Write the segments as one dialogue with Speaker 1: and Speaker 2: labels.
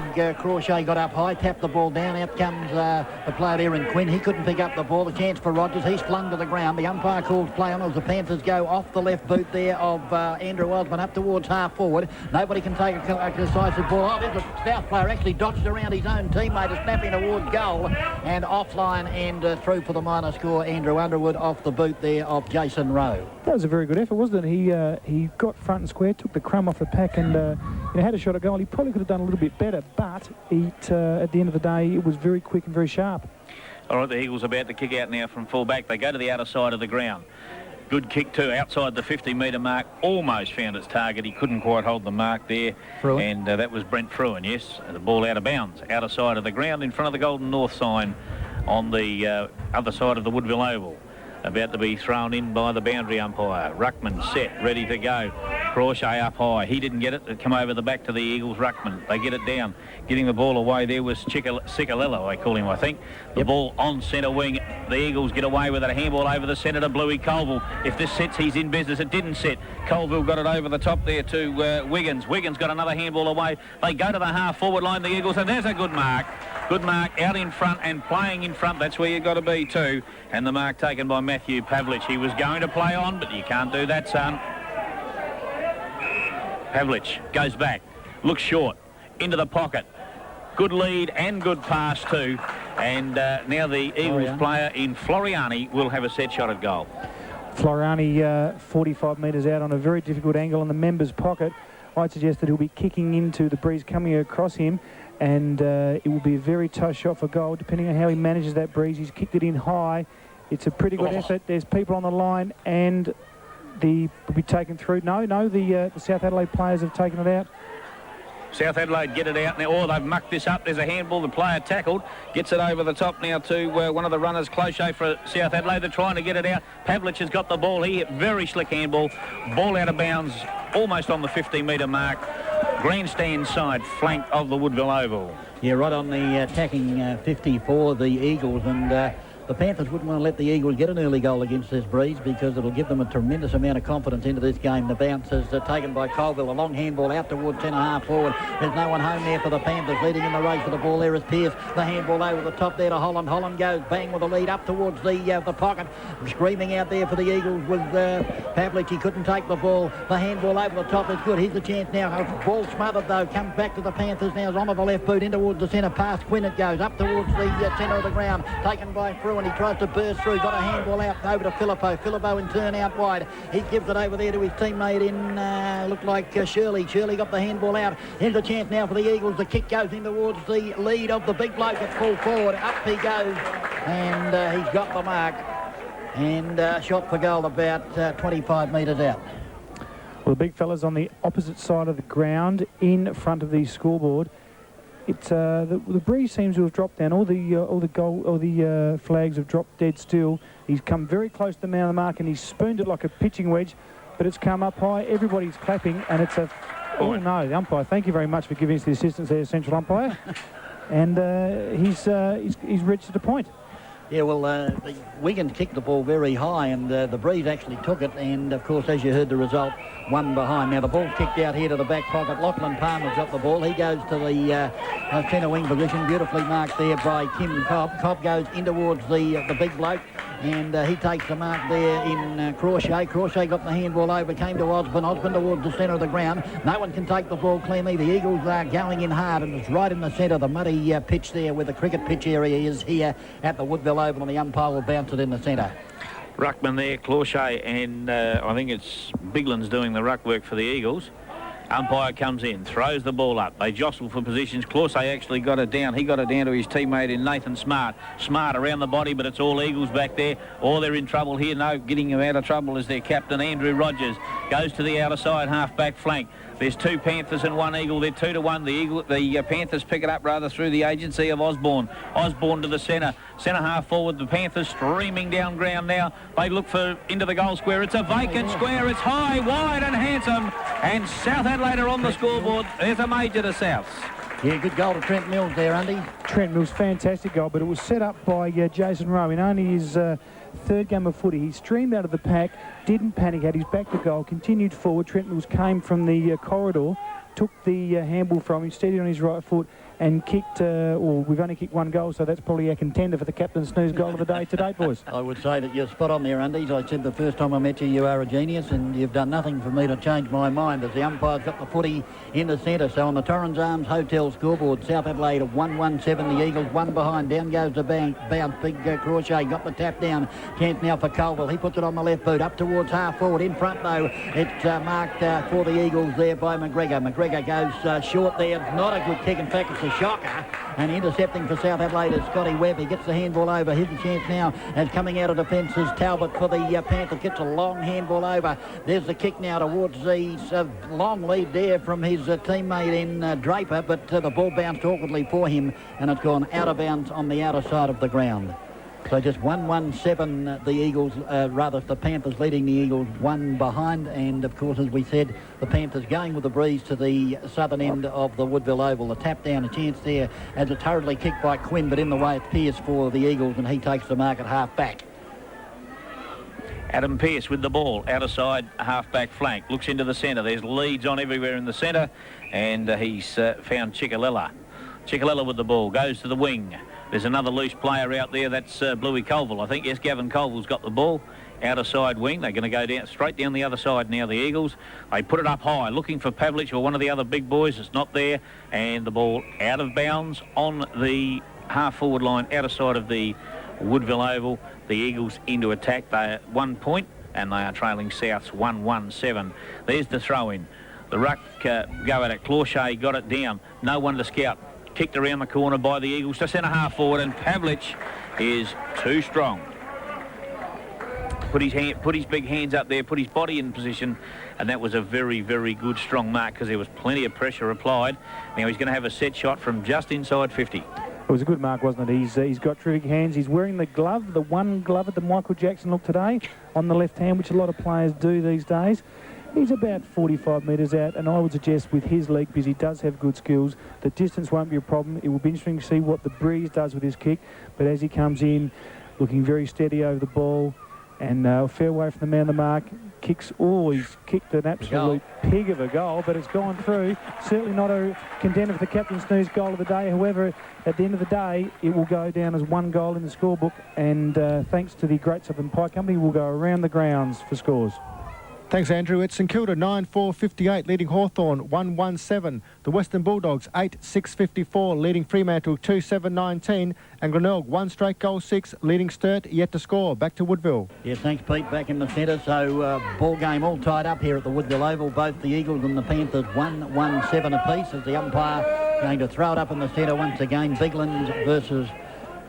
Speaker 1: Crawshay got up high, tapped the ball down. Out comes the player there in Quinn. He couldn't pick up the ball. A chance for Rogers. He's flung to the ground. The umpire calls play on as the Panthers go off the left boot there of Andrew Osborne up towards half forward. Nobody can take a decisive ball. Oh, there's a South player actually dodged around his own teammate, snapping towards goal and offline and through for the minor score. Andrew Underwood off the boot there of Jason Rowe.
Speaker 2: That was a very good effort, wasn't it? He got front and square, took the crumb off the pack and had a shot at goal. He probably could have done a little bit better, but at the end of the day, it was very quick and very sharp.
Speaker 3: All right, the Eagles about to kick out now from full back. They go to the outer side of the ground. Good kick too, outside the 50-metre mark. Almost found its target. He couldn't quite hold the mark there.
Speaker 1: Fruin.
Speaker 3: And that was Brent Fruin, yes. The ball out of bounds. Outer side of the ground in front of the Golden North sign on the other side of the Woodville Oval. About to be thrown in by the boundary umpire. Ruckman set, ready to go. Crawshay up high. He didn't get it. It come over the back to the Eagles. Ruckman. They get it down. Getting the ball away there was Cicalello, I call him, I think. The ball on centre wing. The Eagles get away with it. A handball over the centre to Bluey Colville. If this sets, he's in business. It didn't set. Colville got it over the top there to Wiggins. Wiggins got another handball away. They go to the half-forward line, the Eagles, and there's a good mark. Good mark out in front and playing in front. That's where you've got to be too. And the mark taken by Matthew Pavlich. He was going to play on, but you can't do that, son. Pavlich goes back, looks short, into the pocket. Good lead and good pass too. And now the Eagles player in Floriani will have a set shot at goal.
Speaker 2: Floriani 45 metres out on a very difficult angle in the member's pocket. I'd suggest that he'll be kicking into the breeze coming across him, and it will be a very tough shot for goal depending on how he manages that breeze. He's kicked it in high. It's a pretty good effort. There's people on the line and will be taken through. No, the South Adelaide players have taken it out.
Speaker 3: South Adelaide get it out now. Oh, they've mucked this up. There's a handball. The player tackled. Gets it over the top now to one of the runners, Cloche for South Adelaide. They're trying to get it out. Pavlich has got the ball. He hit very slick handball. Ball out of bounds, almost on the 50-metre mark. Grandstand side flank of the Woodville Oval.
Speaker 1: Yeah, right on the attacking 50 for the Eagles, and the Panthers wouldn't want to let the Eagles get an early goal against this breeze because it'll give them a tremendous amount of confidence into this game. The bounce is taken by Colville. A long handball out towards centre half forward. There's no one home there for the Panthers. Leading in the race for the ball there is Pearce. The handball over the top there to Holland. Holland goes bang with the lead up towards the pocket. Screaming out there for the Eagles with Pavlich. He couldn't take the ball. The handball over the top is good. Here's the chance now. Ball smothered though. Comes back to the Panthers now. Is onto the left boot in towards the centre. Past Quinn it goes. Up towards the centre of the ground. Taken by Fruin. He tries to burst through. Got a handball out over to Filippo. Filippo in turn out wide. He gives it over there to his teammate in looked like Shirley. Shirley got the handball out. Here's a chance now for the Eagles. The kick goes in towards the lead of the big bloke at full forward. Up he goes and he's got the mark and shot for goal about 25 metres out.
Speaker 2: Well, the big fella's on the opposite side of the ground in front of the scoreboard. It's the breeze seems to have dropped down. All the flags have dropped dead still. He's come very close to the man of the mark and he's spooned it like a pitching wedge, but it's come up high. Everybody's clapping and it's a... Oh no, the umpire. Thank you very much for giving us the assistance there, central umpire. And he's reached a point.
Speaker 1: Yeah, well, the Wiggins kicked the ball very high and the breeze actually took it, and of course, as you heard the result, one behind. Now the ball's kicked out here to the back pocket. Lachlan Palmer's got the ball. He goes to the centre wing position, beautifully marked there by Kim Cobb. Cobb goes in towards the big bloke, and he takes the mark there in Crawshay. Crawshay got the handball over, came to Osborne. Osborne towards the centre of the ground. No one can take the ball cleanly. The Eagles are going in hard, and it's right in the centre, the muddy pitch there where the cricket pitch area is here at the Woodville Oval, and the umpire will bounce it in the centre.
Speaker 3: Ruckman there, Clochet, and I think it's Bigland's doing the ruck work for the Eagles. Umpire comes in, throws the ball up. They jostle for positions. Clochet actually got it down. He got it down to his teammate in Nathan Smart. Smart around the body, but it's all Eagles back there. Oh, they're in trouble here. No, getting them out of trouble is their captain, Andrew Rogers. Goes to the outer side, half-back flank. There's two Panthers and one Eagle. They're 2-1. The Panthers pick it up rather through the agency of Osborne. Osborne to the centre. Centre half forward. The Panthers streaming down ground now. They look for into the goal square. It's a vacant square. It's high, wide and handsome. And South Adelaide are on the scoreboard. There's a major to Souths.
Speaker 1: Yeah, good goal to Trent Mills there, Andy.
Speaker 2: Trent Mills, fantastic goal, but it was set up by Jason Rowe in only his third game of footy. He streamed out of the pack, didn't panic, had his back to goal, continued forward. Trent Mills came from the corridor, took the handball from him, steadied on his right foot, and kicked, well, we've only kicked 1 goal, so that's probably our contender for the captain's snooze goal of the day to date, boys.
Speaker 1: I would say that you're spot on there, Undies. I said the first time I met you, you are a genius, and you've done nothing for me to change my mind as the umpire's got the footy in the centre. So on the Torrens Arms Hotel scoreboard, South Adelaide 1-1-7, the Eagles 1 behind. Down goes the bounce. Big Crochet got the tap down. Chance now for Colville. He puts it on the left boot, up towards half forward. In front, though, it's marked for the Eagles there by McGregor. McGregor goes short there. Not a good kick. In fact, it's a shocker. And intercepting for South Adelaide is Scotty Webb. He gets the handball over. Here's a chance now as coming out of defence is Talbot for the Panthers. Gets a long handball over. There's the kick now towards the long lead there from his teammate in Draper, but the ball bounced awkwardly for him, and it's gone out of bounds on the outer side of the ground. So just 1-1-7, the Eagles, rather the Panthers leading the Eagles 1 behind. And, of course, as we said, the Panthers going with the breeze to the southern end of the Woodville Oval. A tap down, a chance there as it's hurriedly kicked by Quinn, but in the way it's Pearce for the Eagles, and he takes the mark at half back.
Speaker 3: Adam Pearce with the ball, outer side, half-back flank. Looks into the centre. There's leads on everywhere in the centre, and he's found Chikalella. Chikalella with the ball, goes to the wing. There's another loose player out there. That's Bluey Colville, I think. Yes, Gavin Colville's got the ball. Outer side wing. They're going to go down straight down the other side now, the Eagles. They put it up high, looking for Pavlich or one of the other big boys. It's not there. And the ball out of bounds on the half-forward line, outer side of the Woodville Oval. The Eagles into attack. They're 1 point, and they are trailing Souths 1-1-7. There's the throw-in. The ruck go at it. Clochet got it down. No one to scout. Kicked around the corner by the Eagles to centre half forward, and Pavlich is too strong. Put his big hands up there, put his body in position, and that was a very, very good strong mark because there was plenty of pressure applied. Now he's going to have a set shot from just inside 50.
Speaker 2: It was a good mark, wasn't it? He's got terrific hands. He's wearing the glove, the one glove at the Michael Jackson look today on the left hand, which a lot of players do these days. He's about 45 metres out, and I would suggest with his leg, because he does have good skills, the distance won't be a problem. It will be interesting to see what the breeze does with his kick, but as he comes in, looking very steady over the ball, and a fair way from the man of the mark, kicks, he's kicked an absolute pig of a goal, but it's gone through. Certainly not a contender for the captain's snooze goal of the day. However, at the end of the day, it will go down as 1 goal in the scorebook, and thanks to the Great Southern Pie Company, we'll go around the grounds for scores.
Speaker 4: Thanks, Andrew. It's St Kilda 9-4-58 leading Hawthorn 1-1-7. The Western Bulldogs 8-6-54 leading Fremantle 2-7-19. And Glenelg 1 straight goal 6 leading Sturt yet to score. Back to Woodville.
Speaker 1: Yeah, thanks, Pete. Back in the centre. So ball game all tied up here at the Woodville Oval. Both the Eagles and the Panthers 1-1-7 apiece as the umpire going to throw it up in the centre once again. Bigland versus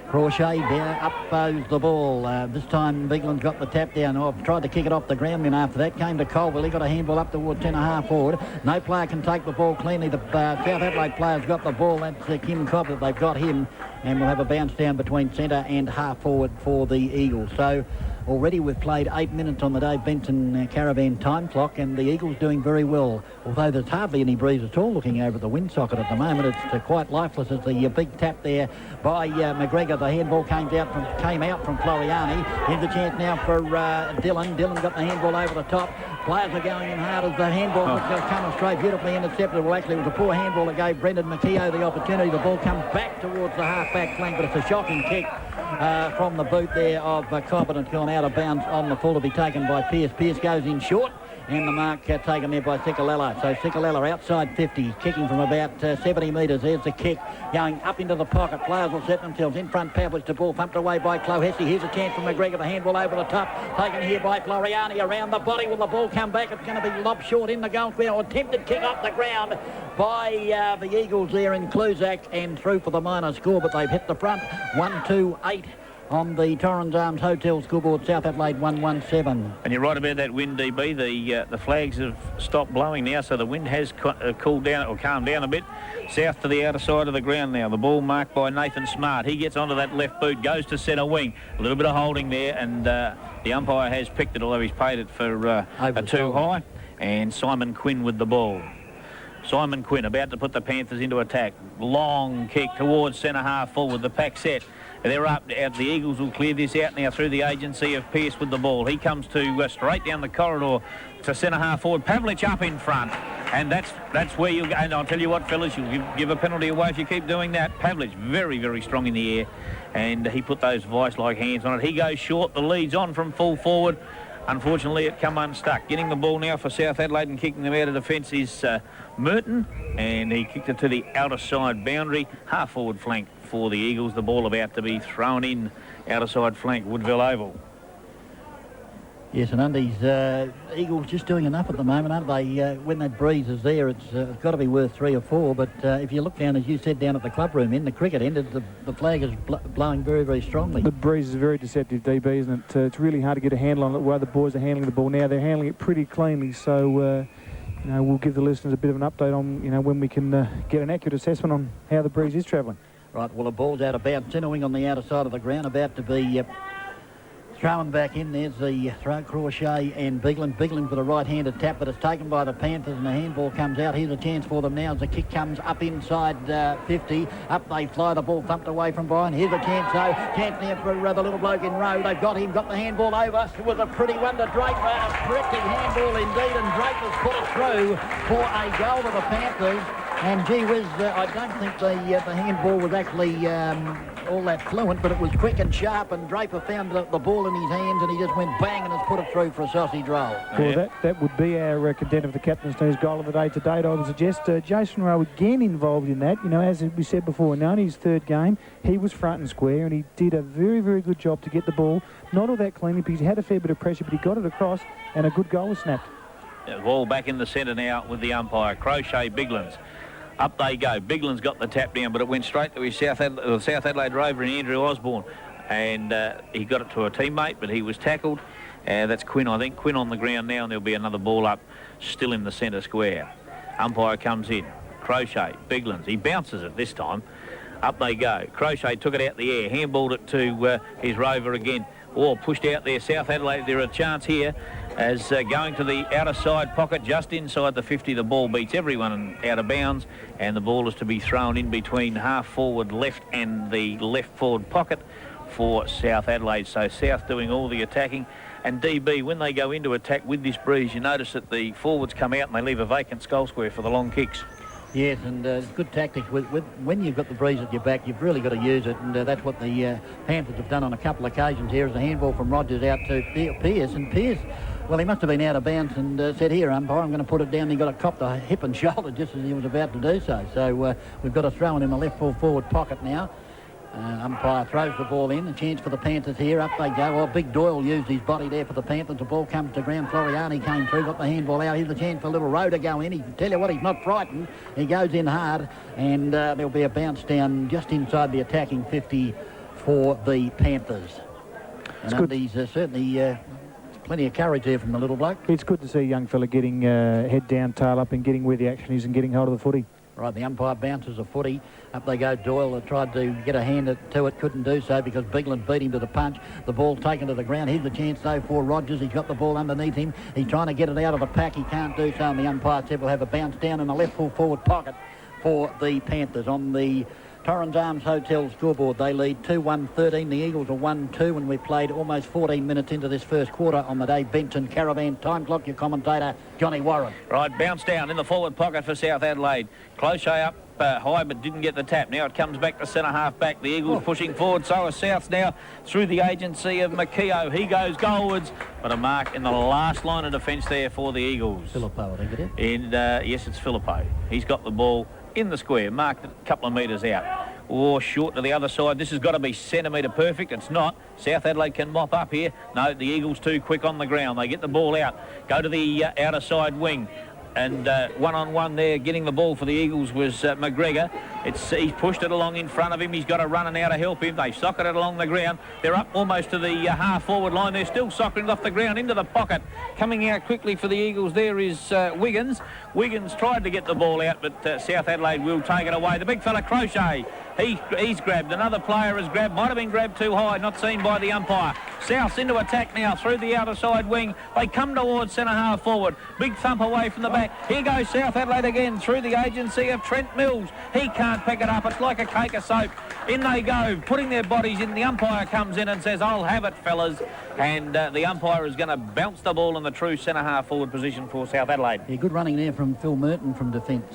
Speaker 1: Crochet. Down, up goes the ball. This time Bigland's got the tap down. Tried to kick it off the ground, then after that came to Colville. He got a handball up towards 10.5 forward. No player can take the ball cleanly. The South Adelaide player's got the ball. That's Kim Cobb that they've got him. And we'll have a bounce down between centre and half forward for the Eagles. So already we've played 8 minutes on the Dave Benson Caravan time clock, and the Eagles doing very well. Although there's hardly any breeze at all looking over the wind socket at the moment. It's quite lifeless as the big tap there by McGregor. The handball came out from Floriani. Here's the chance now for Dillon. Dillon got the handball over the top. Players are going in hard as the handball was coming straight, beautifully intercepted. Well, actually, it was a poor handball that gave Brendan McKeough the opportunity. The ball comes back towards the half-back flank, but it's a shocking kick from the boot there of Cobb, and it's gone out of bounds on the full to be taken by Pearce. Pearce goes in short, and the mark taken there by Cicolella. So Cicolella outside 50, kicking from about 70 metres. There's the kick going up into the pocket. Players will set themselves in front. Pavlich to ball pumped away by Clohessy. Here's a chance for McGregor. The handball over the top, taken here by Floriani around the body. Will the ball come back? It's going to be lobbed short in the goal square. Attempted kick off the ground by the Eagles there in Clusac, and through for the minor score, but they've hit the front. 1-2-8 on the Torrens Arms Hotel scoreboard. South Adelaide 1-1-7.
Speaker 3: And you're right about that wind, DB. The flags have stopped blowing now, so the wind has cooled down or calmed down a bit. South to the outer side of the ground now. The ball marked by Nathan Smart. He gets onto that left boot, goes to centre wing. A little bit of holding there, and the umpire has picked it, although he's paid it for a too high. And Simon Quinn with the ball. Simon Quinn about to put the Panthers into attack. Long kick towards centre half forward. The pack set. They're up. The Eagles will clear this out now through the agency of Pearce with the ball. He comes to straight down the corridor to centre half forward. Pavlich up in front. And that's where you'll go. And I'll tell you what, fellas, you'll give a penalty away if you keep doing that. Pavlich very, very strong in the air, and he put those vice-like hands on it. He goes short. The lead's on from full forward. Unfortunately, it come unstuck. Getting the ball now for South Adelaide and kicking them out of defence is Merton, and he kicked it to the outer side boundary. Half-forward flank for the Eagles. The ball about to be thrown in. Outer side flank, Woodville Oval.
Speaker 1: Yes, and Undy's Eagles just doing enough at the moment, aren't they? When that breeze is there, it's got to be worth 3 or 4. But if you look down, as you said, down at the clubroom in the cricket end, the flag is blowing very, very strongly.
Speaker 2: The breeze is very deceptive, DB, isn't it? It's really hard to get a handle on it. The way the boys are handling the ball now, they're handling it pretty cleanly. So, we'll give the listeners a bit of an update on, when we can get an accurate assessment on how the breeze is travelling.
Speaker 1: Right, well, the ball's out of bounds, centering on the outer side of the ground, about to be thrown back in. There's the throw, Crawshay and Bigland. Bigland with a right-handed tap, but it's taken by the Panthers, and the handball comes out. Here's a chance for them now as the kick comes up inside 50. Up they fly, the ball thumped away from behind. Here's a chance, though. Chance now for the little bloke in row. They've got him, got the handball over. It was a pretty one to Draper. A correcting handball indeed, and Draper's put it through for a goal to the Panthers. And gee whiz, I don't think the handball was actually all that fluent, but it was quick and sharp, and Draper found the ball in his hands, and he just went bang and has put it through for a sausage roll.
Speaker 2: Well, that would be our content of the captain's team's goal of the day to date. I would suggest Jason Rowe again involved in that. As we said before, in only his 3rd game, he was front and square, and he did a very, very good job to get the ball. Not all that cleanly because he had a fair bit of pressure, but he got it across, and a good goal was snapped.
Speaker 3: The ball back in the centre now with the umpire, Crochet Biglands. Up they go. Bigland's got the tap down, but it went straight to his South Adelaide rover in Andrew Osborne. And he got it to a teammate, but he was tackled. That's Quinn, I think. Quinn on the ground now, and there'll be another ball up still in the centre square. Umpire comes in. Crochet, Biglands. He bounces it this time. Up they go. Crochet took it out the air, handballed it to his rover again. Pushed out there. South Adelaide, there a chance here as going to the outer side pocket just inside the 50. The ball beats everyone out of bounds, and the ball is to be thrown in between half forward left and the left forward pocket for South Adelaide. So South doing all the attacking. And DB, when they go into attack with this breeze, you notice that the forwards come out and they leave a vacant goal square for the long kicks.
Speaker 1: Yes, and good tactics. When you've got the breeze at your back, you've really got to use it, and that's what the Panthers have done on a couple of occasions here. As a handball from Rogers out to Pearce, and Pearce, well, he must have been out of bounds and said, here, umpire, I'm going to put it down. He got a cop to hip and shoulder just as he was about to do so. So we've got a throw in the left full forward pocket now. Umpire throws the ball in. A chance for the Panthers here. Up they go. Big Doyle used his body there for the Panthers. The ball comes to ground. Floriani came through, got the handball out. Here's a chance for Little Rowe to go in. He can tell you what, he's not frightened. He goes in hard, and there'll be a bounce down just inside the attacking 50 for the Panthers. And Undy's certainly plenty of courage there from the little bloke.
Speaker 2: It's good to see a young fella getting head down, tail up, and getting where the action is and getting hold of the footy.
Speaker 1: Right, the umpire bounces a footy. Up they go. Doyle tried to get a hand to it, couldn't do so because Bigland beat him to the punch. The ball taken to the ground. Here's the chance, though, for Rogers. He's got the ball underneath him. He's trying to get it out of the pack. He can't do so, and the umpire said we'll have a bounce down in the left full forward pocket for the Panthers. On the Torrens Arms Hotel scoreboard, they lead 2-1-13. The Eagles are 1-2, and we've played almost 14 minutes into this first quarter on the Dave Benson Caravan time clock. Your commentator, Johnny Warren.
Speaker 3: Right, bounce down in the forward pocket for South Adelaide. Closhay up high, but didn't get the tap. Now it comes back to centre half back. The Eagles pushing forward. So are Souths now through the agency of McKeough. He goes goalwards, but a mark in the last line of defence there for the Eagles.
Speaker 1: Philippo, I think it is.
Speaker 3: And yes, it's Philippo. He's got the ball in the square, marked a couple of metres out. Short to the other side. This has got to be centimetre perfect. It's not. South Adelaide can mop up here. No, the Eagles too quick on the ground. They get the ball out. Go to the outer side wing. And one-on-one there, getting the ball for the Eagles was McGregor. He's pushed it along in front of him. He's got to run now to help him. They socket it along the ground. They're up almost to the half-forward line. They're still sockering off the ground into the pocket. Coming out quickly for the Eagles there is Wiggins. Wiggins tried to get the ball out, but South Adelaide will take it away. The big fella, Crochet, he's grabbed. Another player has grabbed. Might have been grabbed too high, not seen by the umpire. South's into attack now through the outer side wing. They come towards centre half forward. Big thump away from the back. Here goes South Adelaide again through the agency of Trent Mills. He can't pick it up. It's like a cake of soap. In they go, putting their bodies in. The umpire comes in and says, "I'll have it, fellas." And the umpire is going to bounce the ball in the true centre half forward position for South Adelaide.
Speaker 1: Yeah, good running there from Phil Merton from defence,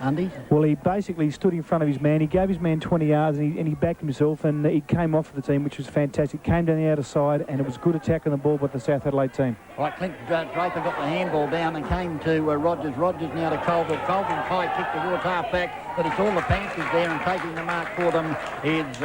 Speaker 1: Undy.
Speaker 2: Well, he basically stood in front of his man. He gave his man 20 yards and he backed himself, and he came off the team, which was fantastic. Came down the outer side, and it was good attack on the ball by the South Adelaide team.
Speaker 1: Right, Clint Draper got the handball down and came to Rogers. Rogers now to Colville. Colville high kick towards half-back, but it's all the Panthers there, and taking the mark for them is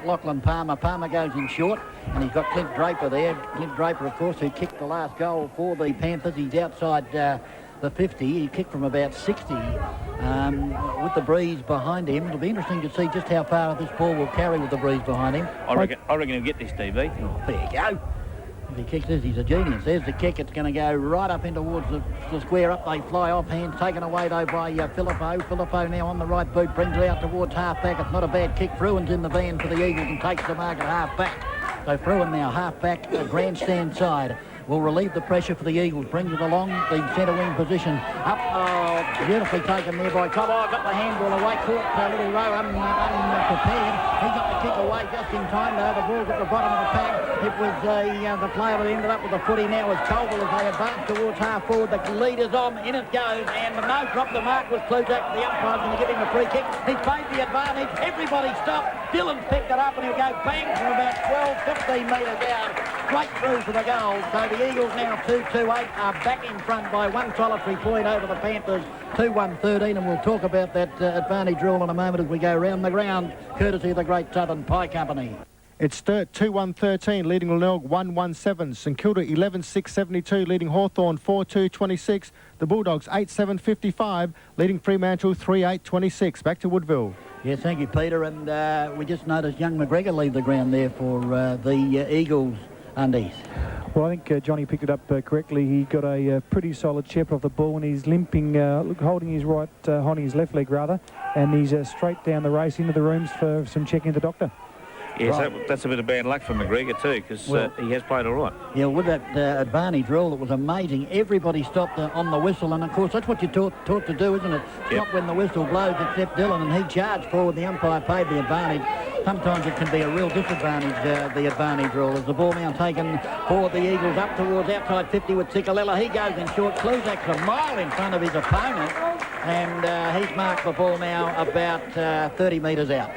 Speaker 1: Lachlan Palmer. Palmer goes in short, and he's got Clint Draper there. Clint Draper, of course, who kicked the last goal for the Panthers. He's outside the 50. He kicked from about 60 with the breeze behind him. It'll be interesting to see just how far this ball will carry with the breeze behind him.
Speaker 3: I reckon he'll get this, DB.
Speaker 1: Oh, there you go. If he kicks this, he's a genius. There's the kick. It's going to go right up in towards the square. Up they fly off. Hands taken away, though, by Filippo. Filippo now on the right boot. Brings it out towards half-back. It's not a bad kick. Fruin's in the van for the Eagles and takes the mark at half-back. So Fruin now half-back, grandstand side. Will relieve the pressure for the Eagles. Brings it along the centre wing position. Up, beautifully taken there by Cobb. Got the handball away. Caught a little row unprepared. He got the kick away just in time, though. The ball's at the bottom of the pack. It was the player that ended up with the footy now was Colville as they advance towards half forward. The lead is on. In it goes. And the no drop the mark was Kluzak. The umpire's going to give him a free kick. He's paid the advantage. Everybody stopped. Dylan's picked it up and he'll go bang from about 12, 15 metres out. Straight through for the goal. So the Eagles now 2-2-8 are back in front by one solitary point over the Panthers, 2-1-13, and we'll talk about that advantage rule in a moment as we go round the ground, courtesy of the Great Southern Pie Company.
Speaker 4: It's 2-1-13, leading Glenelg 1-1-7. St Kilda 11-6-72, leading Hawthorn 4-2-26. The Bulldogs 8-7-55, leading Fremantle 3-8-26. Back to Woodville.
Speaker 1: Yes, thank you, Peter. And we just noticed young McGregor leave the ground there for the Eagles undies.
Speaker 2: Well, I think Johnny picked it up correctly. He got a pretty solid chip off the ball, and he's limping, holding his left leg rather, and he's straight down the race into the rooms for some checking with the doctor.
Speaker 3: Yes,
Speaker 1: right.
Speaker 3: that's a bit of bad luck for McGregor too, because he has played all right.
Speaker 1: Yeah, with that advantage rule, it was amazing. Everybody stopped on the whistle, and of course that's what you're taught to do, isn't it? Stop when the whistle blows, except Dylan, and he charged forward. The umpire paid the advantage. Sometimes it can be a real disadvantage, the advantage rule. As the ball now taken for the Eagles up towards outside 50 with Sikalella. He goes in short. Kluzak's a mile in front of his opponent, and he's marked the ball now about 30 metres out.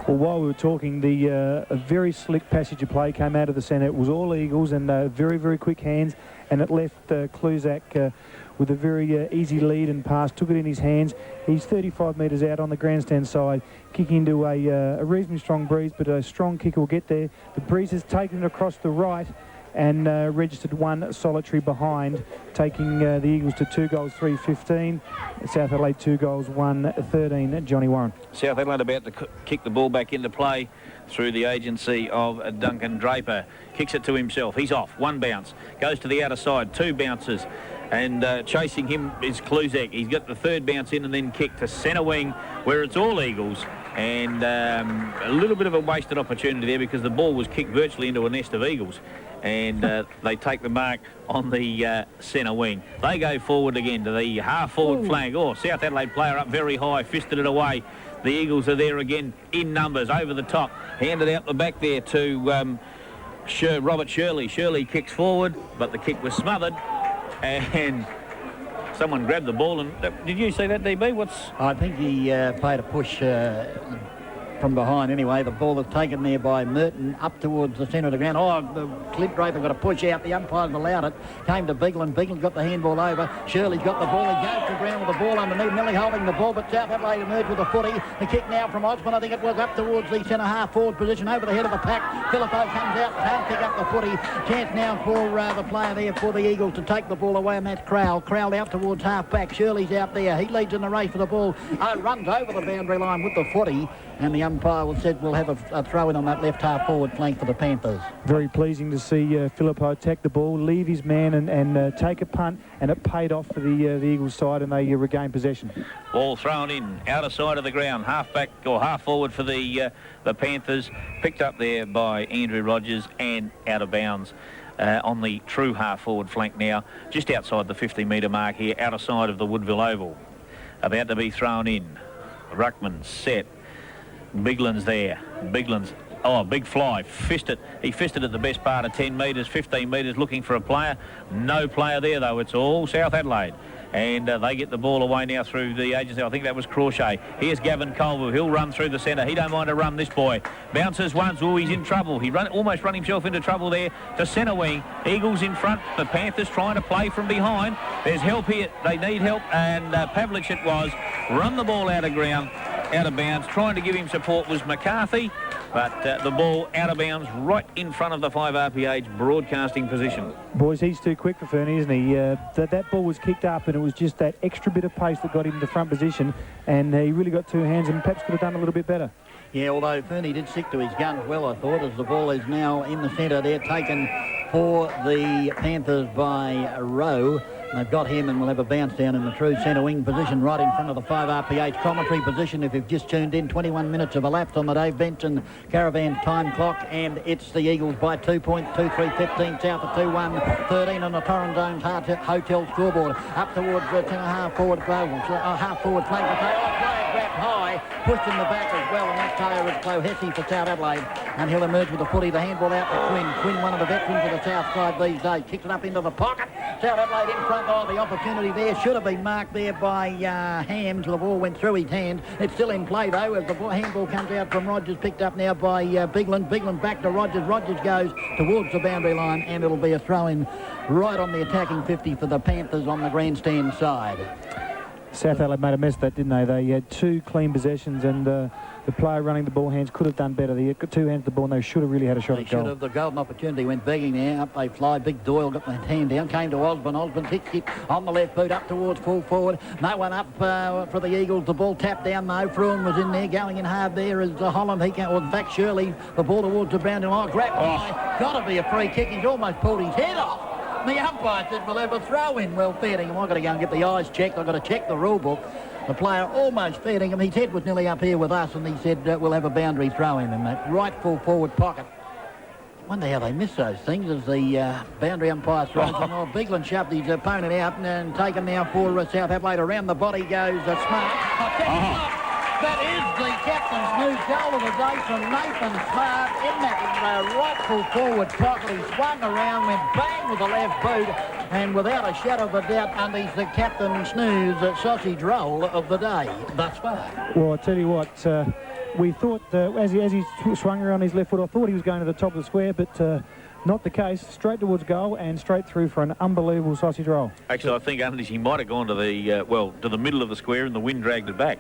Speaker 2: Well, while we were talking, a very slick passage of play came out of the centre. It was all Eagles and very, very quick hands, and it left Kluzak with a very easy lead and pass, took it in his hands. He's 35 metres out on the grandstand side, kicking into a reasonably strong breeze, but a strong kick will get there. The breeze has taken it across the right and registered one solitary behind, taking the Eagles to 2 goals, 3-15. South Adelaide 2 goals, 1-13. Johnny Warren.
Speaker 3: South Adelaide about to kick the ball back into play through the agency of Duncan Draper. Kicks it to himself. He's off. One bounce. Goes to the outer side. 2 bounces. And chasing him is Kluzak. He's got the 3rd bounce in and then kick to centre wing, where it's all Eagles. And a little bit of a wasted opportunity there because the ball was kicked virtually into a nest of Eagles. And they take the mark on the centre wing. They go forward again to the half-forward flank. Oh, South Adelaide player up very high, fisted it away. The Eagles are there again in numbers, over the top. Handed out the back there to Robert Shirley. Shirley kicks forward, but the kick was smothered. And someone grabbed the ball. And did you see that, DB?
Speaker 1: I think he played a push from behind anyway. The ball was taken there by Merton up towards the centre of the ground. Clint Draper got a push out. The umpires allowed it. Came to Bigland. Bigland got the handball over. Shirley's got the ball. He goes to the ground with the ball underneath. Nearly holding the ball, but South Adelaide emerged with a footy. The kick now from Osborne. I think it was up towards the centre half forward position over the head of the pack. Filippo comes out. Can't pick up the footy. Chance now for the player there for the Eagles to take the ball away, and that's Crowell. Crowell out towards half back. Shirley's out there. He leads in the race for the ball. Runs over the boundary line with the footy, and the umpire said we'll have a throw-in on that left half forward flank for the Panthers.
Speaker 2: Very pleasing to see Philippo attack the ball, leave his man and take a punt, and it paid off for the Eagles side, and they regained possession.
Speaker 3: Ball thrown in, outer side of the ground, half back or half forward for the Panthers, picked up there by Andrew Rogers and out of bounds. On the true half-forward flank now, just outside the 50-metre mark here, outer side of the Woodville Oval. About to be thrown in. Ruckman set. Bigland's there. Bigland's, oh, big fly. Fisted. He fisted at the best part of 10 metres, 15 metres, looking for a player. No player there, though. It's all South Adelaide. And they get the ball away now through the agency. I think that was Crawshay. Here's Gavin Colville. He'll run through the centre. He don't mind a run, this boy. Bounces once. Oh, he's in trouble. He almost run himself into trouble there to centre wing. Eagles in front. The Panthers trying to play from behind. There's help here. They need help. And Pavlich it was. Run the ball out of ground, out of bounds. Trying to give him support was McCarthy. But the ball out of bounds right in front of the 5RPH broadcasting position.
Speaker 2: Boys, he's too quick for Fernie, isn't he? That ball was kicked up, and it was just that extra bit of pace that got him in the front position, and he really got two hands and perhaps could have done a little bit better. Yeah,
Speaker 1: although Fernie did stick to his guns well, I thought, as the ball is now in the centre. They're taken for the Panthers by Rowe. They've got him, and we'll have a bounce down in the true centre wing position right in front of the 5RPH commentary position. If you've just tuned in, 21 minutes have elapsed on the Dave Benson Caravan time clock, and it's the Eagles by 2 points, 2-3-15 south of 2-1-13 on the Torrens Zones Hotel scoreboard. Up towards the half forward flank. Grabbed high, pushed in the back as well, and that tail is Clohessy for South Adelaide, and he'll emerge with the footy. The handball out to Quinn. Quinn, one of the veterans of the south side these days, kicks it up into the pocket. South Adelaide in front. Oh, the opportunity there should have been marked there by Hams. The ball went through his hand. It's still in play though as the handball comes out from Rogers, picked up now by Bigland. Bigland back to Rogers. Rogers goes towards the boundary line, and it'll be a throw-in right on the attacking 50 for the Panthers on the grandstand side.
Speaker 2: South Adelaide made a mess of that, didn't they? They had two clean possessions, and the player running the ball hands could have done better. They got two hands the ball, and they should have really had a shot at goal.
Speaker 1: Should have. The golden opportunity went begging there. Up they fly. Big Doyle got the hand down. Came to Osborne. Osborne kick on the left boot up towards full forward. No one up for the Eagles. The ball tapped down though. Fruin was in there going in hard there as Holland. He can't. Or back Shirley. The ball towards the boundary line. Grab. Got to be a free kick. He's almost pulled his head off. The umpire said we'll have a throw in. Well, fair him. I've got to go and get the eyes checked. I've got to check the rule book. The player almost feeding him. His head was nearly up here with us, and he said we'll have a boundary throw in that right full forward pocket. Wonder how they miss those things as the boundary umpire throws them. Oh, Bigland shoved his opponent out and taken now for South Adelaide. Around the body goes Smart. That is the captain's new goal of the day from Nathan Smart in that right full forward pocket. He swung around, went bang with the left boot, and without a shadow of a doubt, Undies the captain's snooze sausage roll of the day thus far.
Speaker 2: Well, I tell you what, we thought as he swung around his left foot, I thought he was going to the top of the square, but not the case. Straight towards goal and straight through for an unbelievable sausage roll.
Speaker 3: Actually, I think Undies, he might have gone to the to the middle of the square, and the wind dragged it back.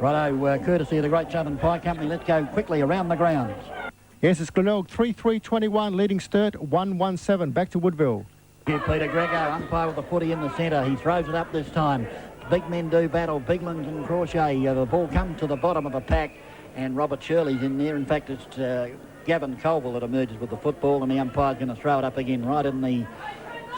Speaker 1: Righto, courtesy of the Great Southern Pie Company. Let's go quickly around the grounds.
Speaker 4: Yes, it's Glenelg 3-3-21, leading Sturt 1-1-7. Back to Woodville.
Speaker 1: Peter Greco, umpire with the footy in the centre. He throws it up this time. Big men do battle. Bigland and Crawshay. The ball comes to the bottom of the pack, and Robert Shirley's in there. In fact, it's Gavin Colville that emerges with the football, and the umpire's going to throw it up again right in the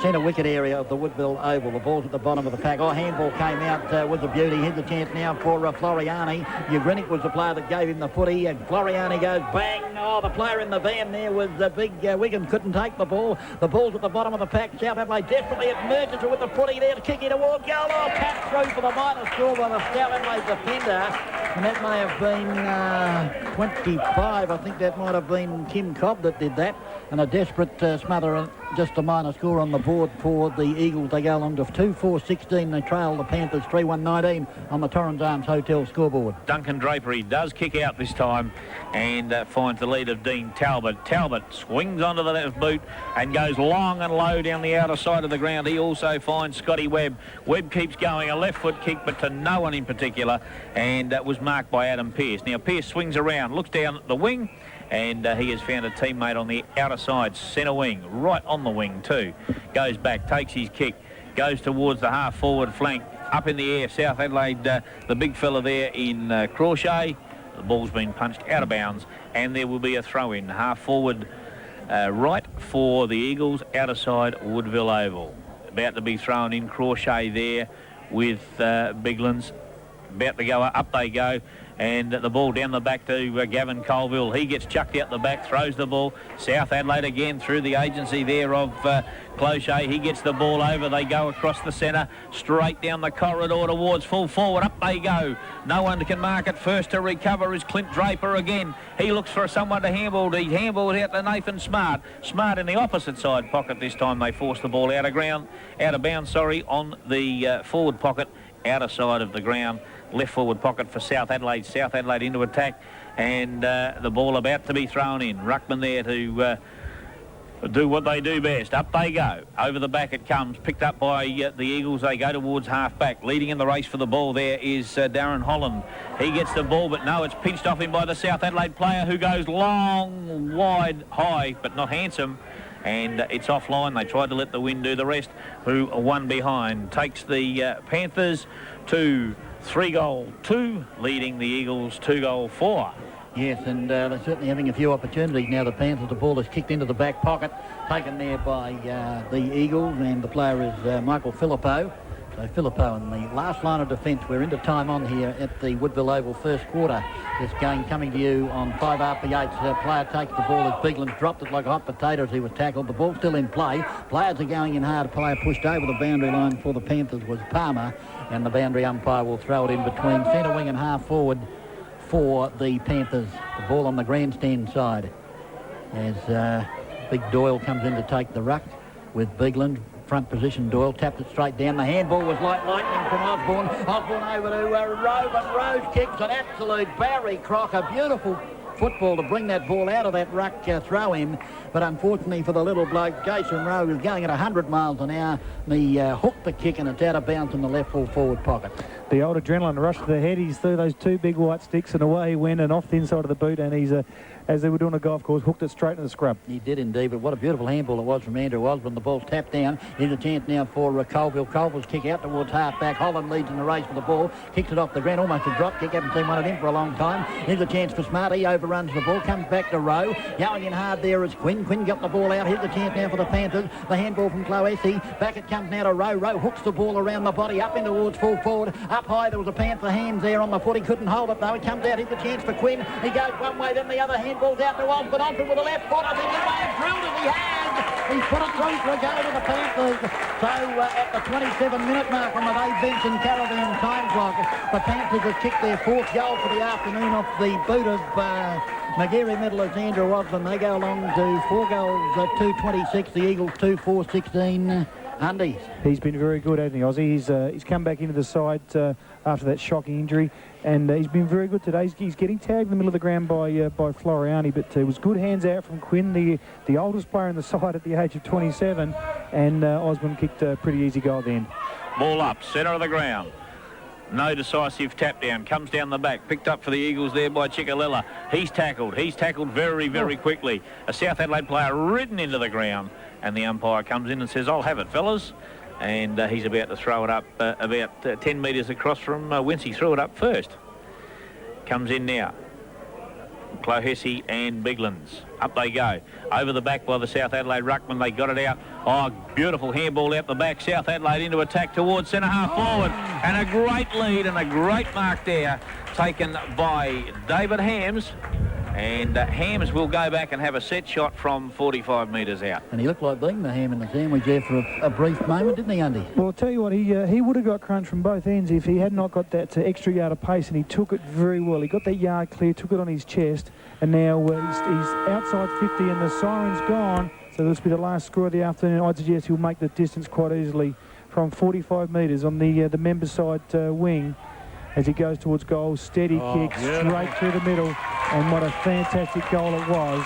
Speaker 1: centre wicket area of the Woodville Oval. The ball's at the bottom of the pack. Oh, handball came out with a beauty. Here's the chance now for Floriani. Ugrinic was the player that gave him the footy. Floriani goes bang. Oh, the player in the van there was big Wigan. Couldn't take the ball. The ball's at the bottom of the pack. South Adelaide desperately emerges with the footy there to kick it towards goal. Oh, tap through for the minor score by the South Adelaide defender. And that may have been 25. I think that might have been Kim Cobb that did that. And a desperate smother, just a minor score on the board for the Eagles. They go along to 2-4-16. They trail the Panthers 3-1-19 on the Torrens Arms Hotel scoreboard.
Speaker 3: Duncan Drapery does kick out this time and finds the lead of Dean Talbot. Talbot swings onto the left boot and goes long and low down the outer side of the ground. He also finds Scotty Webb. Webb keeps going, a left foot kick, but to no one in particular, and that was marked by Adam Pearce. Now Pearce swings around, looks down at the wing, and he has found a teammate on the outer side, centre wing, right on the wing too. Goes back, takes his kick, goes towards the half-forward flank, up in the air. South Adelaide, the big fella there in Crawshay, The ball's been punched out of bounds, and there will be a throw-in. Half forward right for the Eagles, outer side Woodville Oval. About to be thrown in, Crawshay there with Biglands. About to go up they go, and the ball down the back to Gavin Colville. He gets chucked out the back, throws the ball. South Adelaide again through the agency there of Clochet. He gets the ball over. They go across the centre, straight down the corridor towards full forward. Up they go. No one can mark it. First to recover is Clint Draper again. He looks for someone to handball. He handballs out to Nathan Smart. Smart in the opposite side pocket this time. They force the ball out of bounds, on the forward pocket, outer side of the ground. Left forward pocket for South Adelaide. South Adelaide into attack, and the ball about to be thrown in. Ruckman there to do what they do best. Up they go. Over the back it comes. Picked up by the Eagles. They go towards half back. Leading in the race for the ball there is Darren Holland. He gets the ball, but no, it's pinched off him by the South Adelaide player, who goes long, wide, high, but not handsome. And it's offline. They tried to let the wind do the rest. Who won behind takes the Panthers to 3-2, leading the Eagles 2-4.
Speaker 1: Yes, and they're certainly having a few opportunities now. The Panthers, the ball is kicked into the back pocket, taken there by the Eagles, and the player is Michael Filippo. So Filippo in the last line of defence. We're into time on here at the Woodville Oval first quarter. This game coming to you on 5 RP8. Player takes the ball as Bigland dropped it like a hot potato as he was tackled. The ball's still in play. Players are going in hard. Player pushed over the boundary line for the Panthers was Palmer, and the boundary umpire will throw it in between centre wing and half forward for the Panthers. The ball on the grandstand side as Big Doyle comes in to take the ruck with Bigland. Front position, Doyle tapped it straight down. The handball was like lightning from Osborne. Osborne over to Rowe, but Rose kicks an absolute Barry Crocker. Beautiful football to bring that ball out of that ruck throw him. But unfortunately for the little bloke, Jason Rowe is going at 100 miles an hour. He hooked the kick and it's out of bounds in the left full forward pocket.
Speaker 2: The old adrenaline rush to the head. He's through those two big white sticks and away he went and off the inside of the boot, and he's as they were doing a golf course, hooked it straight in the scrub.
Speaker 1: He did indeed, but what a beautiful handball it was from Andrew Osborne. The ball's tapped down. Here's a chance now for Colville. Colville's kick out towards half back. Holland leads in the race for the ball. Kicks it off the ground, almost a drop kick. Haven't seen one of them for a long time. Here's a chance for Smart. He overruns the ball, comes back to Rowe. Going in hard there is Quinn. Quinn got the ball out. Here's the chance now for the Panthers. The handball from Cloesi. Back it comes now to Rowe. Rowe hooks the ball around the body, up in towards full forward. Up high, there was a Panther hands there on the foot. He couldn't hold it though. He comes out. Here's the chance for Quinn. He goes one way, then the other. Handball's out to Osborne. Osborne with the left foot. I think he may have drilled it. He has. He's put it through for a goal to the Panthers. So at the 27-minute mark on the Dave Benson Caravan time clock, the Panthers have kicked their fourth goal for the afternoon off the boot of McGarry medalist Andrew Osborne. They go along to 4 goals at 2:26. The Eagles 2-4-16. Undies.
Speaker 2: He's been very good, hasn't he, Ozzy? He's come back into the side after that shocking injury, and he's been very good today. He's getting tagged in the middle of the ground by Floriani, but it was good hands out from Quinn, the oldest player in the side at the age of 27, and Osborne kicked a pretty easy goal at the end.
Speaker 3: Ball up, centre of the ground. No decisive tap down. Comes down the back. Picked up for the Eagles there by Chickalella. He's tackled. He's tackled very, very quickly. A South Adelaide player ridden into the ground. And the umpire comes in and says, I'll have it, fellas. And he's about to throw it up about 10 metres across from whence he threw it up first. Comes in now. Clohessy and Biglands. Up they go. Over the back by the South Adelaide ruckman. They got it out. Oh, beautiful handball out the back. South Adelaide into attack towards centre half forward. And a great lead and a great mark there taken by David Hams. And Hams will go back and have a set shot from 45 metres out.
Speaker 1: And he looked like being the ham in the sandwich there for a brief moment, didn't he, Andy?
Speaker 2: Well, I'll tell you what, he would have got crunch from both ends if he had not got that extra yard of pace, and he took it very well. He got that yard clear, took it on his chest, and now he's outside 50 and the siren's gone. So this will be the last score of the afternoon. I'd suggest he'll make the distance quite easily from 45 metres on the member side wing. As he goes towards goal, steady kick, straight through the middle, and what a fantastic goal it was.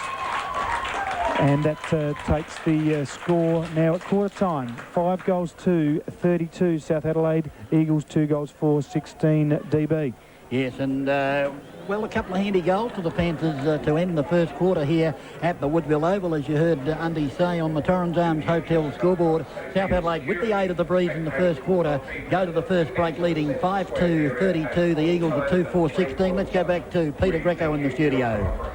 Speaker 2: And that takes the score now at quarter time. 5 goals to 32 South Adelaide, Eagles 2 goals for 16 DB.
Speaker 1: Yes, and well, a couple of handy goals for the Panthers to end the first quarter here at the Woodville Oval, as you heard Undy say on the Torrens Arms Hotel scoreboard. South Adelaide, with the aid of the breeze in the first quarter, go to the first break leading 5-2-32. The Eagles are 2-4-16. Let's go back to Peter Greco in the studio.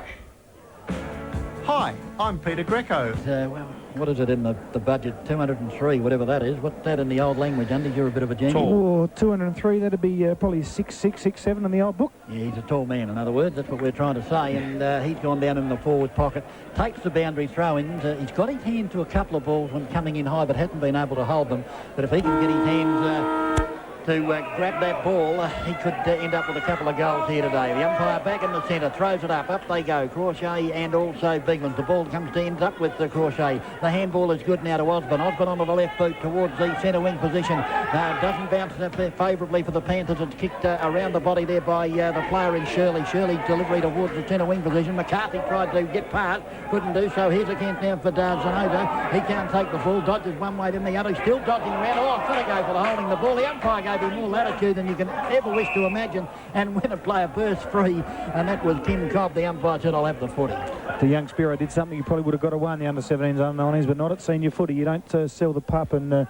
Speaker 4: Hi, I'm Peter Greco.
Speaker 1: Well, what is it in the budget? 203, whatever that is. What's that in the old language, Undy? You're a bit of a genius.
Speaker 2: Oh, 203, that'd be probably 6'6", 6'7" in the old book.
Speaker 1: Yeah, he's a tall man, in other words. That's what we're trying to say. And he's gone down in the forward pocket. Takes the boundary throw-ins. He's got his hand to a couple of balls when coming in high, but hasn't been able to hold them. But if he can get his hands to grab that ball, he could end up with a couple of goals here today. The umpire back in the centre, throws it up. Up they go, Crochet and also Biglands. The ball ends up with the Crochet. The handball is good now to Osborne. Osborne onto the left boot towards the centre wing position. Doesn't bounce favourably for the Panthers. It's kicked around the body there by the player in Shirley. Shirley's delivery towards the centre wing position. McCarthy tried to get past, couldn't do so. Here's a chance now for Zanoga. He can't take the ball, dodges one way then the other. Still dodging around. Oh, it's got to go for the holding the ball. The umpire gave him more latitude than you can ever wish to imagine, and when a player burst free, and that was Kim Cobb, the umpire said, I'll have the footy.
Speaker 2: The young Spiro did something you probably would have got away in the under-17s, under-19s, but not at senior footy. You don't sell the pup and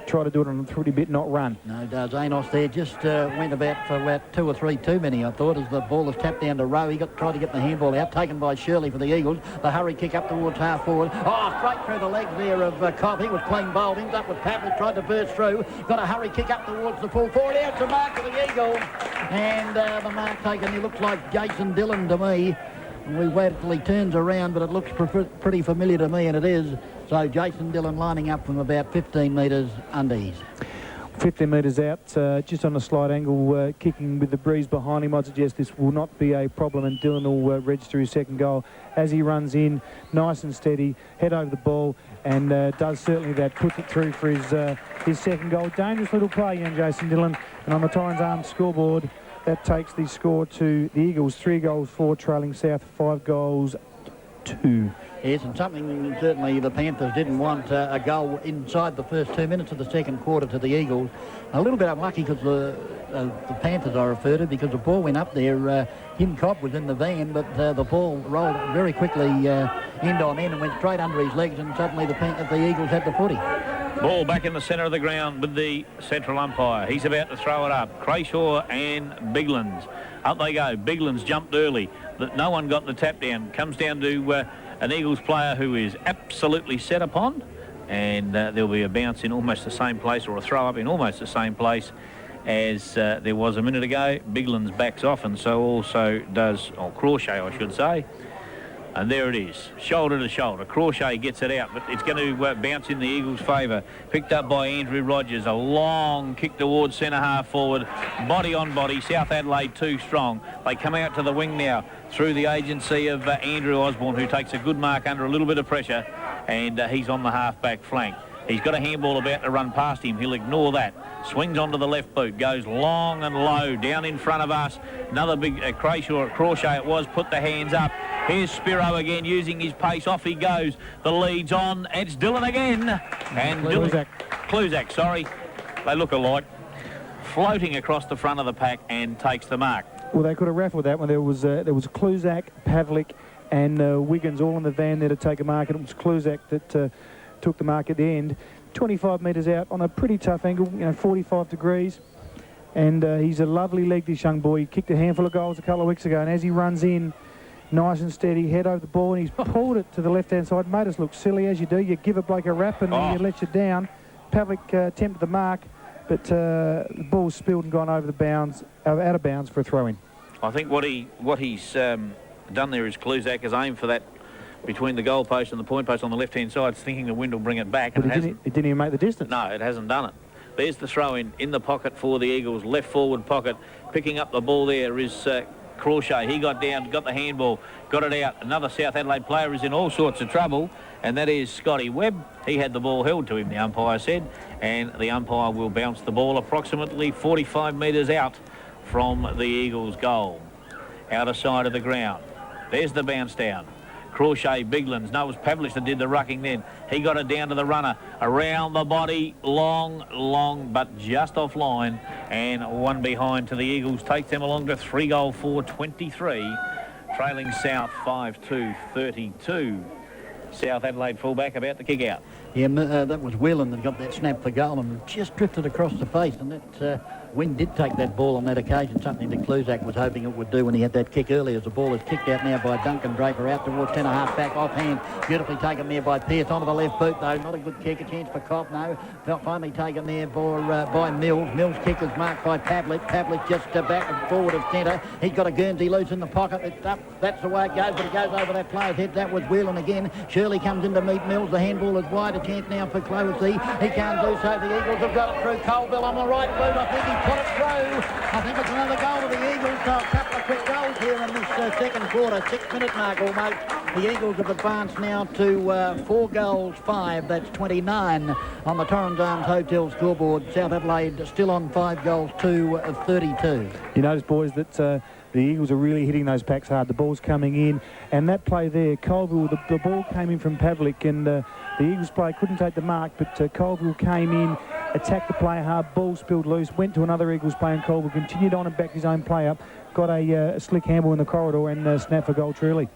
Speaker 2: try to do it on a footy bit, not run.
Speaker 1: No, does Anos there just went for about 2 or 3 too many, I thought, as the ball was tapped down to Rowe. He tried to get the handball out, taken by Shirley for the Eagles. The hurry kick up towards half forward. Oh, straight through the legs there of Cobb. He was clean bowled, ends up with Pavlik, tried to burst through. Got a hurry kick up towards the full forward. Out to mark for the Eagles. And the mark taken, he looks like Jason Dillon to me. We wait till he turns around, but it looks pretty familiar to me, and it is. So Jason Dillon lining up from about 15 metres undies.
Speaker 2: 15 metres out, just on a slight angle, kicking with the breeze behind him. I'd suggest this will not be a problem, and Dillon will register his second goal as he runs in, nice and steady, head over the ball, and does certainly that, puts it through for his second goal. Dangerous little play, young Jason Dillon, and on the Torrens Arms scoreboard, that takes the score to the Eagles 3 goals 4, trailing South 5 goals 2.
Speaker 1: Yes, and something certainly the Panthers didn't want a goal inside the first 2 minutes of the second quarter to the Eagles. A little bit unlucky because the Panthers I refer to, because the ball went up there. Kim Cobb was in the van, but the ball rolled very quickly end on end and went straight under his legs, and suddenly the Eagles had the footy.
Speaker 3: Ball back in the centre of the ground with the central umpire. He's about to throw it up. Crayshaw and Biglands. Up they go. Biglands jumped early. No one got the tap down. Comes down to an Eagles player who is absolutely set upon, and there'll be a bounce in almost the same place, or a throw up in almost the same place as there was a minute ago. Biglands backs off, and so also does Crochet, I should say. And there it is, shoulder to shoulder. Crochet gets it out, but it's going to bounce in the Eagles' favour. Picked up by Andrew Rogers. A long kick towards centre half forward. Body on body. South Adelaide too strong. They come out to the wing now through the agency of Andrew Osborne, who takes a good mark under a little bit of pressure, and he's on the half-back flank. He's got a handball about to run past him. He'll ignore that. Swings onto the left boot. Goes long and low down in front of us. Another big Crochet it was. Put the hands up. Here's Spiro again using his pace. Off he goes. The lead's on. It's Dillon again. And Kluzak, sorry. They look alike. Floating across the front of the pack and takes the mark.
Speaker 2: Well, they could have raffled that one. There was Kluzak, Pavlik and Wiggins all in the van there to take a mark, and it was Kluzak that took the mark at the end. 25 metres out on a pretty tough angle, 45 degrees. And he's a lovely leg, this young boy. He kicked a handful of goals a couple of weeks ago, and as he runs in, nice and steady, head over the ball, and he's pulled it to the left-hand side. Made us look silly, as you do. You give a bloke a rap and he lets you down. Pavlik attempted the mark, but the ball's spilled and gone over the bounds, out of bounds for a throw-in.
Speaker 3: I think what he's done there is Kluzak has aimed for that between the goal post and the point post on the left-hand side, thinking the wind will bring it back.
Speaker 2: But it didn't even make the distance.
Speaker 3: No, it hasn't done it. There's the throw-in in the pocket for the Eagles, left forward pocket. Picking up the ball there is Crochet. He got down, got the handball, got it out. Another South Adelaide player is in all sorts of trouble, and that is Scotty Webb. He had the ball held to him, the umpire said, and the umpire will bounce the ball approximately 45 metres out from the Eagles' goal. Outer side of the ground. There's the bounce down. Crochet, Biglands. No, it was Pavlich that did the rucking then. He got it down to the runner. Around the body, long, but just offline. And one behind to the Eagles. Takes them along to 3 goal 4-23. Trailing South 5-2-32. South Adelaide fullback about to kick out.
Speaker 1: Yeah, that was Whelan that got that snap for goal and just drifted across the face, and that Wing did take that ball on that occasion, something that Cluzak was hoping it would do when he had that kick earlier. As the ball is kicked out now by Duncan Draper out towards centre half back offhand. Beautifully taken there by Pearce onto the left boot though. Not a good kick, a chance for Cobb, no. Finally taken there by Mills. Mills' kick is marked by Pavlich. Pavlich just back and forward of centre. He's got a Guernsey loose in the pocket. It's up. That's the way it goes, but it goes over that player's head. That was Whelan again. Shirley comes in to meet Mills. The handball is wide. A chance now for Cloverty. He can't do so. The Eagles have got it through. Colville on the right boot. I think he put it through. I think it's another goal to the Eagles. So a couple of quick goals here in this second quarter. 6-minute mark almost. The Eagles have advanced now to 4 goals 5. That's 29 on the Torrens Arms Hotel scoreboard. South Adelaide still on 5 goals 2 of 32.
Speaker 2: You notice, boys, that the Eagles are really hitting those packs hard. The ball's coming in, and that play there, Colville, the ball came in from Pavlich, and the Eagles player couldn't take the mark, but Colville came in, attacked the play hard, ball spilled loose, went to another Eagles player, and Colville continued on and backed his own play up, got a slick handball in the corridor and snapped for goal truly.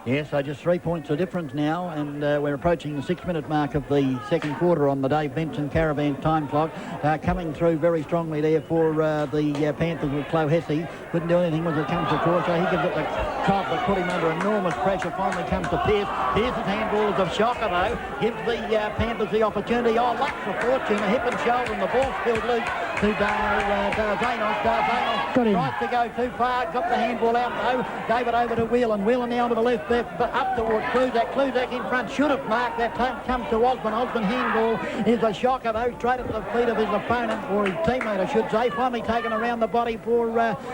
Speaker 1: Yes, so just 3 points of difference now, and we're approaching the 6-minute mark of the second quarter on the Dave Benson Caravan time clock. Coming through very strongly there for the Panthers with Chloe Hesse. Couldn't do anything when it comes to Crosser. He gives it the Cobb, but put him under enormous pressure. Finally comes to Pearce. Pearce's handball is a shocker though. Gives the Panthers the opportunity. Oh, luck for fortune. A hip and shoulder, and the ball spilled loose to Darzanos. Darzanos tries to go too far. Got the handball out though. Gave it over to Whelan. Whelan now to the left there, but up towards Cluzak. Cluzak in front should have marked. That time comes to Osborne. Osborne handball is a shocker though, straight at the feet of his opponent, or his teammate I should say. Finally taken around the body for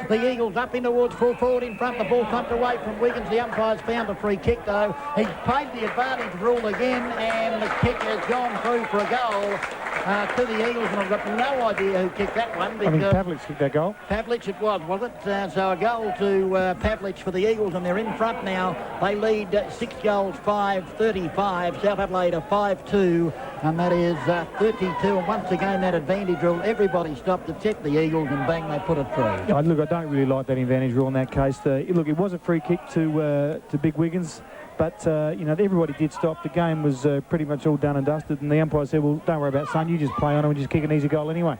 Speaker 1: the Eagles. Up in towards full forward in front. The ball pumped away from Wiggins. The umpire's found a free kick though. He's played the advantage rule again, and the kick has gone through for a goal to the Eagles, and I've got no idea who kicked that one.
Speaker 2: I think Pavlich kicked that goal.
Speaker 1: Pavlich it was it? So a goal to Pavlich for the Eagles, and they're in front now. They lead 6 goals 5-35. South Adelaide are 5-2, and that is 32. And once again, that advantage rule, everybody stopped to check the Eagles, and bang, they put it through.
Speaker 2: Look, I don't really like that advantage rule in that case. Look, it was a free kick to Big Wiggins, but you know, everybody did stop. The game was pretty much all done and dusted, and the umpire said, well, don't worry about son, you just play on and just kick an easy goal anyway.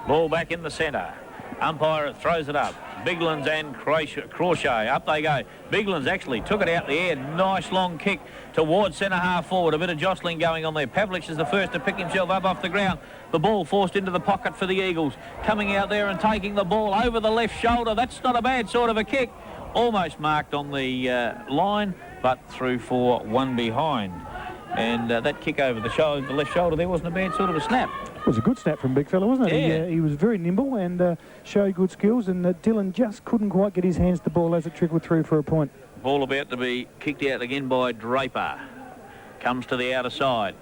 Speaker 3: Ball back in the centre. Umpire throws it up. Biglands and Crochet. Up they go. Biglands actually took it out the air. Nice long kick towards centre half forward. A bit of jostling going on there. Pavlich is the first to pick himself up off the ground. The ball forced into the pocket for the Eagles. Coming out there and taking the ball over the left shoulder. That's not a bad sort of a kick. Almost marked on the line, but through for one behind. And that kick over the left shoulder there wasn't a bad sort of a snap.
Speaker 2: It was a good snap from Big Fella, wasn't it?
Speaker 3: Yeah.
Speaker 2: He was very nimble and showed good skills, and Dylan just couldn't quite get his hands to the ball as it trickled through for a point.
Speaker 3: Ball about to be kicked out again by Draper. Comes to the outer side.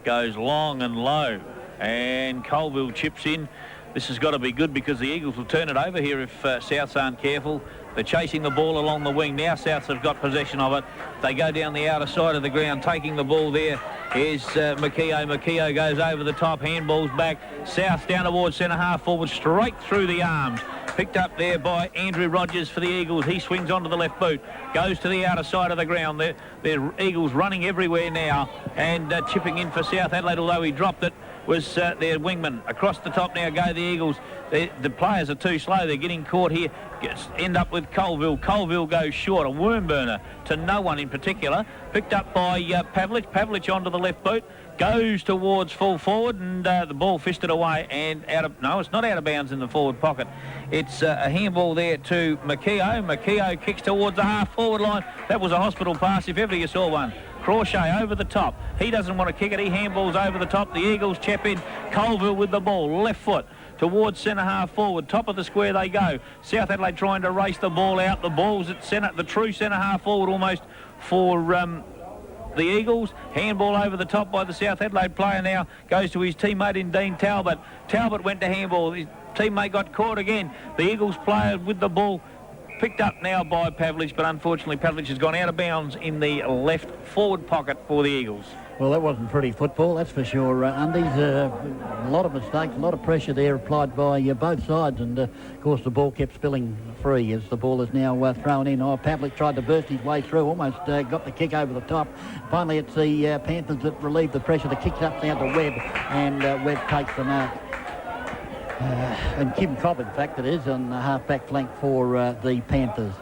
Speaker 3: Goes long and low. And Colville chips in. This has got to be good because the Eagles will turn it over here if Souths aren't careful. They're chasing the ball along the wing. Now Souths have got possession of it. They go down the outer side of the ground, taking the ball there. Here's Makio. Makio goes over the top, handballs back. Souths down towards centre half forward, straight through the arms. Picked up there by Andrew Rogers for the Eagles. He swings onto the left boot, goes to the outer side of the ground. The Eagles running everywhere now and chipping in for South Adelaide, although he dropped it. Was their wingman. Across the top now go the Eagles. The players are too slow. They're getting caught here. End up with Colville. Colville goes short. A worm burner to no one in particular. Picked up by Pavlich. Pavlich onto the left boot. Goes towards full forward, and the ball fisted away and out of... No, it's not out of bounds in the forward pocket. It's a handball there to Makio. Makio kicks towards the half-forward line. That was a hospital pass if ever you saw one. Crochet over the top. He doesn't want to kick it. He handballs over the top. The Eagles chip in. Colville with the ball. Left foot towards centre half forward. Top of the square they go. South Adelaide trying to race the ball out. The ball's at centre, the true centre half forward almost for the Eagles. Handball over the top by the South Adelaide player now. Goes to his teammate in Dean Talbot. Talbot went to handball. His teammate got caught again. The Eagles player with the ball picked up now by Pavlich, but unfortunately Pavlich has gone out of bounds in the left forward pocket for the Eagles.
Speaker 1: Well, that wasn't pretty football, that's for sure. Undies, a lot of mistakes, a lot of pressure there applied by both sides, and of course the ball kept spilling free as the ball is now thrown in. Oh, Pavlich tried to burst his way through, almost got the kick over the top. Finally, it's the Panthers that relieve the pressure. The kick's up now to Webb, and Webb takes the mark. And Kim Cobb, in fact, it is, on the half-back flank for the Panthers.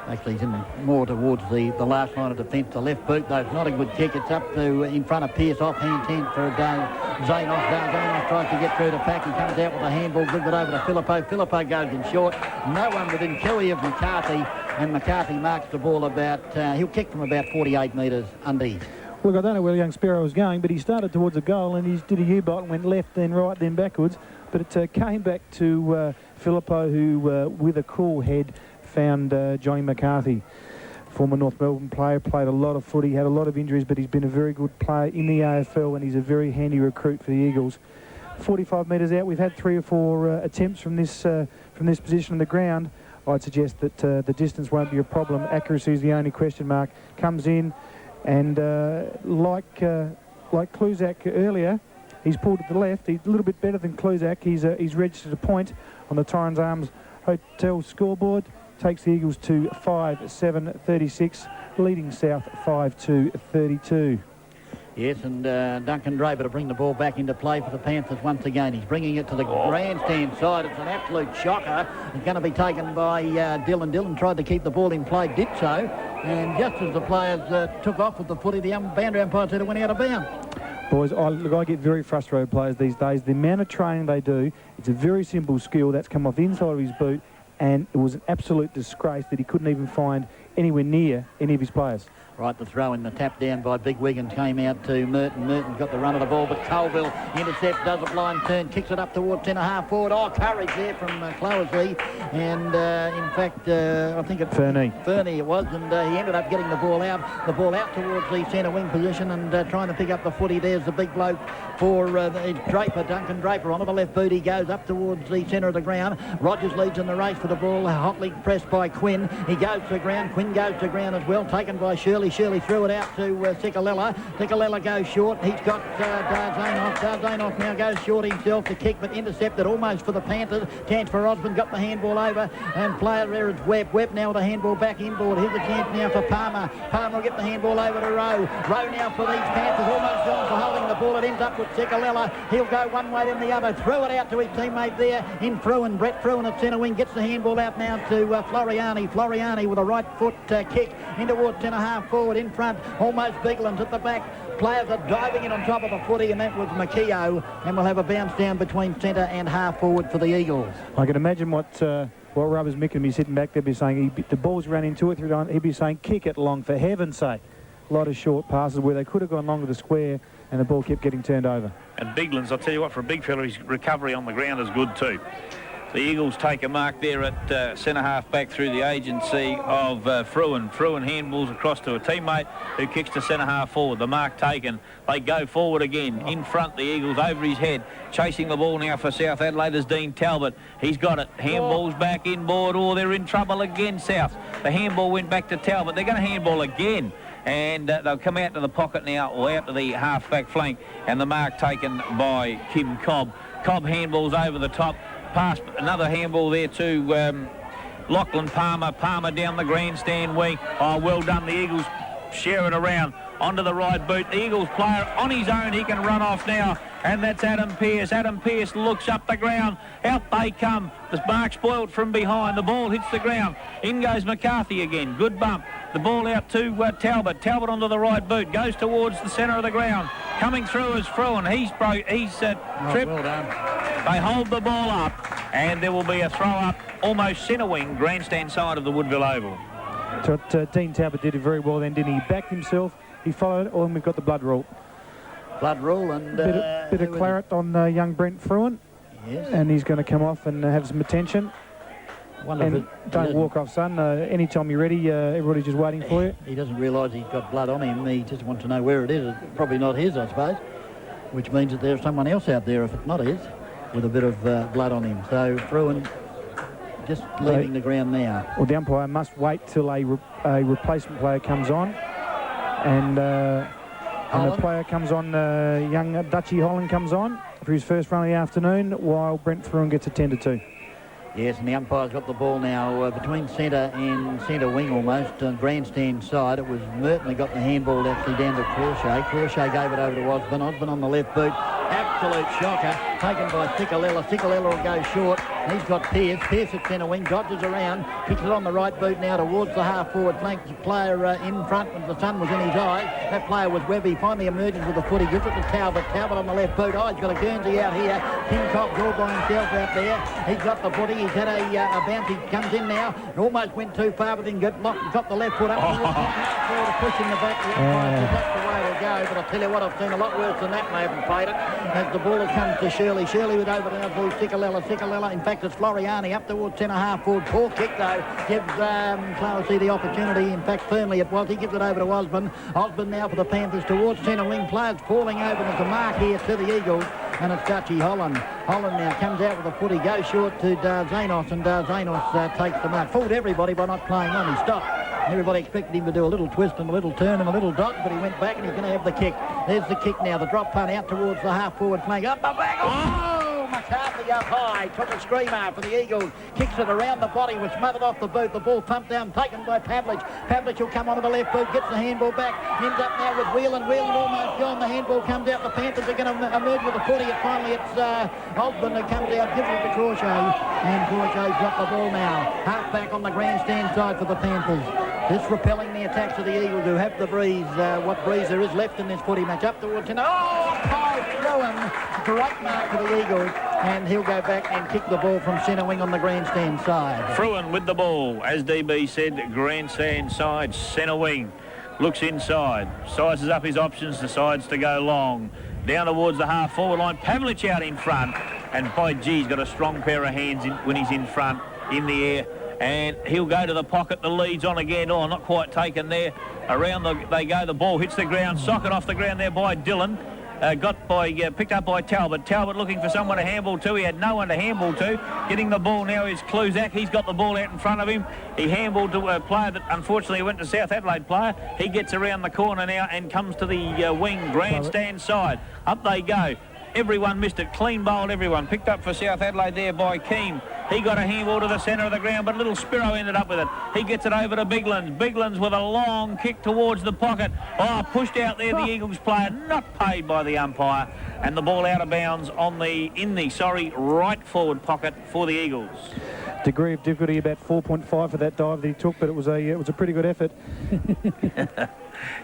Speaker 1: Actually, he's in more towards the last line of defence. The left boot, though, it's not a good kick. It's up to in front of Pearce, off-hand 10 for Zanos. Zanos tries to get through the pack. He comes out with a handball, gives it over to Filippo. Filippo goes in short. No one within Kelly of McCarthy, and McCarthy marks the ball about, he'll kick from about 48 metres Undies.
Speaker 2: Look, I don't know where young Sparrow was going, but he started towards the goal and he did a U-bolt and went left, then right, then backwards. But it came back to Filippo, who, with a cool head, found Johnny McCarthy, former North Melbourne player, played a lot of footy, had a lot of injuries, but he's been a very good player in the AFL and he's a very handy recruit for the Eagles. 45 metres out, we've had 3 or 4 attempts from this position on the ground. I'd suggest that the distance won't be a problem. Accuracy is the only question mark. Comes in, and like Kluzak earlier, he's pulled to the left. He's a little bit better than Kluzak. He's registered a point on the Torrens Arms Hotel scoreboard. Takes the Eagles to 5-7-36, leading South 5-32.
Speaker 1: Yes, and Duncan Draper to bring the ball back into play for the Panthers once again. He's bringing it to the grandstand side. It's an absolute shocker. It's going to be taken by Dylan. Dylan tried to keep the ball in play, did so, and just as the players took off with the footy, the boundary umpire said it went out of bounds.
Speaker 2: Boys, I get very frustrated with players these days. The amount of training they do, it's a very simple skill that's come off the inside of his boot, and it was an absolute disgrace that he couldn't even find anywhere near any of his players.
Speaker 1: Right, the throw in, the tap down by Big Wiggins came out to Merton. Merton's got the run of the ball, but Colville intercepts, does a blind turn, kicks it up towards centre-half forward. Oh, courage there from Clowesley. And, in fact, I think it's
Speaker 2: Fernie
Speaker 1: it was, and he ended up getting the ball out towards the centre wing position and trying to pick up the footy. There's the big bloke for Draper, Duncan Draper. Onto the left boot, he goes up towards the centre of the ground. Rogers leads in the race for the ball, hotly pressed by Quinn. He goes to ground, Quinn goes to ground as well, taken by Shirley. Shirley threw it out to Sikalella. Sikalella goes short. He's got Darzanoff. Darzanoff now goes short himself to kick, but intercepted almost for the Panthers. Chance for Osborne, got the handball over, and player there is Webb. Webb now with the handball back inboard. Here's a chance now for Palmer. Palmer will get the handball over to Rowe. Rowe now for these Panthers, almost gone for holding the ball. It ends up with Sikalella. He'll go one way then the other. Throw it out to his teammate there in Fruin. Brett Fruin at centre wing gets the handball out now to Floriani. Floriani with a right foot kick in towards centre-half forward in front. Almost Biglan's at the back. Players are diving in on top of the footy, and that was McKeough, and we'll have a bounce down between centre and half forward for the Eagles.
Speaker 2: I can imagine what Rubbers Mick and me sitting back there be saying. The ball's ran in 2 or 3 times. He'd be saying, kick it long, for heaven's sake. A lot of short passes where they could have gone long to the square, and the ball kept getting turned over. And
Speaker 3: Biglan's, I'll tell you what, for a big fella, his recovery on the ground is good too. The Eagles take a mark there at centre-half back through the agency of Fruin. Fruin handballs across to a teammate who kicks to centre-half forward. The mark taken. They go forward again. In front, the Eagles over his head. Chasing the ball now for South Adelaide is Dean Talbot. He's got it. Handball's back inboard. Oh, they're in trouble again, South. The handball went back to Talbot. They're going to handball again. And they'll come out to the pocket now, or out to the half-back flank. And the mark taken by Kim Cobb. Cobb handballs over the top. Past another handball there to Lachlan Palmer. Palmer down the grandstand wing. Oh, well done. The Eagles share it around onto the right boot. The Eagles player on his own. He can run off now. And that's Adam Pearce. Adam Pearce looks up the ground. Out they come. The mark spoiled from behind. The ball hits the ground. In goes McCarthy again. Good bump. The ball out to Talbot. Talbot onto the right boot. Goes towards the centre of the ground. Coming through is Fruin. He's tripped.
Speaker 1: Well done.
Speaker 3: They hold the ball up, and there will be a throw-up almost centre wing, grandstand side of the Woodville Oval.
Speaker 2: So Dean Talbot did it very well then, didn't he? He backed himself, he followed it, and we've got the blood rule.
Speaker 1: Blood rule and...
Speaker 2: bit of claret on young Brent Fruin.
Speaker 1: Yes.
Speaker 2: And he's going to come off and have some attention. And don't walk off, son. Anytime you're ready, everybody's just waiting for you.
Speaker 1: He doesn't realise he's got blood on him. He just wants to know where it is. It's probably not his, I suppose, which means that there's someone else out there if it's not his, with a bit of blood on him. So Fruin just leaving the ground now.
Speaker 2: Well, the umpire must wait till a replacement player comes on, and the player comes on, young Dutchie Holland comes on for his first run of the afternoon, while Brent Fruin gets attended to.
Speaker 1: Yes, and the umpire's got the ball now between centre and centre wing almost, grandstand side. It was Merton that got the handball actually down to Crawshay. Crawshay gave it over to Osborne. Osborne on the left boot. Absolute shocker, taken by Sikalella. Sikalella will go short. He's got Pearce. Pearce at centre wing, dodges around, kicks it on the right boot now towards the half-forward flank. The player in front when the sun was in his eyes. That player was Webby. Finally emerges with the foot. He gives it to Talbot. Talbot on the left boot. Oh, he's got a Guernsey out here. King Cobb's all by himself out there. He's got the footy. He's had a bounce. He comes in now. Almost went too far, but then got the left foot up towards the push in the back. That's the way to go. But I'll tell you what, I've seen a lot worse than that. They haven't played it. As the ball comes to Shirley. Shirley with over now to Sikalella. Sikalella, in fact, it's Floriani up towards centre half forward. Poor kick though. Gives Clancy the opportunity. In fact, firmly it was. He gives it over to Osborne. Osborne now for the Panthers towards centre wing. Players falling over. There's a mark here to the Eagles. And it's Dutchie Holland. Holland now comes out with a footy. Goes short to Darzanos, and Darzanos takes the mark. Fooled everybody by not playing on. He stopped. Everybody expected him to do a little twist and a little turn and a little dot, but he went back and he's going to have the kick. There's the kick now. The drop punt out towards the half-forward flank. Up the back. Oh! McCarthy up high. Took a screamer for the Eagles. Kicks it around the body. Was smothered off the boot. The ball pumped down. Taken by Pavlich. Pavlich will come onto the left boot. Gets the handball back. Ends up now with Whelan. Whelan almost gone. The handball comes out. The Panthers are going to emerge with the footy. And finally it's Osborne that comes out. Gives it to Crawshay. And Crawshay's got the ball now. Half back on the grandstand side for the Panthers. This repelling the attacks of the Eagles, who have the breeze, what breeze there is left in this footy match. Up towards him. Oh, Paul Fruin. Great mark for the Eagles. And he'll go back and kick the ball from centre wing on the grandstand side.
Speaker 3: Fruin with the ball, as DB said, grandstand side, centre wing. Looks inside, sizes up his options, decides to go long. Down towards the half-forward line. Pavlich out in front. And by G, he's got a strong pair of hands when he's in front, in the air. And he'll go to the pocket. The lead's on again. Oh, not quite taken there. Around they go. The ball hits the ground. Socket off the ground there by Dillon. Picked up by Talbot. Talbot looking for someone to handball to. He had no one to handball to. Getting the ball now is Kluzak. He's got the ball out in front of him. He handballed to a player that unfortunately went to South Adelaide player. He gets around the corner now and comes to the wing grandstand side. Up they go. Everyone missed it. Clean bowled everyone. Picked up for South Adelaide there by Keane. He got a handball to the centre of the ground, but little Spiro ended up with it. He gets it over to Biglands. Biglands with a long kick towards the pocket. Oh, pushed out there the Eagles player, not paid by the umpire. And the ball out of bounds in the right forward pocket for the Eagles.
Speaker 2: Degree of difficulty about 4.5 for that dive that he took, but it was a pretty good effort.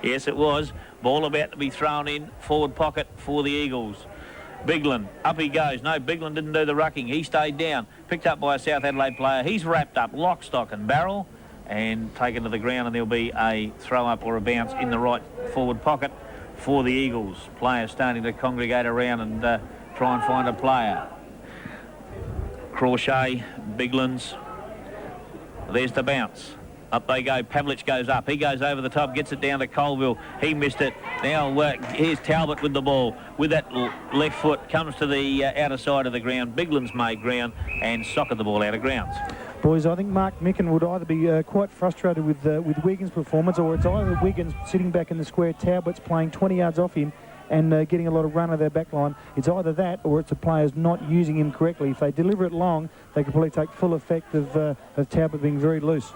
Speaker 3: Yes, it was. Ball about to be thrown in, forward pocket for the Eagles. Bigland, up he goes. No, Bigland didn't do the rucking. He stayed down. Picked up by a South Adelaide player. He's wrapped up, lock, stock and barrel, and taken to the ground, and there'll be a throw-up or a bounce in the right forward pocket for the Eagles. Players starting to congregate around and try and find a player. Crawshay, Biglands. There's the bounce. Up they go. Pavlich goes up. He goes over the top, gets it down to Colville. He missed it. Now here's Talbot with the ball. With that left foot, comes to the outer side of the ground. Biglands made ground and socket the ball out of grounds.
Speaker 2: Boys, I think Mark Micken would either be quite frustrated with Wiggins' performance, or it's either Wiggins sitting back in the square, Talbot's playing 20 yards off him and getting a lot of run of their back line. It's either that or it's the players not using him correctly. If they deliver it long, they could probably take full effect of Talbot being very loose.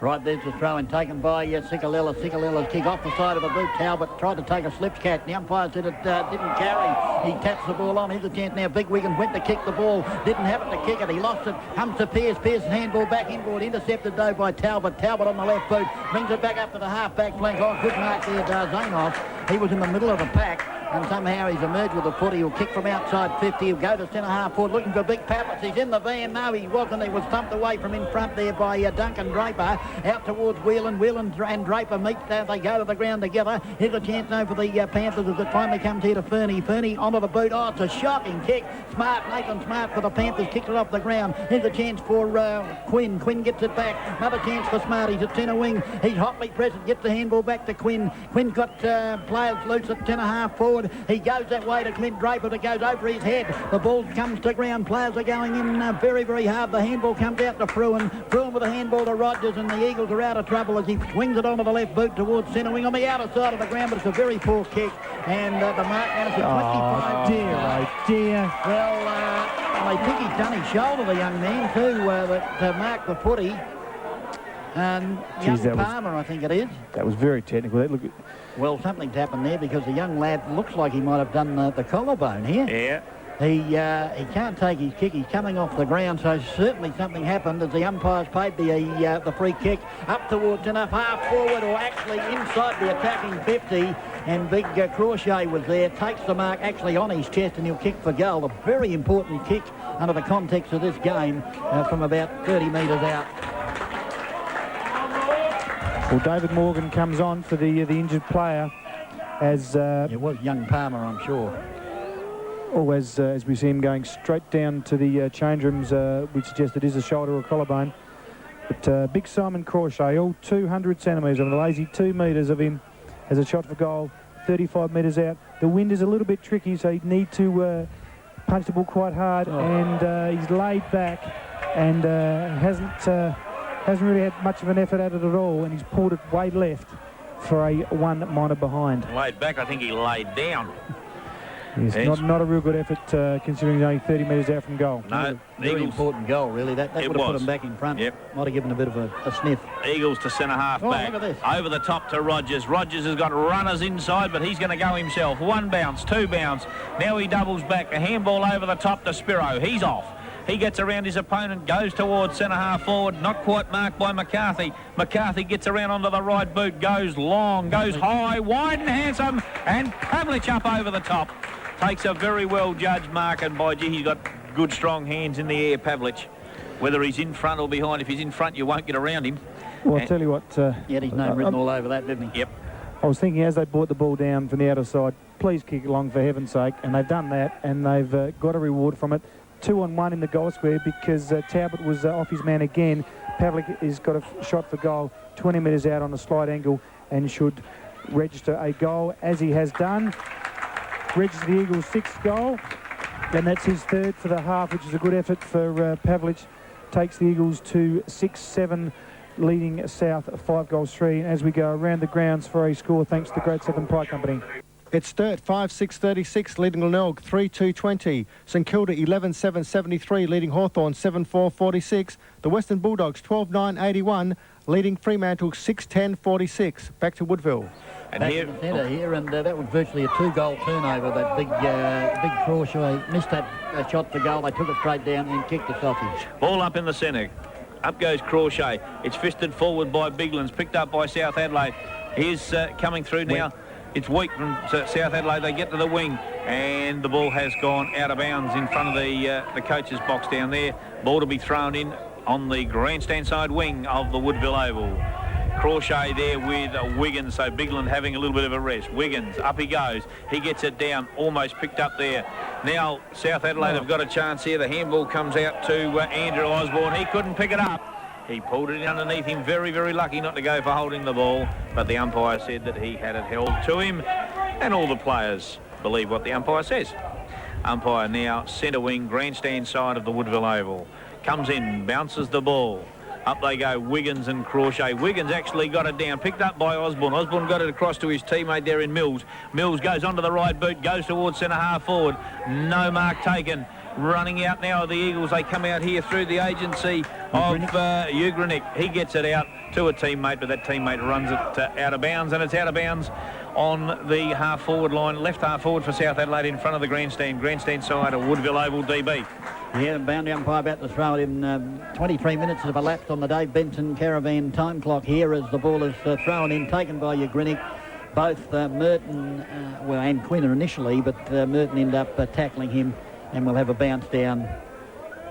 Speaker 1: Right, there's the throw-in taken by Sikalella. Sikalella's kick off the side of the boot. Talbot tried to take a slip catch. The umpire said it didn't carry. He taps the ball on. Here's the chance now. Big Wiggins went to kick the ball. Didn't have it to kick it. He lost it. Comes to Pearce. Pearce handball back inboard. Intercepted though by Talbot. Talbot on the left boot. Brings it back up to the half-back flank. Oh, good mark there, Darzanos. He was in the middle of the pack. And somehow he's emerged with a footy. He'll kick from outside 50. He'll go to centre half forward looking for Big Pavlich. He's in the van. No, he wasn't. He was thumped away from in front there by Duncan Draper. Out towards Whelan. Whelan and Draper meet. They go to the ground together. Here's a chance now for the Panthers as it finally comes here to Fernie. Fernie onto the boot. Oh, it's a shocking kick. Smart, Nathan Smart for the Panthers. Kicks it off the ground. Here's a chance for Quinn. Quinn gets it back. Another chance for Smart. He's at centre wing. He's hotly pressed. Gets the handball back to Quinn. Quinn's got players loose at centre half forward. forward. He goes that way to Clint Draper, but it goes over his head. The ball comes to ground. Players are going in very, very hard. The handball comes out to Fruin. Fruin with the handball to Rogers, and the Eagles are out of trouble as he swings it onto the left boot towards centre wing on the outer side of the ground, but it's a very poor kick. And the mark now is a 25.
Speaker 2: Dear, oh dear.
Speaker 1: Well, they think he's done his shoulder, the young man, too, that mark the footy. And young Palmer, I think it is.
Speaker 2: That was very technical.
Speaker 1: Well, something's happened there because the young lad looks like he might have done the collarbone here.
Speaker 3: Yeah.
Speaker 1: He can't take his kick. He's coming off the ground, so certainly something happened as the umpires paid the free kick up towards enough half forward, or actually inside the attacking 50. And big Crochet was there, takes the mark actually on his chest, and he'll kick for goal. A very important kick under the context of this game from about 30 metres out.
Speaker 2: Well, David Morgan comes on for the injured player as...
Speaker 1: it was young Palmer, I'm sure.
Speaker 2: Oh, as we see him going straight down to the change rooms, which suggests it is a shoulder or collarbone. But big Simon Crochet, all 200 centimetres, on the lazy 2 metres of him, has a shot for goal, 35 metres out. The wind is a little bit tricky, so he'd need to punch the ball quite hard, and he's laid back and hasn't really had much of an effort at it at all, and he's pulled it way left for a 1 minor behind.
Speaker 3: Laid back, I think he laid down.
Speaker 2: Yes, not a real good effort considering he's only 30 metres out from goal.
Speaker 3: No,
Speaker 1: very important goal, really. That would have put him back in front.
Speaker 3: Yep.
Speaker 1: Might have given a bit of a sniff.
Speaker 3: Eagles to centre half back.
Speaker 1: Look at this.
Speaker 3: Over the top to Rogers. Rogers has got runners inside, but he's going to go himself. 1 bounce, 2 bounce. Now he doubles back. A handball over the top to Spiro. He's off. He gets around his opponent, goes towards centre half forward, not quite marked by McCarthy. McCarthy gets around onto the right boot, goes long, goes high, wide and handsome, and Pavlich up over the top. Takes a very well judged mark, and by gee, he's got good strong hands in the air, Pavlich. Whether he's in front or behind, if he's in front, you won't get around him.
Speaker 2: Well, I'll tell you what...
Speaker 1: he had his name written all over that, didn't he?
Speaker 3: Yep.
Speaker 2: I was thinking as they brought the ball down from the outer side, please kick along for heaven's sake, and they've done that, and they've got a reward from it. 2-on-1 in the goal square because Talbot was off his man again. Pavlich has got a shot for goal 20 metres out on a slight angle and should register a goal, as he has done. Registers the Eagles' 6th goal, and that's his 3rd for the half, which is a good effort for Pavlich. Takes the Eagles to 6-7, leading South 5-3. And as we go around the grounds for a score, thanks to the Great Southern Pie Company.
Speaker 4: It's Sturt 5-6-36, leading Glenelg 3-2-20. St Kilda 11-7-73, leading Hawthorn 7-4-46. The Western Bulldogs 12-9-81, leading Fremantle 6-10-46. Back to Woodville.
Speaker 3: And
Speaker 1: Back
Speaker 3: here,
Speaker 1: in the centre here, and that was virtually a 2-goal turnover. That big Crochet missed that shot for goal. They took it straight down and kicked the sausage.
Speaker 3: ball up in the centre. Up goes Crochet. It's fisted forward by Biglands, picked up by South Adelaide. Here's coming through now. It's weak from South Adelaide. They get to the wing, and the ball has gone out of bounds in front of the coach's box down there. Ball to be thrown in on the grandstand side wing of the Woodville Oval. Crochet there with Wiggins, so Bigland having a little bit of a rest. Wiggins, up he goes. He gets it down, almost picked up there. Now South Adelaide have got a chance here. The handball comes out to Andrew Osborne. He couldn't pick it up. He pulled it in underneath him. Very, very lucky not to go for holding the ball, but the umpire said that he had it held to him, and all the players believe what the umpire says. Umpire now centre wing, grandstand side of the Woodville Oval. Comes in, bounces the ball. Up they go, Wiggins and Crochet. Wiggins actually got it down, picked up by Osborne. Osborne got it across to his teammate there in Mills. Mills goes onto the right boot, goes towards centre half forward. No mark taken. Running out now of the Eagles. They come out here through the agency of Ugrinic. He gets it out to a teammate, but that teammate runs it out of bounds, and it's out of bounds on the half-forward line. Left half-forward for South Adelaide in front of the grandstand. Grandstand side of Woodville Oval DB.
Speaker 1: Yeah, boundary umpire about to throw it in. 23 minutes have elapsed on the Dave Benson Caravan time clock here as the ball is thrown in, taken by Ugrinic. Both Merton, and Quinn initially, but Merton end up tackling him, and we'll have a bounce down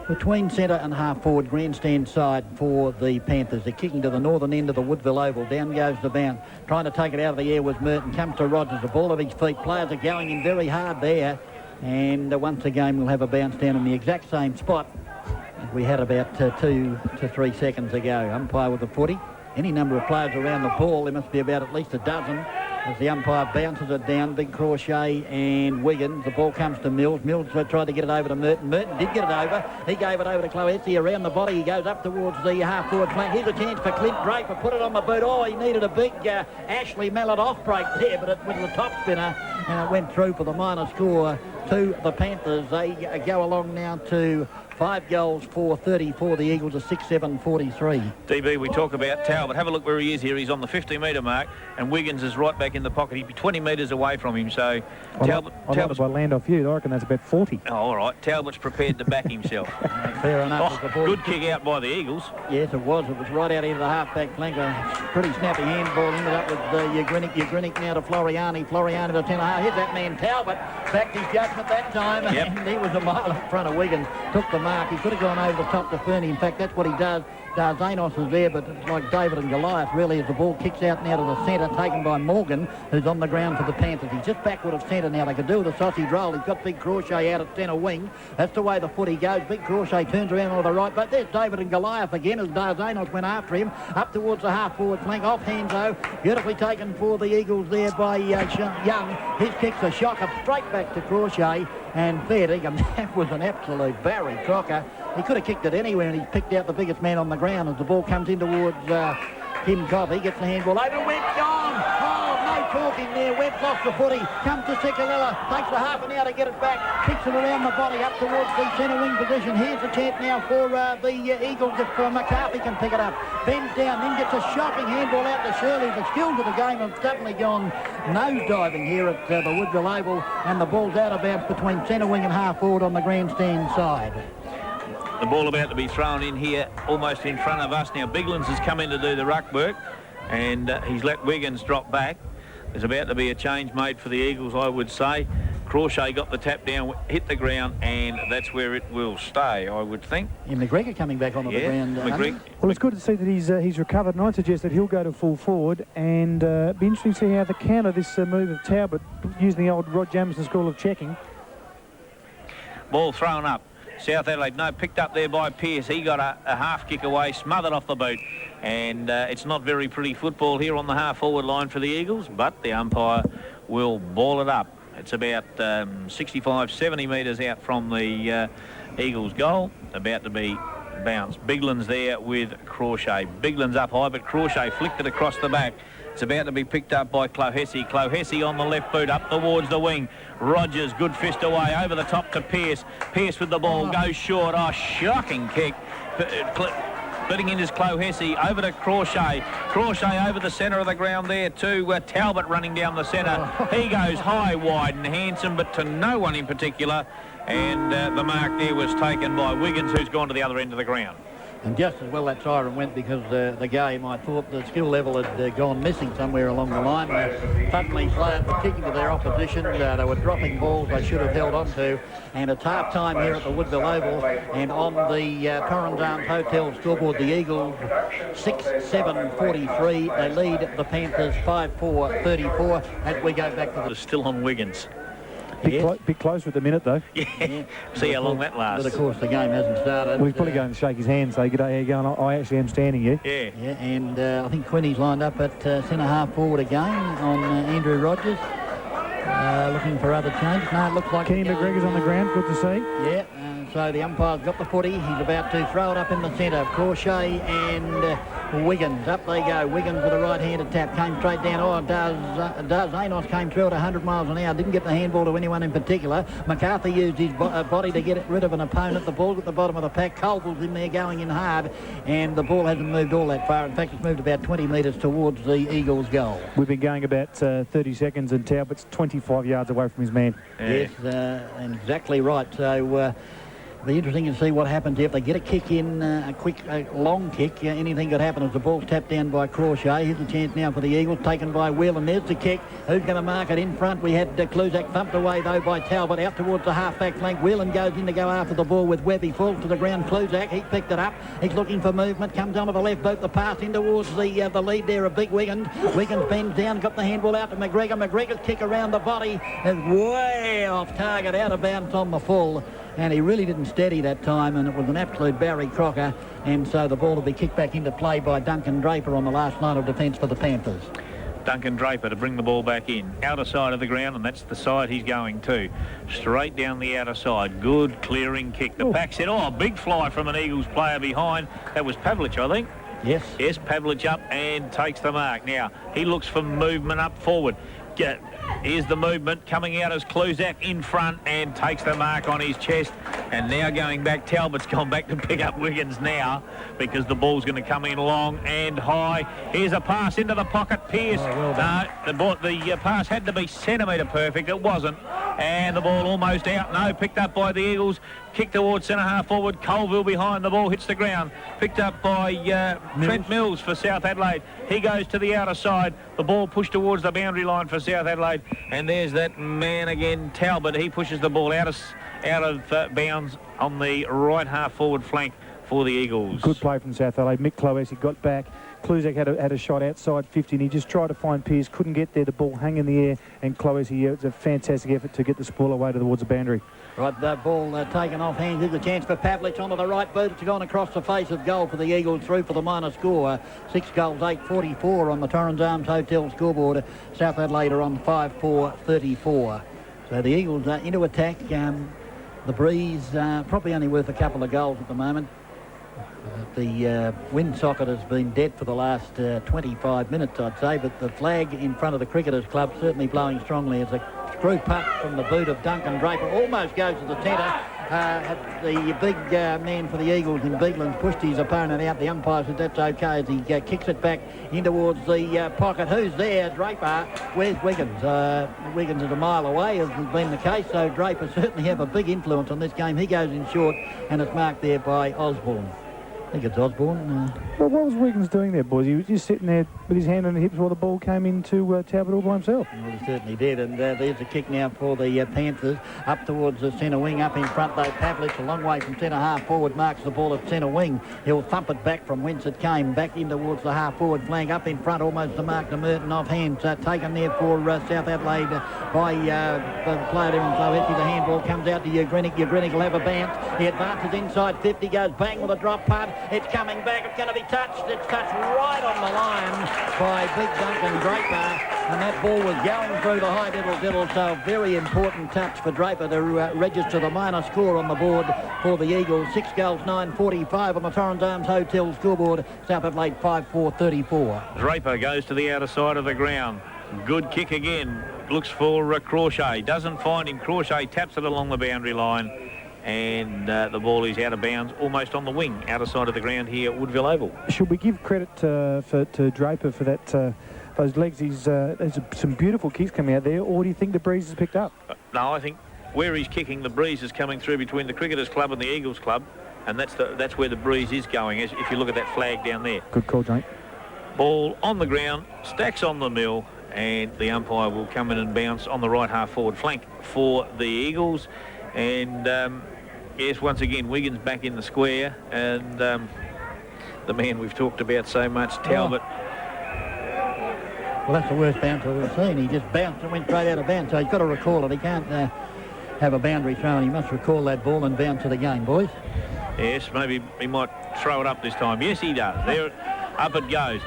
Speaker 1: between centre and half-forward grandstand side for the Panthers. They're kicking to the northern end of the Woodville Oval. Down goes the bounce. Trying to take it out of the air was Merton. Comes to Rogers. The ball at his feet. Players are going in very hard there. And once again, we'll have a bounce down in the exact same spot as we had about 2 to 3 seconds ago. Umpire with the footy. Any number of players around the ball. There must be about at least a dozen. As the umpire bounces it down, Big Crochet and Wiggins. The ball comes to Mills. Mills tried to get it over to Merton. Merton did get it over. He gave it over to Cloetti around the body. He goes up towards the half-forward flank. Here's a chance for Clint Draper. Put it on the boot. Oh, he needed a big Ashley Mallett off break there, but it was the top spinner, and it went through for the minor score to the Panthers. They go along now to 5 goals for 30 for the Eagles, a 6-7-43.
Speaker 3: DB, we talk about Talbot. Have a look where he is here. He's on the 50-metre mark, and Wiggins is right back in the pocket. He'd be 20 metres away from him, so
Speaker 2: Talbot's by land off you. I reckon that's about 40.
Speaker 3: Oh, all right. Talbot's prepared to back himself.
Speaker 1: Fair enough.
Speaker 3: Oh, good kick out by the Eagles.
Speaker 1: Yes, it was. It was right out into the half-back flank. A pretty snappy handball. Ended up with Ugrinic now to Floriani. Floriani to 10.5. Here's that man Talbot. Backed his judgment that time, and he was a mile in front of Wiggins. Took the mark. He could have gone over the top to Fernie. In fact, that's what he does. Darzanos is there, but it's like David and Goliath, really, as the ball kicks out now to the centre, taken by Morgan, who's on the ground for the Panthers. He's just backward of centre now. They could do with a sausage roll. He's got Big Crochet out at centre wing. That's the way the footy goes. Big Crochet turns around on the right, but there's David and Goliath again as Darzanos went after him, up towards the half-forward flank, off Hanzo. Beautifully taken for the Eagles there by Young. His kick's a shocker, straight back to Crochet, and fair dinkum. That was an absolute Barry Crocker. He could have kicked it anywhere, and he's picked out the biggest man on the ground as the ball comes in towards Tim Cobb. He gets the handball over. Webb's gone. Oh, no talking there. Webb's lost the footy. Comes to Sikalilla. Takes the half an hour to get it back. Kicks it around the body up towards the centre wing position. Here's the chance now for the Eagles if McCarthy can pick it up. Bends down, then gets a shocking handball out to Shirley. The skills of the game have suddenly gone nose-diving here at the Woodville Oval, and the ball's out of bounds between centre wing and half-forward on the grandstand side.
Speaker 3: The ball about to be thrown in here, almost in front of us. Now, Biglands has come in to do the ruck work, and he's let Wiggins drop back. There's about to be a change made for the Eagles, I would say. Crochet got the tap down, hit the ground, and that's where it will stay, I would think.
Speaker 1: And McGregor coming back onto the ground.
Speaker 2: Well, it's good to see that he's recovered, and I'd suggest that he'll go to full forward, and be interesting to see how they counter this move of Talbot, using the old Rod Jamieson school of checking.
Speaker 3: Ball thrown up. South Adelaide, picked up there by Pearce. He got a half kick away, smothered off the boot. And it's not very pretty football here on the half-forward line for the Eagles, but the umpire will ball it up. It's about 65, 70 metres out from the Eagles' goal. About to be bounced. Biglan's there with Crochet. Biglan's up high, but Crochet flicked it across the back. It's about to be picked up by Clohessy. Clohessy on the left boot, up towards the wing. Rogers, good fist away, over the top to Pearce. Pearce with the ball, goes short. Oh, shocking kick. Splitting in is Clohessy, over to Crochet. Crochet over the centre of the ground there to Talbot running down the centre. He goes high, wide and handsome, but to no one in particular. And the mark there was taken by Wiggins, who's gone to the other end of the ground.
Speaker 1: And just as well that siren went, because the game, I thought the skill level had gone missing somewhere along the line. Suddenly Sloan were kicking to their opposition. They were dropping balls they should have held on to. And it's half-time here at the Woodville Oval. And on the Torrens Hotel scoreboard, the Eagles 6-7-43. They lead the Panthers 5-4-34 as we go back to the...
Speaker 3: It's still on Wiggins.
Speaker 2: Bit close with the minute, though.
Speaker 3: Yeah. See how long that lasts.
Speaker 1: But, of course, the game hasn't started.
Speaker 2: Well, he's probably going to shake his hand and say, "G'day, how you going? I actually am standing here."
Speaker 3: Yeah.
Speaker 1: Yeah, and I think Quinny's lined up at centre-half forward again on Andrew Rogers. Looking for other changes. No, it looks like...
Speaker 2: Kenny McGregor's on the ground. Good to see.
Speaker 1: Yeah, so the umpire's got the footy. He's about to throw it up in the centre. Crochet and Wiggins. Up they go. Wiggins with a right-handed tap. Came straight down. Oh, does Anos came through at 100 miles an hour. Didn't get the handball to anyone in particular. McCarthy used his body to get rid of an opponent. The ball's at the bottom of the pack. Colville's in there going in hard. And the ball hasn't moved all that far. In fact, it's moved about 20 metres towards the Eagles' goal.
Speaker 2: We've been going about 30 seconds and Talbot's 25 yards away from his man.
Speaker 1: Yes, and exactly right. So... It'll be interesting to see what happens here. If they get a kick in, a long kick, anything could happen as the ball's tapped down by Crochet. Here's a chance now for the Eagles, taken by Whelan. There's the kick. Who's going to mark it in front? We had Kluzak thumped away, though, by Talbot, out towards the half-back flank. Whelan goes in to go after the ball with Webb. He falls to the ground. Kluzak, he picked it up. He's looking for movement, comes onto the left boot. The pass in towards the lead there of Big Wiggins. Wiggins bends down, got the handball out to McGregor. McGregor's kick around the body is way off target, out of bounds on the full. And he really didn't steady that time, and it was an absolute Barry Crocker. And so the ball will be kicked back into play by Duncan Draper on the last line of defence for the Panthers.
Speaker 3: Duncan Draper to bring the ball back in. Outer side of the ground, and that's the side he's going to. Straight down the outer side. Good clearing kick. The pack said, oh, big fly from an Eagles player behind. That was Pavlich, I think.
Speaker 1: Yes.
Speaker 3: Yes, Pavlich up and takes the mark. Now, he looks for movement up forward. Here's the movement coming out as Kluzak in front and takes the mark on his chest. And now going back, Talbot's gone back to pick up Wiggins now because the ball's going to come in long and high. Here's a pass into the pocket. Pearce. The pass had to be centimetre perfect. It wasn't. And the ball almost out. No, picked up by the Eagles. Kick towards centre-half forward. Colville behind. The ball hits the ground. Picked up by Trent Mills for South Adelaide. He goes to the outer side. The ball pushed towards the boundary line for South Adelaide. And there's that man again, Talbot. He pushes the ball out of bounds on the right half forward flank for the Eagles.
Speaker 2: Good play from South Adelaide. Mick Cloesi got back. Kluzak had a shot outside 50 and he just tried to find Pearce, couldn't get there. The ball hung in the air and Cloesi, it's a fantastic effort to get the ball away towards the boundary.
Speaker 1: Right, the ball taken off hand. Here's a chance for Pavlich onto the right boot. It's gone across the face of goal for the Eagles, through for the minor score. 6 goals, 8-44 on the Torrens Arms Hotel scoreboard. South Adelaide are on 5-4-34. So the Eagles into attack. The breeze probably only worth a couple of goals at the moment. The wind socket has been dead for the last 25 minutes, I'd say, but the flag in front of the Cricketers Club certainly blowing strongly as a screw putt from the boot of Duncan Draper almost goes to the centre. The big man for the Eagles in Beagland's pushed his opponent out. The umpire said that's okay as he kicks it back in towards the pocket. Who's there? Draper. Where's Wiggins? Wiggins is a mile away, as has been the case, so Draper certainly have a big influence on this game. He goes in short and it's marked there by Osborne. I think it's Osborne.
Speaker 2: Well, what was Wiggins doing there, boys? He was just sitting there with his hand on the hips while the ball came into Talbot all by himself.
Speaker 1: Well, he certainly did, and there's a kick now for the Panthers. Up towards the centre wing, up in front though. Pavlich, a long way from centre half forward, marks the ball at centre wing. He'll thump it back from whence it came, back in towards the half forward flank, up in front, almost to mark to Merton off hand. Taken there for South Adelaide by the player there in Clohetti. The handball comes out to Ugrinik. Ugrinik will have a bounce. He advances inside 50, goes bang with a drop putt. It's coming back. It's going to be touched. It's touched right on the line by big Duncan Draper. And that ball was going through the high diddle. So a very important touch for Draper to register the minor score on the board for the Eagles. 6 goals, 9-45 on the Torrens Arms Hotel scoreboard. South Adelaide 5-4-34.
Speaker 3: Draper goes to the outer side of the ground. Good kick again. Looks for Crawshay. Doesn't find him. Crawshay taps it along the boundary line. And the ball is out of bounds, almost on the wing, outer side of the ground here at Woodville Oval.
Speaker 2: Should we give credit to Draper for that? Those legs, there's some beautiful kicks coming out there, or do you think the breeze has picked up?
Speaker 3: No, I think where he's kicking, the breeze is coming through between the Cricketers Club and the Eagles Club, and that's where the breeze is going, if you look at that flag down there.
Speaker 2: Good call, Jake.
Speaker 3: Ball on the ground, stacks on the mill, and the umpire will come in and bounce on the right half forward flank for the Eagles. And yes, once again, Wiggins back in the square, and the man we've talked about so much, Talbot.
Speaker 1: Well, that's the worst bounce I've ever seen. He just bounced and went straight out of bounds, so he's got to recall it. He can't have a boundary throw, and he must recall that ball and bounce it again, boys.
Speaker 3: Yes, maybe he might throw it up this time. Yes, he does. There, up it goes.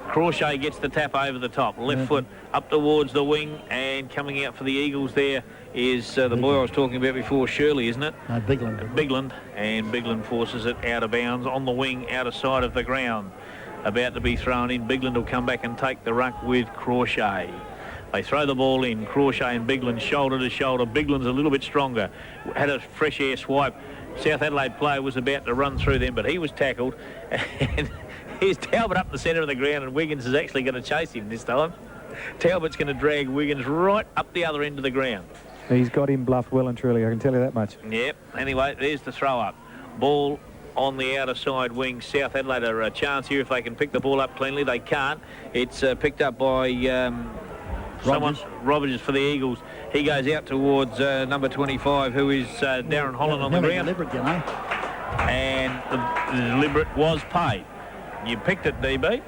Speaker 3: Crawshay gets the tap over the top. Left foot up towards the wing, and coming out for the Eagles there is the boy I was talking about before, Shirley, isn't it?
Speaker 1: No, Bigland.
Speaker 3: Bigland, and Bigland forces it out of bounds on the wing, outer side of the ground. About to be thrown in. Bigland will come back and take the ruck with Crawshay. They throw the ball in. Crawshay and Bigland shoulder to shoulder. Bigland's a little bit stronger. Had a fresh air swipe. South Adelaide player was about to run through them, but he was tackled. And here's Talbot up the centre of the ground, and Wiggins is actually going to chase him this time. Talbot's going to drag Wiggins right up the other end of the ground.
Speaker 2: He's got him bluffed well and truly, I can tell you that much.
Speaker 3: Yep. Anyway, there's the throw up. Ball on the outer side wing. South Adelaide are a chance here if they can pick the ball up cleanly. They can't. It's picked up by Rogers for the Eagles. He goes out towards number 25, who is Darren Holland on the ground.
Speaker 1: Deliberate, you know.
Speaker 3: And the deliberate was paid. You picked it, DB.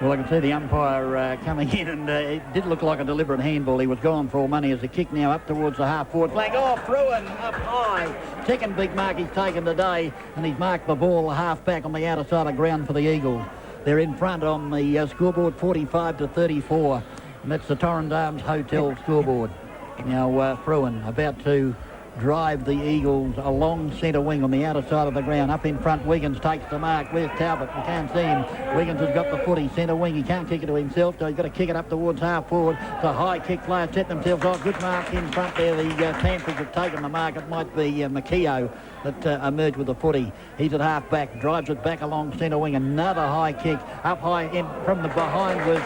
Speaker 1: Well, I can see the umpire coming in, and it did look like a deliberate handball. He was gone for all money as the kick now up towards the half-forward flank. Oh, through and up high. Second big mark he's taken today, and he's marked the ball half back on the outer side of ground for the Eagles. They're in front on the scoreboard 45-34. And that's the Torrens Arms Hotel scoreboard. Now Fruin about to drive the Eagles along centre wing on the outer side of the ground. Up in front, Wiggins takes the mark. Where's Talbot? You can't see him. Wiggins has got the footy, centre wing. He can't kick it to himself, so he's got to kick it up towards half forward. It's a high kick. Players set themselves off. Good mark in front there. The Panthers have taken the mark. It might be Makio that emerged with the footy. He's at half back, drives it back along centre wing. Another high kick. Up high in from the behind was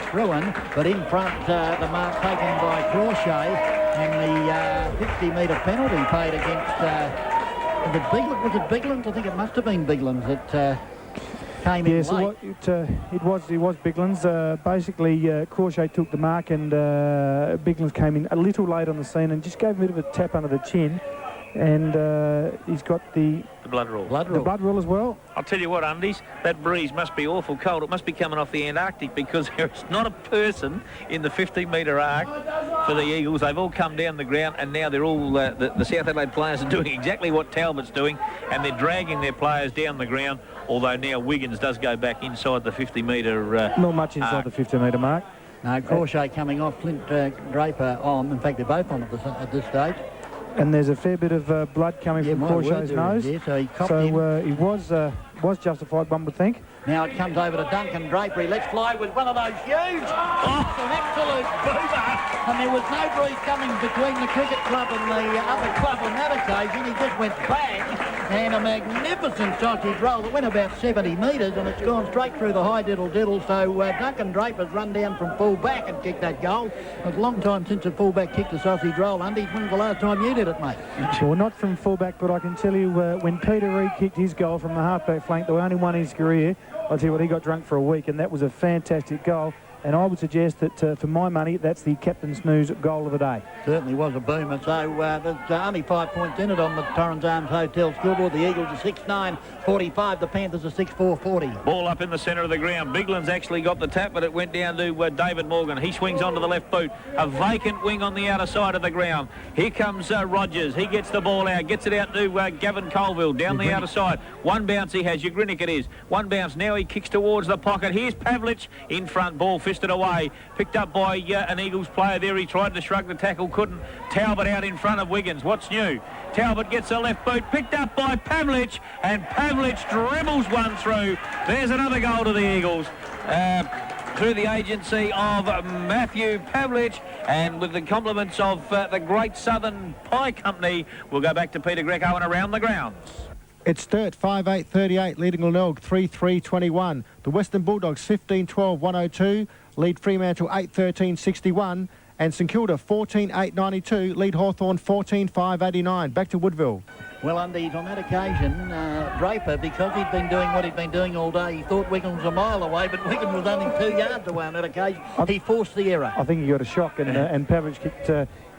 Speaker 1: Fruin, but in front the mark taken by Crawshay. And the 50-metre penalty paid against, was it Biglands? I think it must have been Biglands that came in late.
Speaker 2: It was Biglands. Basically, Crawshay took the mark and Biglands came in a little late on the scene and just gave him a bit of a tap under the chin. And he's got the
Speaker 3: blood rule.
Speaker 2: The blood rule as well.
Speaker 3: I'll tell you what, Undies, that breeze must be awful cold. It must be coming off the Antarctic because there's not a person in the 50-metre arc for the Eagles. They've all come down the ground and now they're all, the South Adelaide players are doing exactly what Talbot's doing and they're dragging their players down the ground, although now Wiggins does go back inside the 50-metre
Speaker 2: not much inside the 50-metre mark.
Speaker 1: No, Crawshay coming off, Clint Draper on. In fact, they're both on at this stage.
Speaker 2: And there's a fair bit of blood coming from Crawshay's nose.
Speaker 1: Yeah, so he copped him.
Speaker 2: He was justified, one would think.
Speaker 1: Now it comes over to Duncan Draper. He lets fly with one of those huge. Oh, an absolute boomer. And there was no breeze coming between the cricket club and the other club on that occasion. He just went bang. And a magnificent sausage roll that went about 70 metres and it's gone straight through the high diddle-diddle. So Duncan Draper's run down from full back and kicked that goal. It was a long time since a full-back kicked a sausage roll. Andy, when's the last time you did it, mate?
Speaker 2: Well, not from full-back, but I can tell you when Peter Reid kicked his goal from the half-back flank, the only one in his career, I'll tell you what, he got drunk for a week, and that was a fantastic goal. And I would suggest that, for my money, that's the Captain Snooze goal of the day. Certainly
Speaker 1: was a boomer. So there's only 5 points in it on the Torrens Arms Hotel scoreboard. The Eagles are 6-9-45. The Panthers are 6-4-40.
Speaker 3: Ball up in the centre of the ground. Biglands actually got the tap, but it went down to David Morgan. He swings onto the left boot. A vacant wing on the outer side of the ground. Here comes Rogers. He gets the ball out. Gets it out to Gavin Colville down the outer side. One bounce he has. Ugrinik it is. One bounce. Now he kicks towards the pocket. Here's Pavlich in front. Ball fisted away. Picked up by an Eagles player there. He tried to shrug the tackle. Couldn't. Talbot out in front of Wiggins. What's new? Talbot gets a left boot. Picked up by Pavlich. And Pavlich dribbles one through. There's another goal to the Eagles. Through the agency of Matthew Pavlich and with the compliments of the Great Southern Pie Company. We'll go back to Peter Greco and around the grounds.
Speaker 4: It's Sturt 5-8-38, leading Glenelg 3-3-21. The Western Bulldogs 15-12-102, lead Fremantle 8-13-61. And St Kilda 14-8-92, lead Hawthorn 14-5-89. Back to Woodville.
Speaker 1: Well, Undies, on that occasion, Draper, because he'd been doing what he'd been doing all day, he thought Wiggins was a mile away, but Wiggins was only 2 yards away on that occasion. He forced the error.
Speaker 2: I think he got a shock, and Pavlich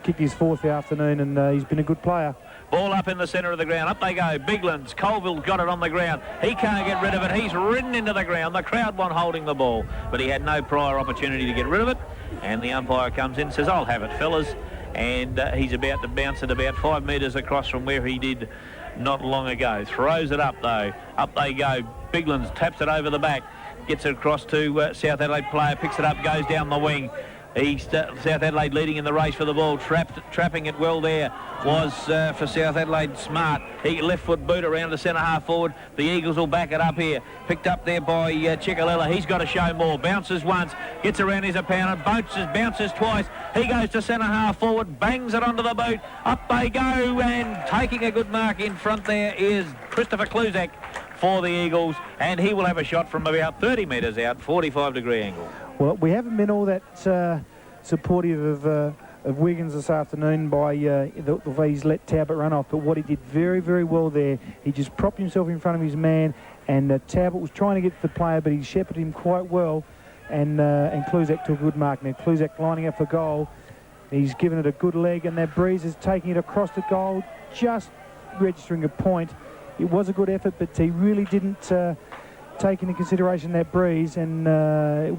Speaker 2: kicked his fourth the afternoon, and he's been a good player.
Speaker 3: Ball up in the centre of the ground. Up they go. Biglands. Colville got it on the ground. He can't get rid of it. He's ridden into the ground. The crowd won holding the ball, but he had no prior opportunity to get rid of it. And the umpire comes in and says, I'll have it, fellas. And he's about to bounce it about 5 metres across from where he did not long ago. Throws it up, though. Up they go. Biglands taps it over the back. Gets it across to South Adelaide player. Picks it up, goes down the wing. South Adelaide leading in the race for the ball. Trapping it well there was for South Adelaide Smart. He left foot boot around the centre half forward. The Eagles will back it up here. Picked up there by Chickalella. He's got to show more. Bounces once. Gets around his opponent. Bounces twice. He goes to centre half forward. Bangs it onto the boot. Up they go. And taking a good mark in front there is Christopher Kluzak for the Eagles. And he will have a shot from about 30 metres out. 45-degree angle.
Speaker 2: Well, we haven't been all that supportive of Wiggins this afternoon by the way he's let Talbot run off, but what he did very, very well there, he just propped himself in front of his man, and Talbot was trying to get to the player, but he shepherded him quite well, and Kluzak took a good mark. Now Kluzak lining up for goal. He's given it a good leg, and that breeze is taking it across the goal, just registering a point. It was a good effort, but he really didn't take into consideration that breeze, and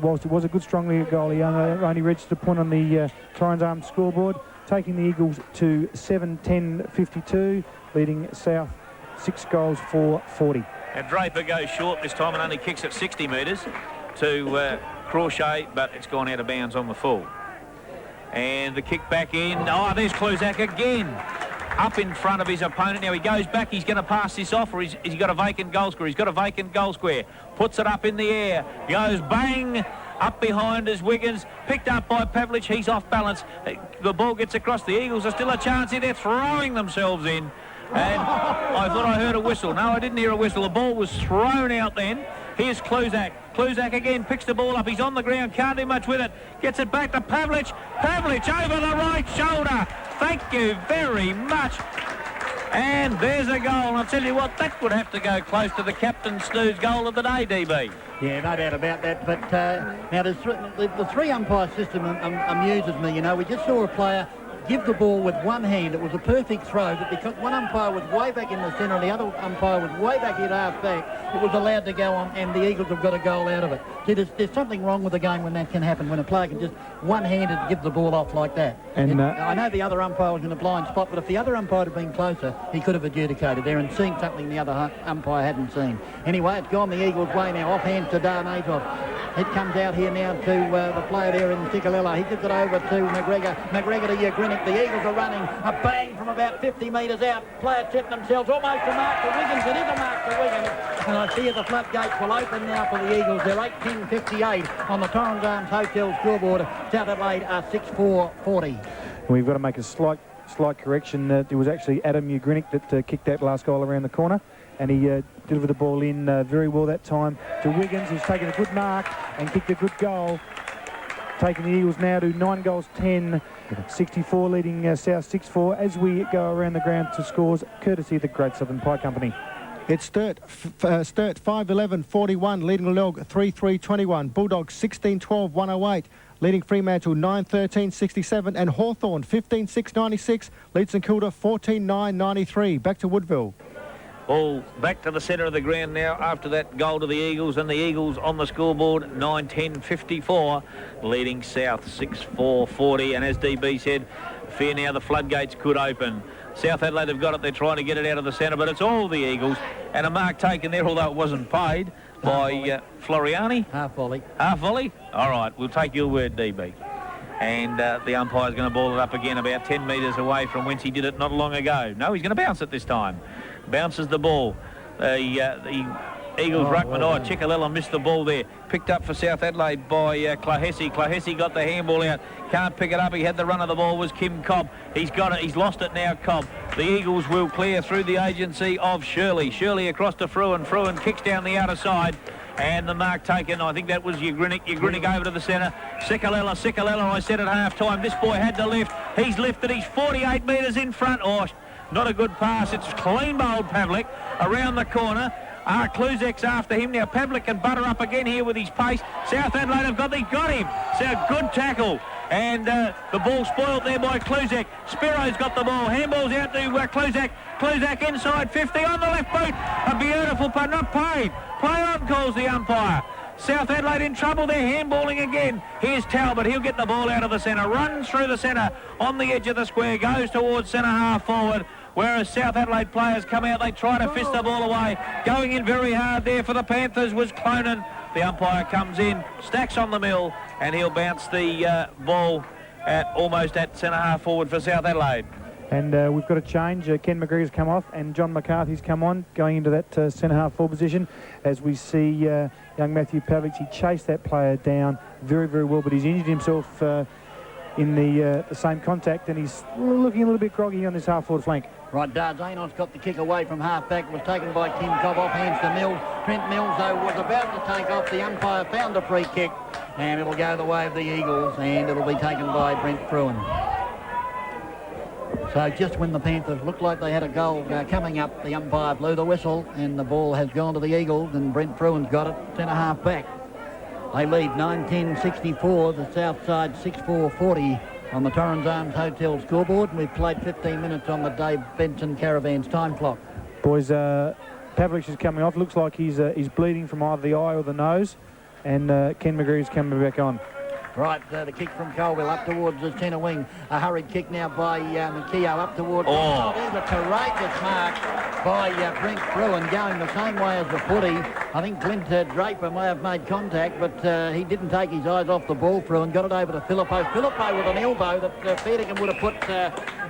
Speaker 2: whilst it was a good strong league goal, he only registered a point on the Torrens Arms scoreboard, taking the Eagles to 7-10-52, leading South 6 goals for 40.
Speaker 3: And Draper goes short this time and only kicks at 60 metres to Crochet, but it's gone out of bounds on the full. And the kick back in. Oh, there's Kluzak again. Up in front of his opponent. Now he goes back. He's going to pass this off, or he's got a vacant goal square. He's got a vacant goal square. Puts it up in the air. Goes bang. Up behind is Wiggins. Picked up by Pavlich. He's off balance. The ball gets across. The Eagles are still a chance here. They're throwing themselves in. And I thought I heard a whistle. No, I didn't hear a whistle. The ball was thrown out then. Here's Kluzak. Kluzak again picks the ball up. He's on the ground. Can't do much with it. Gets it back to Pavlich. Pavlich over the right shoulder. Thank you very much. And there's a goal. And I'll tell you what, that would have to go close to the captain Snoo's goal of the day, DB.
Speaker 1: Yeah, no doubt about that. But now the three umpire system amuses me. You know, we just saw a player give the ball with one hand. It was a perfect throw, but because one umpire was way back in the centre and the other umpire was way back at half back, it was allowed to go on, and the Eagles have got a goal out of it. See, there's something wrong with the game when that can happen, when a player can just one-handed give the ball off like that. And I know the other umpire was in a blind spot, but if the other umpire had been closer, he could have adjudicated there and seen something the other umpire hadn't seen. Anyway, it's gone the Eagles' way now. Off hands to Darnatov. It comes out here now to the player there in Tikalila. He gives it over to McGregor. McGregor to Ugrinnick. The Eagles are running. A bang from about 50 metres out. Players setting themselves almost a mark to Wiggins. It is a mark to Wiggins. And I see the floodgates will open now for the Eagles. They're 18:58 on the Torrens Arms Hotel scoreboard. South Adelaide are 6-4-40.
Speaker 2: We've got to make a slight correction. It was actually Adam Ugrinnick that kicked that last goal around the corner, and he delivered the ball in very well that time to Wiggins, who's taken a good mark and kicked a good goal, taking the Eagles now to 9 goals 10, 64, leading South 6-4 as we go around the ground to scores courtesy of the Great Southern Pie Company.
Speaker 4: It's Sturt 5-11-41, leading Glenelg 3-3-21. Bulldogs 16-12, 108, leading Fremantle 9-13-67. And Hawthorn 15-6-96, leads St Kilda 14-9-93. Back to Woodville.
Speaker 3: Ball back to the centre of the ground now after that goal to the Eagles, and the Eagles on the scoreboard 9-10-54, leading South 6-4-40. And as DB said, fear now the floodgates could open. South Adelaide have got it. They're trying to get it out of the centre, but it's all the Eagles. And a mark taken there, although it wasn't paid, by Floriani.
Speaker 1: Half volley.
Speaker 3: Half volley? All right, we'll take your word, DB. And the umpire's going to ball it up again about 10 metres away from whence he did it not long ago. No, he's going to bounce it this time. Bounces the ball. The Eagles ruckman, Chikalella missed the ball there. Picked up for South Adelaide by Klahesi. Klahesi got the handball out. Can't pick it up. He had the run of the ball, was Kim Cobb. He's got it. He's lost it now, Cobb. The Eagles will clear through the agency of Shirley. Shirley across to Fruin. Fruin kicks down the outer side. And the mark taken, I think that was Ugrinnick. Ugrinnick over to the centre. Cikalella, I said at half-time, this boy had to lift. He's lifted. He's 48 metres in front. Oh, not a good pass. It's clean bowled Pavlich around the corner. Kluzak's after him. Now Pavlich can butter up again here with his pace. South Adelaide have got him. So good tackle. And the ball spoiled there by Kluzak. Spiro's got the ball. Handball's out to Kluzak. Kluzak inside 50 on the left boot. A beautiful putt, not paid. Play on, calls the umpire. South Adelaide in trouble. They're handballing again. Here's Talbot. He'll get the ball out of the centre. Runs through the centre on the edge of the square. Goes towards centre half forward. Whereas South Adelaide players come out, they try to fist the ball away. Going in very hard there for the Panthers was Clonan. The umpire comes in, stacks on the mill, and he'll bounce the ball almost at centre half forward for South Adelaide.
Speaker 2: And we've got a change. Ken McGregor's come off and John McCarthy's come on, going into that centre half forward position. As we see young Matthew Pavlich, he chased that player down very, very well, but he's injured himself in the same contact, and he's looking a little bit groggy on this half forward flank.
Speaker 1: Right, Darzanos got the kick away from half-back. It was taken by Kim Cobb, off hands to Mills. Trent Mills, though, was about to take off. The umpire found a free kick, and it'll go the way of the Eagles, and it'll be taken by Brent Fruin. So just when the Panthers looked like they had a goal coming up, the umpire blew the whistle, and the ball has gone to the Eagles, and Brent Fruin's got it centre half-back. They lead 9-10-64, the south side 6-4-40. On the Torrens Arms Hotel scoreboard, and we've played 15 minutes on the Dave Benson Caravan's time clock.
Speaker 2: Boys, Pavlich is coming off. Looks like he's bleeding from either the eye or the nose, and Ken McGree's coming back on.
Speaker 1: Right, the kick from Colville up towards the centre wing. A hurried kick now by McKeough up towards...
Speaker 3: Oh,
Speaker 1: there's a courageous mark by Brent Bruin, going the same way as the footy. I think Clint Draper may have made contact, but he didn't take his eyes off the ball. Bruin got it over to Filippo. Filippo with an elbow that Fairdigham would have put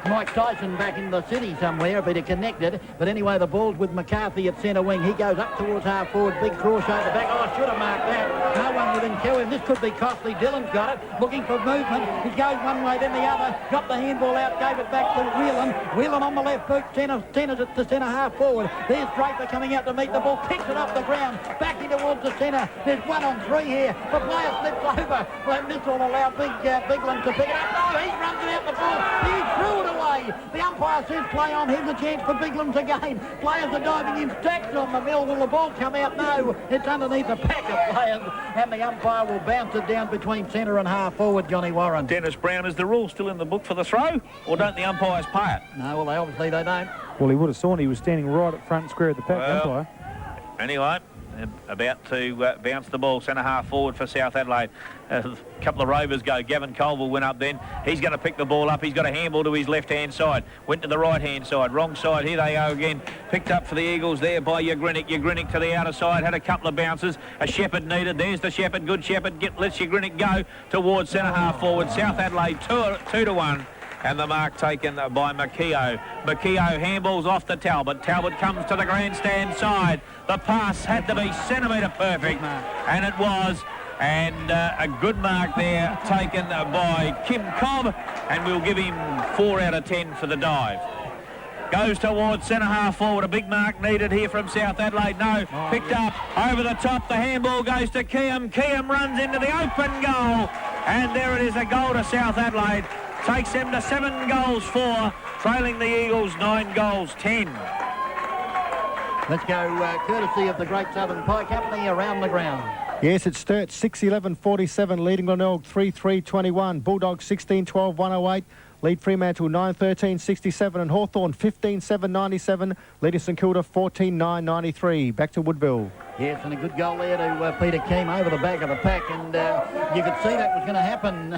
Speaker 1: Mike Tyson back in the city somewhere if he'd have connected. But anyway, the ball's with McCarthy at centre wing. He goes up towards half forward. Big Crawshay at the back. Oh, I should have marked that. No one within kill him. This could be costly. Dylan's got it. Looking for movement. He goes one way, then the other. Got the handball out. Gave it back to Whelan. Whelan on the left boot. Centres it to centre half forward. There's Draper coming out to meet the ball. Kicks it off the ground. Back in towards the centre. There's 1 on 3 here. The player slips over. Well, this will allow Bigland to pick it up. No, he runs it out the ball. He threw it away. The umpire says play on. Here's a chance for Bigland again. Players are diving in. Stacks on the mill. Will the ball come out? No. It's underneath a pack of players. And the umpire will bounce it down between centre and half forward, Johnny Warren.
Speaker 3: Dennis Brown, is the rule still in the book for the throw, or don't the umpires pay it?
Speaker 1: No, well, obviously they don't.
Speaker 2: Well, he would have sawn. He was standing right at front square of the pack, umpire.
Speaker 3: Anyway, about to bounce the ball centre half forward for South Adelaide. A couple of rovers go. Gavin Colville went up then. He's going to pick the ball up. He's got a handball to his left-hand side. Went to the right-hand side. Wrong side. Here they go again. Picked up for the Eagles there by Ugrinnick. Ugrinnick to the outer side. Had a couple of bounces. A Shepherd needed. There's the Shepherd. Good Shepherd. Lets Ugrinnick go towards centre half forward. South Adelaide 2-1. And the mark taken by Makio. Makio handballs off to Talbot. Talbot comes to the grandstand side. The pass had to be centimetre perfect, and it was. And a good mark there taken by Kim Cobb, and we'll give him 4 out of 10 for the dive. Goes towards centre half forward. A big mark needed here from South Adelaide. No, picked up over the top. The handball goes to Keam. Keam runs into the open goal, and there it is, a goal to South Adelaide. Takes them to 7 goals 4, trailing the Eagles 9 goals 10.
Speaker 1: Let's go courtesy of the Great Southern Pie Company around the ground.
Speaker 4: Yes, it's Sturt 6-11-47, leading Glenelg 3-3-21. Bulldogs 16-12-108. Lead Fremantle 9-13-67 and Hawthorn 15-7-97. Leading St Kilda 14-9-93. Back to Woodville.
Speaker 1: Yes, and a good goal there to Peter Keam over the back of the pack, and you could see that was going to happen,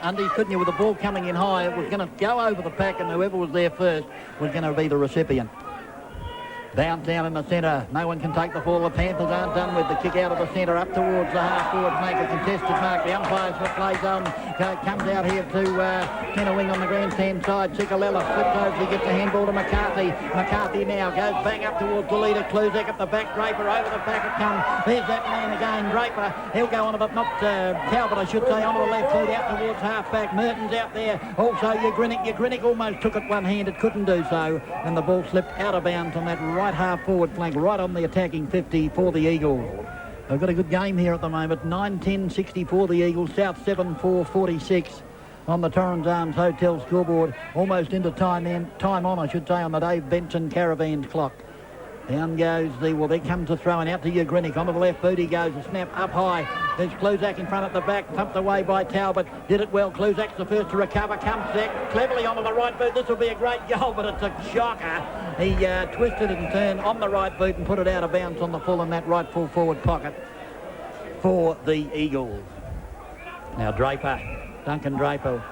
Speaker 1: Undies, couldn't you, with the ball coming in high. It was going to go over the pack, and whoever was there first was going to be the recipient. Bounce down in the centre. No one can take the ball. The Panthers aren't done with the kick out of the centre up towards the half forward. Make a contested mark. The umpires for plays on. Comes out here to centre wing on the grandstand side. Ciccalella flips over. He gets a handball to McCarthy. McCarthy now goes bang up towards the leader. Kluzak at the back. Draper over the back it comes. There's that man again. Draper. He'll go on it, but not Talbot, I should say, onto the left foot out towards half back. Merton's out there. Also Ugrinnick. Ugrinnick almost took it one-handed. Couldn't do so. And the ball slipped out of bounds on that right half forward flank, right on the attacking 50 for the Eagles. They've got a good game here at the moment. 9-10-60 the Eagles. South 7-4-46 on the Torrens Arms Hotel scoreboard. Almost into time on, I should say, on the Dave Benson Caravans clock. Down goes well, there comes the throwing out to Ugrinnick. Onto the left boot he goes. A snap up high. There's Kluzak in front at the back. Pumped away by Talbot. Did it well. Kluzak's the first to recover. Comes Zach cleverly onto the right boot. This will be a great goal, but it's a shocker. He twisted and turned on the right boot and put it out of bounds on the full in that right full forward pocket for the Eagles. Now Draper, Duncan Draper,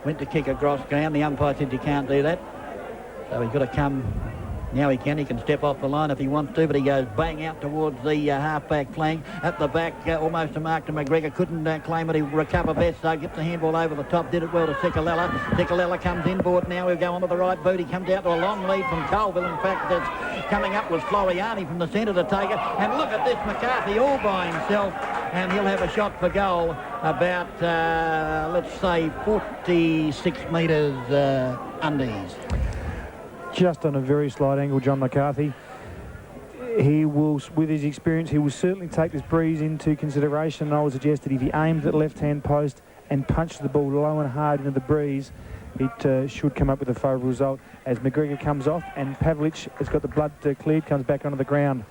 Speaker 1: went to kick across ground. The umpire said you can't do that. So he's got to come. Now he can step off the line if he wants to, but he goes bang out towards the half-back flank. At the back, almost a mark to McGregor. Couldn't claim it. He recover best, so gets the handball over the top. Did it well to Ciccalella. Ciccalella comes inboard now. He'll go onto the right boot. He comes out to a long lead from Colville. In fact, that's coming up was Floriani from the centre to take it. And look at this, McCarthy all by himself. And he'll have a shot for goal about, let's say, 46 metres Undies.
Speaker 2: Just on a very slight angle, John McCarthy. He will, with his experience, he will certainly take this breeze into consideration. I would suggest that if he aimed at the left-hand post and punched the ball low and hard into the breeze, it should come up with a favourable result as McGregor comes off and Pavlich has got the blood cleared, comes back onto the ground.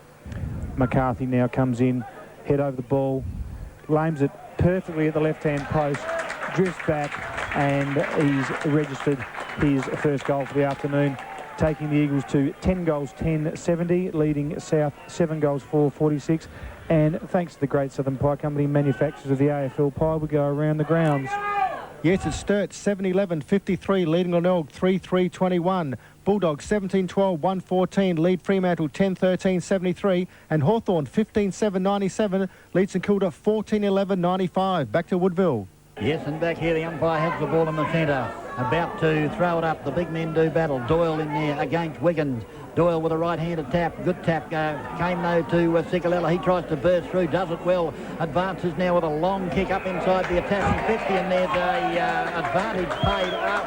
Speaker 2: McCarthy now comes in, head over the ball, lames it perfectly at the left-hand post, drifts back, and he's registered his first goal for the afternoon, taking the Eagles to 10 goals 10-70, leading South 7 goals 4-46. And thanks to the Great Southern Pie Company, manufacturers of the AFL pie, we go around the grounds.
Speaker 4: Yes, it's Sturt 7-11-53 leading Glenelg 3-3-21. Bulldogs 17-12-114 lead Fremantle 10-13-73, and Hawthorn 15-7-97 leads St Kilda 14-11-95. Back to Woodville.
Speaker 1: Yes, and back here the umpire has the ball in the centre. About to throw it up. The big men do battle. Doyle in there against Wiggins. Doyle with a right-handed tap. Good tap. Came though to Sigalella. He tries to burst through. Does it well. Advances now with a long kick up inside the attacking 50. And there's a advantage paid up.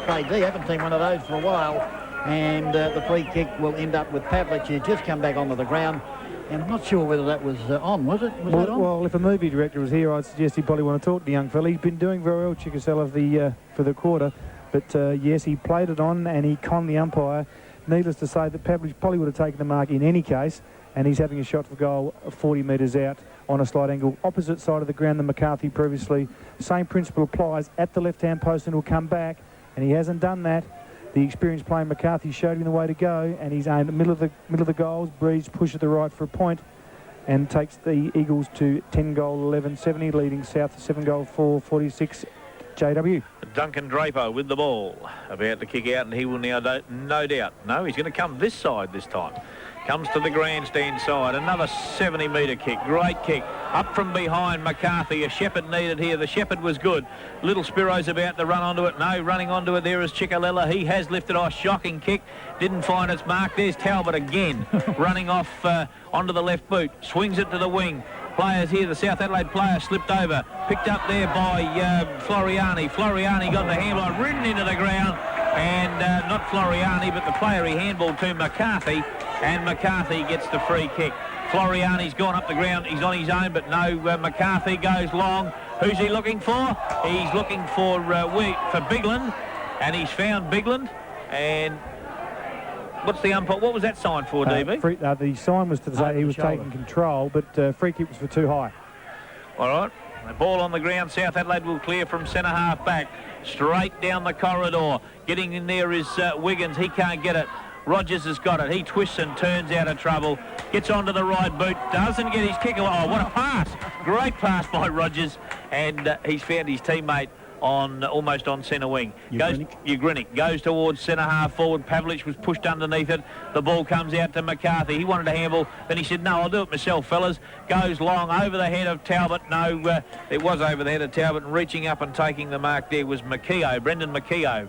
Speaker 1: FAD. Haven't seen one of those for a while. And the free kick will end up with Pavlich, who's just come back onto the ground. And I'm not sure whether that was on, was it? Was that on?
Speaker 2: Well, if a movie director was here, I'd suggest he'd probably want to talk to the young fella. He's been doing very well, Chicasella, for the quarter. But, yes, he played it on and he conned the umpire. Needless to say that Pavlich probably would have taken the mark in any case. And he's having a shot for goal 40 metres out on a slight angle. Opposite side of the ground than McCarthy previously. Same principle applies at the left-hand post and will come back. And he hasn't done that. The experienced player McCarthy showed him the way to go, and he's aimed at the middle of the goals. Breeze push at the right for a point, and takes the Eagles to 10-goal 11-70, leading South 7-goal 4-46 JW.
Speaker 3: Duncan Draper with the ball, about to kick out, and he will now, no doubt. No, he's going to come this side this time. Comes to the grandstand side, another 70-metre kick, great kick, up from behind McCarthy, a Shepherd needed here, the Shepherd was good. Little Spiro's about to run onto it, no, running onto it there is Ciccalella, he has lifted off, shocking kick, didn't find its mark, there's Talbot again, running off onto the left boot, swings it to the wing. Players here, the South Adelaide player slipped over, picked up there by Floriani. Floriani got the handball, ridden into the ground, and not Floriani, but the player he handballed to, McCarthy, and McCarthy gets the free kick. Floriani's gone up the ground, he's on his own, but no, McCarthy goes long. Who's he looking for? He's looking for Bigland, and he's found Bigland, and what's the umpire? What was that sign for, DB?
Speaker 2: The sign was to say he was taking control, but free kick was for too high.
Speaker 3: All right. The ball on the ground. South Adelaide will clear from centre half back. Straight down the corridor. Getting in there is Wiggins. He can't get it. Rogers has got it. He twists and turns out of trouble. Gets onto the right boot. Doesn't get his kick away. Oh, what a pass. Great pass by Rogers. And he's found his teammate on almost on centre wing. Ugrinnik goes towards centre half forward. Pavlich was pushed underneath it. The ball comes out to McCarthy. He wanted to handball. Then he said, no, I'll do it myself, fellas. Goes long over the head of Talbot. No, it was over the head of Talbot. And reaching up and taking the mark there was Brendan McKeough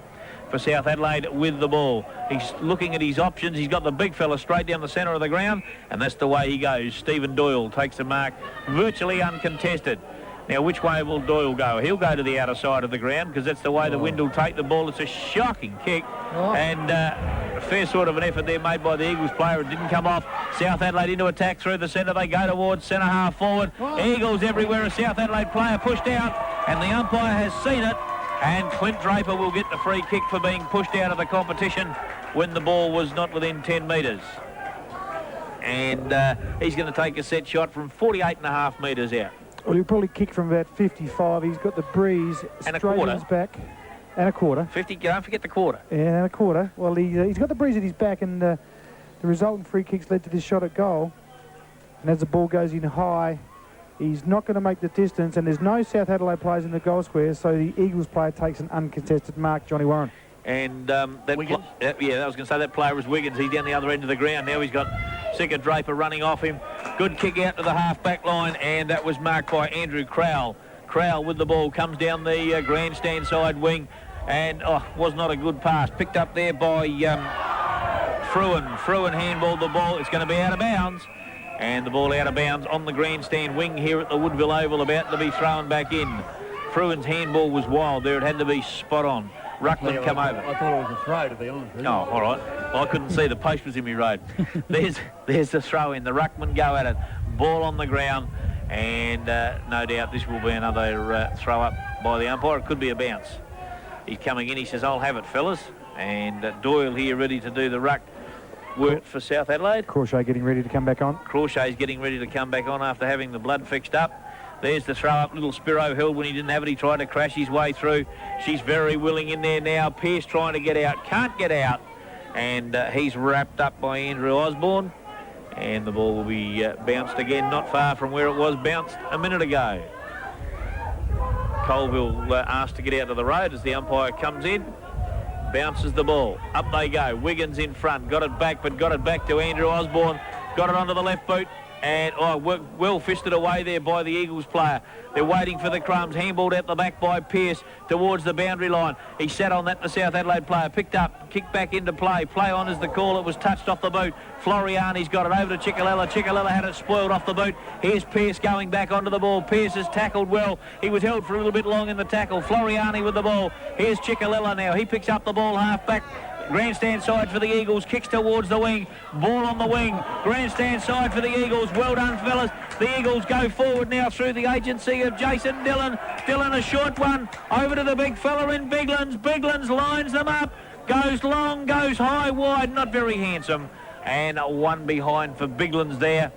Speaker 3: for South Adelaide with the ball. He's looking at his options. He's got the big fella straight down the centre of the ground, and that's the way he goes. Stephen Doyle takes the mark virtually uncontested. Now, which way will Doyle go? He'll go to the outer side of the ground because that's the way the wind will take the ball. It's a shocking kick, and a fair sort of an effort there made by the Eagles player. It didn't come off. South Adelaide into attack through the centre. They go towards centre half forward. Eagles everywhere. A South Adelaide player pushed out, and the umpire has seen it, and Clint Draper will get the free kick for being pushed out of the competition when the ball was not within 10 metres. And he's going to take a set shot from 48.5 metres out.
Speaker 2: Well, he'll probably kick from about 55. He's got the breeze
Speaker 3: and
Speaker 2: straight in his back. And a quarter.
Speaker 3: 50, don't forget the quarter.
Speaker 2: Yeah, and a quarter. Well, he's got the breeze at his back, and the resultant free kicks led to this shot at goal. And as the ball goes in high, he's not going to make the distance, and there's no South Adelaide players in the goal square, so the Eagles player takes an uncontested mark, Johnny Warren.
Speaker 3: And Wiggins? I was going to say that player was Wiggins. He's down the other end of the ground. Now he's got Sika Draper running off him. Good kick out to the half-back line, and that was marked by Andrew Crowell. Crowell with the ball comes down the grandstand side wing, and was not a good pass. Picked up there by Fruin. Fruin handballed the ball. It's going to be out of bounds. And the ball out of bounds on the grandstand wing here at the Woodville Oval, about to be thrown back in. Fruin's handball was wild there. It had to be spot on. Ruckman come over.
Speaker 1: I thought it was a throw, to be honest with you.
Speaker 3: Oh, all right. Well, I couldn't see. The post was in my road. There's the throw in. The Ruckman go at it. Ball on the ground. And no doubt this will be another throw up by the umpire. It could be a bounce. He's coming in. He says, I'll have it, fellas. And Doyle here ready to do the ruck work for South Adelaide.
Speaker 2: Crawshay getting ready to come back on.
Speaker 3: Crawshay's getting ready to come back on after having the blood fixed up. There's the throw up. Little Spiro held when he didn't have it. He tried to crash his way through. She's very willing in there now. Pearce trying to get out. Can't get out. And he's wrapped up by Andrew Osborne. And the ball will be bounced again, not far from where it was bounced a minute ago. Colville asked to get out of the road as the umpire comes in. Bounces the ball. Up they go. Wiggins in front. Got it back, but got it back to Andrew Osborne. Got it onto the left boot. And well fisted away there by the Eagles player. They're waiting for the crumbs. Handballed out the back by Pearce towards the boundary line. He sat on that, the South Adelaide player. Picked up, kicked back into play. Play on is the call. It was touched off the boot. Floriani's got it over to Ciccalella. Ciccalella had it spoiled off the boot. Here's Pearce going back onto the ball. Pearce has tackled well. He was held for a little bit long in the tackle. Floriani with the ball. Here's Ciccalella now. He picks up the ball half back. Grandstand side for the Eagles, kicks towards the wing, ball on the wing, grandstand side for the Eagles. Well done, fellas. The Eagles go forward now through the agency of Jason Dillon. Dillon, a short one, over to the big fella in Biglands. Biglands lines them up, goes long, goes high, wide, not very handsome. And one behind for Biglands there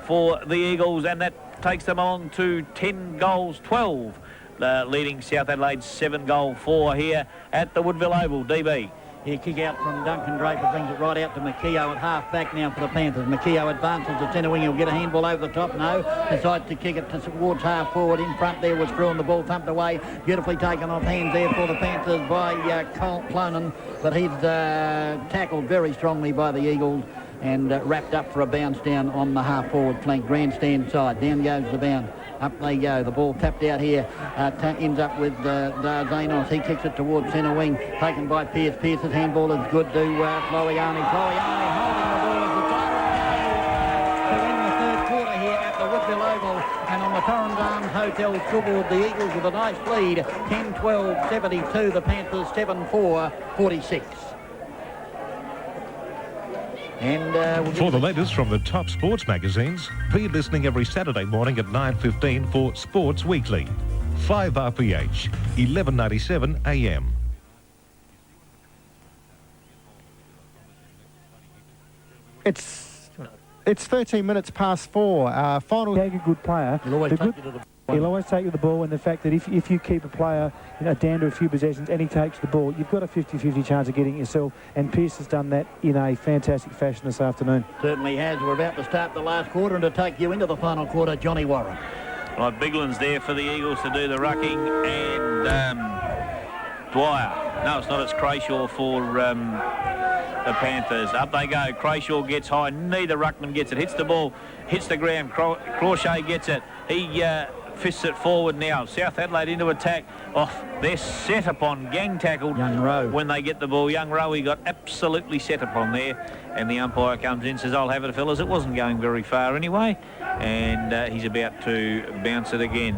Speaker 3: for the Eagles, and that takes them on to 10 goals, 12. Leading South Adelaide 7-4 here at the Woodville Oval. DB.
Speaker 1: Here, kick out from Duncan Draper, brings it right out to McKeough at half back now for the Panthers. McKeough advances to centre wing. He'll get a handball over the top. No, decides to kick it towards half forward. In front there was Fruin. The ball thumped away. Beautifully taken off hands there for the Panthers by Clonan. But he's tackled very strongly by the Eagles and wrapped up for a bounce down on the half forward flank. Grandstand side. Down goes the bound. Up they go. The ball tapped out here. Ends up with Darzanos. He kicks it towards centre wing. Taken by Pearce. Pearce's handball is good to Floriani. Floriani holding the ball as the time to end the third quarter here at the Woodville Oval. And on the Torrens Arms Hotel scoreboard, the Eagles with a nice lead. 10-12, 72. The Panthers 7-4, 46. And
Speaker 5: for the latest from the top sports magazines, be listening every Saturday morning at 9:15 for Sports Weekly. 5 RPH, 1197 AM.
Speaker 4: It's 13 minutes past 4. Final.
Speaker 2: A good player.
Speaker 1: he'll always take you to the
Speaker 2: He'll always take you the ball, and the fact that if you keep a player down to a few possessions and he takes the ball, you've got a 50-50 chance of getting it yourself, and Pearce has done that in a fantastic fashion this afternoon.
Speaker 1: Certainly has. We're about to start the last quarter, and to take you into the final quarter, Johnny Warren.
Speaker 3: Right, Biglan's there for the Eagles to do the rucking, and Dwyer. No, it's not. It's Crayshaw for the Panthers. Up they go. Crayshaw gets high. Neither ruckman gets it. Hits the ball. Hits the ground. Crawshay gets it. He fists it forward now. South Adelaide into attack. They're set upon, gang tackled.
Speaker 1: Young Rowe.
Speaker 3: When they get the ball. Young Rowe, he got absolutely set upon there. And the umpire comes in, says, I'll have it, fellas. It wasn't going very far anyway. And he's about to bounce it again.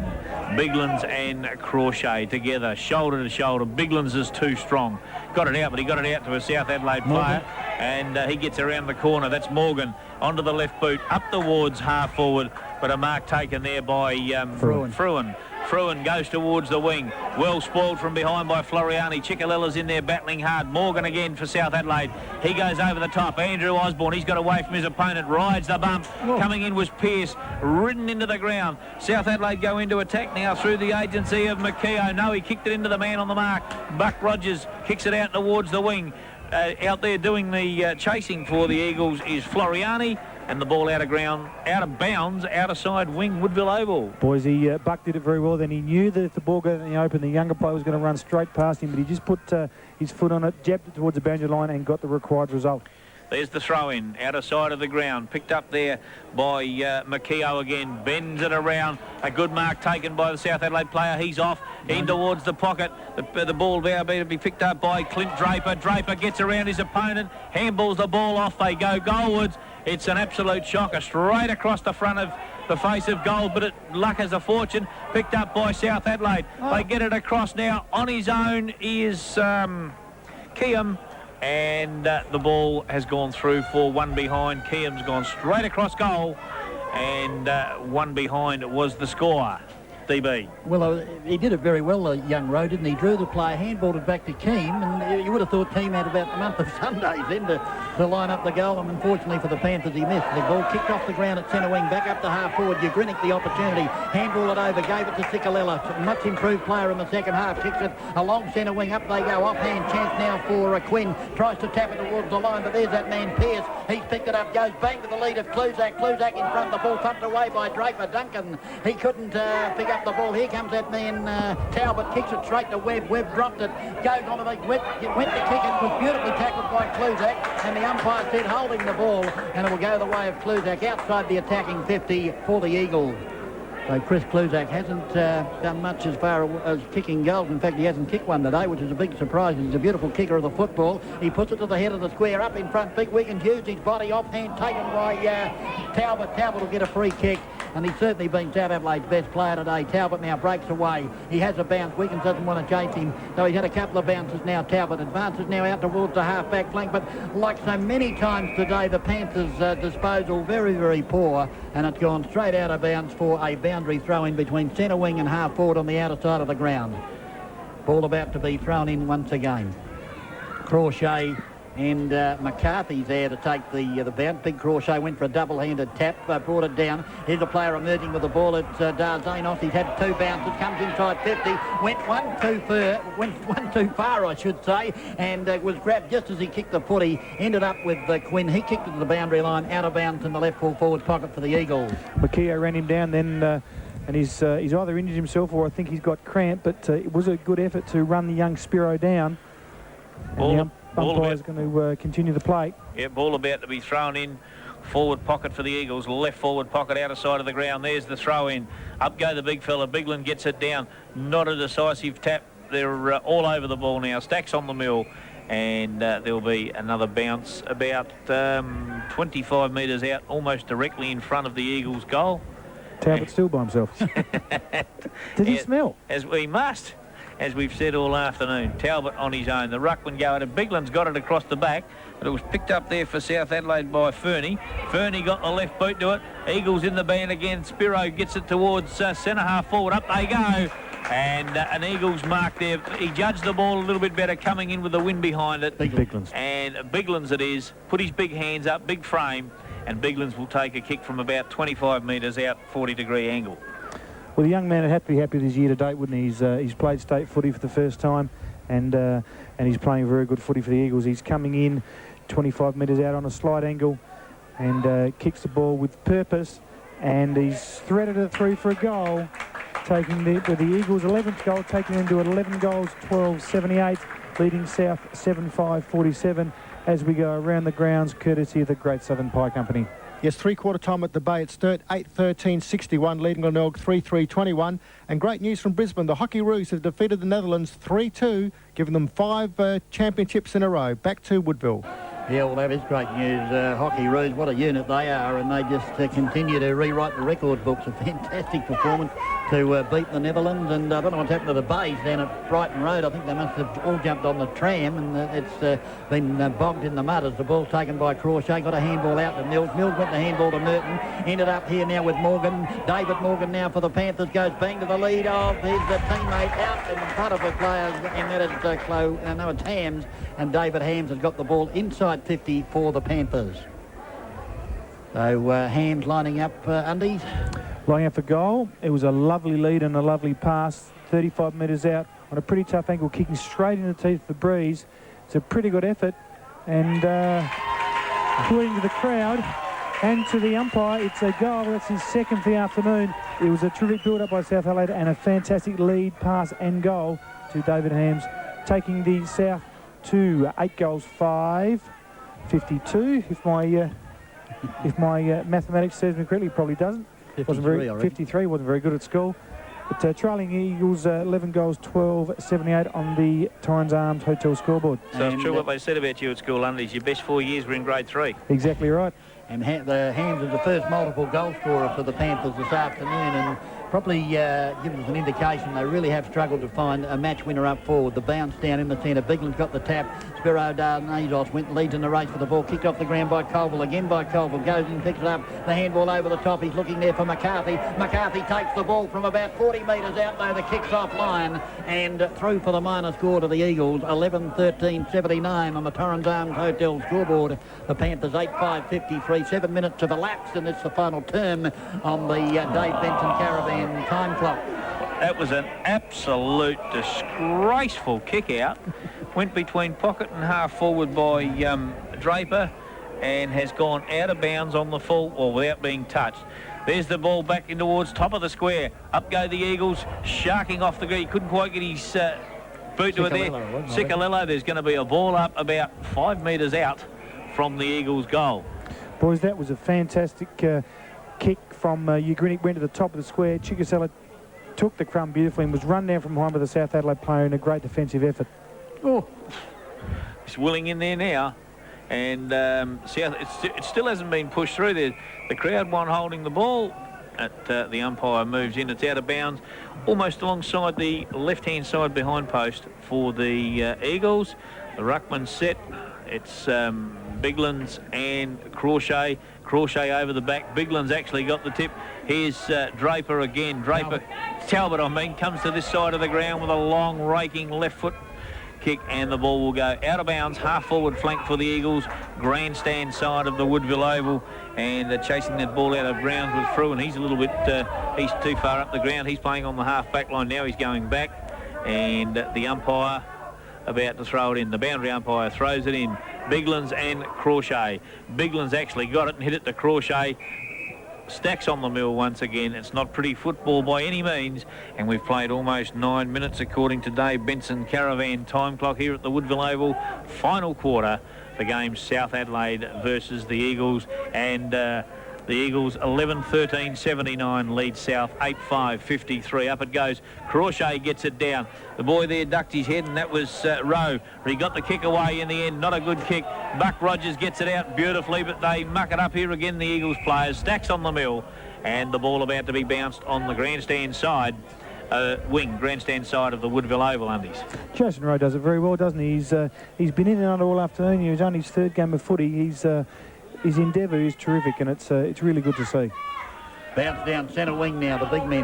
Speaker 3: Biglands and Crawshay together, shoulder to shoulder. Biglands is too strong. Got it out, but he got it out to a South Adelaide player. And he gets around the corner. That's Morgan onto the left boot, up towards half forward. But a mark taken there by Fruin. Fruin goes towards the wing. Well spoiled from behind by Floriani. Ciccalella's in there battling hard. Morgan again for South Adelaide. He goes over the top. Andrew Osborne, he's got away from his opponent. Rides the bump. Coming in was Pearce. Ridden into the ground. South Adelaide go into attack now through the agency of McKeough. No, he kicked it into the man on the mark. Buck Rogers kicks it out towards the wing. Out there doing the chasing for the Eagles is Floriani. And the ball out of bounds, outer side wing, Woodville Oval.
Speaker 2: Boys, Buck did it very well. Then he knew that if the ball got in the open, the younger player was going to run straight past him, but he just put his foot on it, jabbed it towards the boundary line, and got the required result.
Speaker 3: There's the throw-in, outer side of the ground, picked up there by McKeough again, bends it around. A good mark taken by the South Adelaide player. He's off, in towards the pocket. The ball now to be picked up by Clint Draper. Draper gets around his opponent, handballs the ball off. They go goalwards. It's an absolute shocker, straight across the front of the face of goal, but luck has a fortune. Picked up by South Adelaide. They get it across now. On his own is Keam. And the ball has gone through for one behind. Keam's gone straight across goal, and one behind was the score. DB.
Speaker 1: Well, he did it very well, Young Rowe, didn't he? Drew the player, handballed it back to Keam, and you would have thought Keam had about the month of Sundays then to line up the goal, and unfortunately for the Panthers, he missed. The ball kicked off the ground at centre wing, back up to half forward. Ugrinic the opportunity, handball it over, gave it to Ciccalella. Much improved player in the second half, kicks it along centre wing, up they go, offhand chance now for Quinn, tries to tap it towards the line, but there's that man Pearce. He's picked it up, goes bang to the lead of Cluzak. Cluzak in front, the ball thumped away by Draper. Duncan, he couldn't pick up up the ball. Here comes that man, Talbot, kicks it straight to Webb. Webb dropped it, goes on to the went to kick it, was beautifully tackled by Kluzak, and the umpire said holding the ball, and it will go the way of Kluzak outside the attacking 50 for the Eagles. So Chris Kluzak hasn't done much as far as kicking goals. In fact, he hasn't kicked one today, which is a big surprise. He's a beautiful kicker of the football. He puts it to the head of the square, up in front. Big Wiggins used his body offhand, taken by Talbot. Talbot will get a free kick, and he's certainly been South Adelaide's best player today. Talbot now breaks away. He has a bounce. Wiggins doesn't want to chase him, so he's had a couple of bounces now. Talbot advances now out towards the half-back flank, but like so many times today, the Panthers' disposal very, very poor, and it's gone straight out of bounds for a boundary throw in between centre wing and half forward on the outer side of the ground. Ball about to be thrown in once again. Crawshay and McCarthy's there to take the bounce. Big Crawshay went for a double-handed tap, brought it down. Here's a player emerging with the ball. It's Darzanos. He's had two bounces, comes inside 50, went one too far, I should say, and was grabbed just as he kicked the footy. Ended up with Quinn. He kicked it to the boundary line, out of bounds in the left full forward pocket for the Eagles.
Speaker 2: Makio ran him down then, and he's either injured himself or I think he's got cramp, but it was a good effort to run the young Spiro down. And the umpire is going to continue the play.
Speaker 3: Yeah, ball about to be thrown in. Forward pocket for the Eagles, left forward pocket, outer side of the ground. There's the throw in. Up go the big fella. Bigland gets it down. Not a decisive tap. They're all over the ball now. Stacks on the mill. And there'll be another bounce about 25 metres out, almost directly in front of the Eagles' goal.
Speaker 2: Talbot still by himself. Did he smell?
Speaker 3: As we must, as we've said all afternoon. Talbot on his own. The ruckman go at Bigland's got it across the back, but it was picked up there for South Adelaide by Fernie. Fernie got the left boot to it. Eagles in the band again. Spiro gets it towards centre half forward. Up they go. And an Eagles mark there. He judged the ball a little bit better coming in with the wind behind it.
Speaker 2: Biglands.
Speaker 3: And Biglands it is. Put his big hands up, big frame, and Biglands will take a kick from about 25 metres out, 40-degree angle.
Speaker 2: Well, the young man would have to be happy with his year to date, wouldn't he? He's played state footy for the first time, and he's playing very good footy for the Eagles. He's coming in 25 metres out on a slight angle and kicks the ball with purpose, and he's threaded it through for a goal, taking the Eagles' 11th goal, taking them to 11 goals, 12-78, leading South 7-5-47 as we go around the grounds, courtesy of the Great Southern Pie Company.
Speaker 4: Yes, three-quarter time at the Bay. It's 8-13-61, leading Glenelg 3-3-21. And great news from Brisbane. The Hockey Roos have defeated the Netherlands 3-2, giving them 5 championships in a row. Back to Woodville.
Speaker 1: Yeah, well, that is great news. Hockey Roos, what a unit they are, and they just continue to rewrite the record books. A fantastic performance to beat the Netherlands, and I don't know what's happened to the Bays down at Brighton Road. I think they must have all jumped on the tram, and it's been bogged in the mud as the ball's taken by Crawshay. Got a handball out to Mills. Mills went the handball to Merton. Ended up here now with Morgan. David Morgan now for the Panthers goes bang to the lead of his teammate out in front of the players, and that is it's Hams, and David Hams has got the ball inside 50 for the Panthers. So Hams lining up undies.
Speaker 2: Lining up for goal. It was a lovely lead and a lovely pass, 35 metres out on a pretty tough angle, kicking straight in the teeth of the breeze. It's a pretty good effort, and according to the crowd and to the umpire, it's a goal. That's his second for the afternoon. It was a terrific build-up by South Adelaide and a fantastic lead, pass and goal to David Hams, taking the South to 8 goals, 5-52. If my mathematics serves me correctly, it probably doesn't. 53 wasn't very good at school. But trailing Eagles 11 goals, 12-78 on the Torrens Arms Hotel scoreboard.
Speaker 3: So it's true what they said about you at school, Undies. Your best 4 years were in grade 3.
Speaker 2: Exactly right.
Speaker 1: And the Hams is the first multiple goal scorer for the Panthers this afternoon, and probably gives us an indication they really have struggled to find a match winner up forward. The bounce down in the centre. Bigland's got the tap. Spiro Darnazos leads in the race for the ball. Kicked off the ground by Colville. Again by Colville. Goes in, picks it up. The handball over the top. He's looking there for McCarthy. McCarthy takes the ball from about 40 metres out, though. The kick's offline and through for the minor score to the Eagles. 11-13-79 on the Torrens Arms Hotel scoreboard. The Panthers 8-5-53. 7 minutes have elapsed, and it's the final term on the Dave Benson Caravan time clock.
Speaker 3: That was an absolute disgraceful kick out. Went between pocket and half forward by Draper and has gone out of bounds on the full, or without being touched. There's the ball back in towards top of the square. Up go the Eagles, sharking off the green. He couldn't quite get his boot to it there. Cicalello, there's going to be a ball up about 5 metres out from the Eagles' goal.
Speaker 2: Boys, that was a fantastic kick from Ugrinic. Went to the top of the square. Cicalello took the crumb beautifully and was run down from behind by the South Adelaide player in a great defensive effort.
Speaker 3: Oh, he's willing in there now. And it still hasn't been pushed through there. The crowd one holding the ball. The umpire moves in. It's out of bounds, almost alongside the left-hand side behind post for the Eagles. The ruckman set. It's Biglands and Crawshay. Crawshay over the back. Biglands actually got the tip. Here's Draper again. Talbot, I mean, comes to this side of the ground with a long raking left foot kick, and the ball will go out of bounds, half forward flank for the Eagles, grandstand side of the Woodville Oval, and chasing that ball out of grounds with Fruin. He's a little bit, he's too far up the ground. He's playing on the half back line now. He's going back, and the umpire about to throw it in. The boundary umpire throws it in. Biglands and Crawshay. Biglands actually got it and hit it to Crawshay. Stacks on the mill once again. It's not pretty football by any means, and we've played almost 9 minutes according to Dave Benson Caravan time clock here at the Woodville Oval. Final quarter, the game South Adelaide versus the Eagles, and the Eagles 11-13-79 lead South 8-5-53. Up it goes. Crawshay gets it down. The boy there ducked his head, and that was Rowe. He got the kick away in the end. Not a good kick. Buck Rogers gets it out beautifully, but they muck it up here again, the Eagles players. Stacks on the mill, and the ball about to be bounced on the grandstand side. Grandstand side of the Woodville Oval, Undies.
Speaker 2: Jason Rowe does it very well, doesn't he? He's been in and out all afternoon. He was on his third game of footy. His endeavour is terrific, and it's really good to see.
Speaker 1: Bounce down centre wing now, the big men,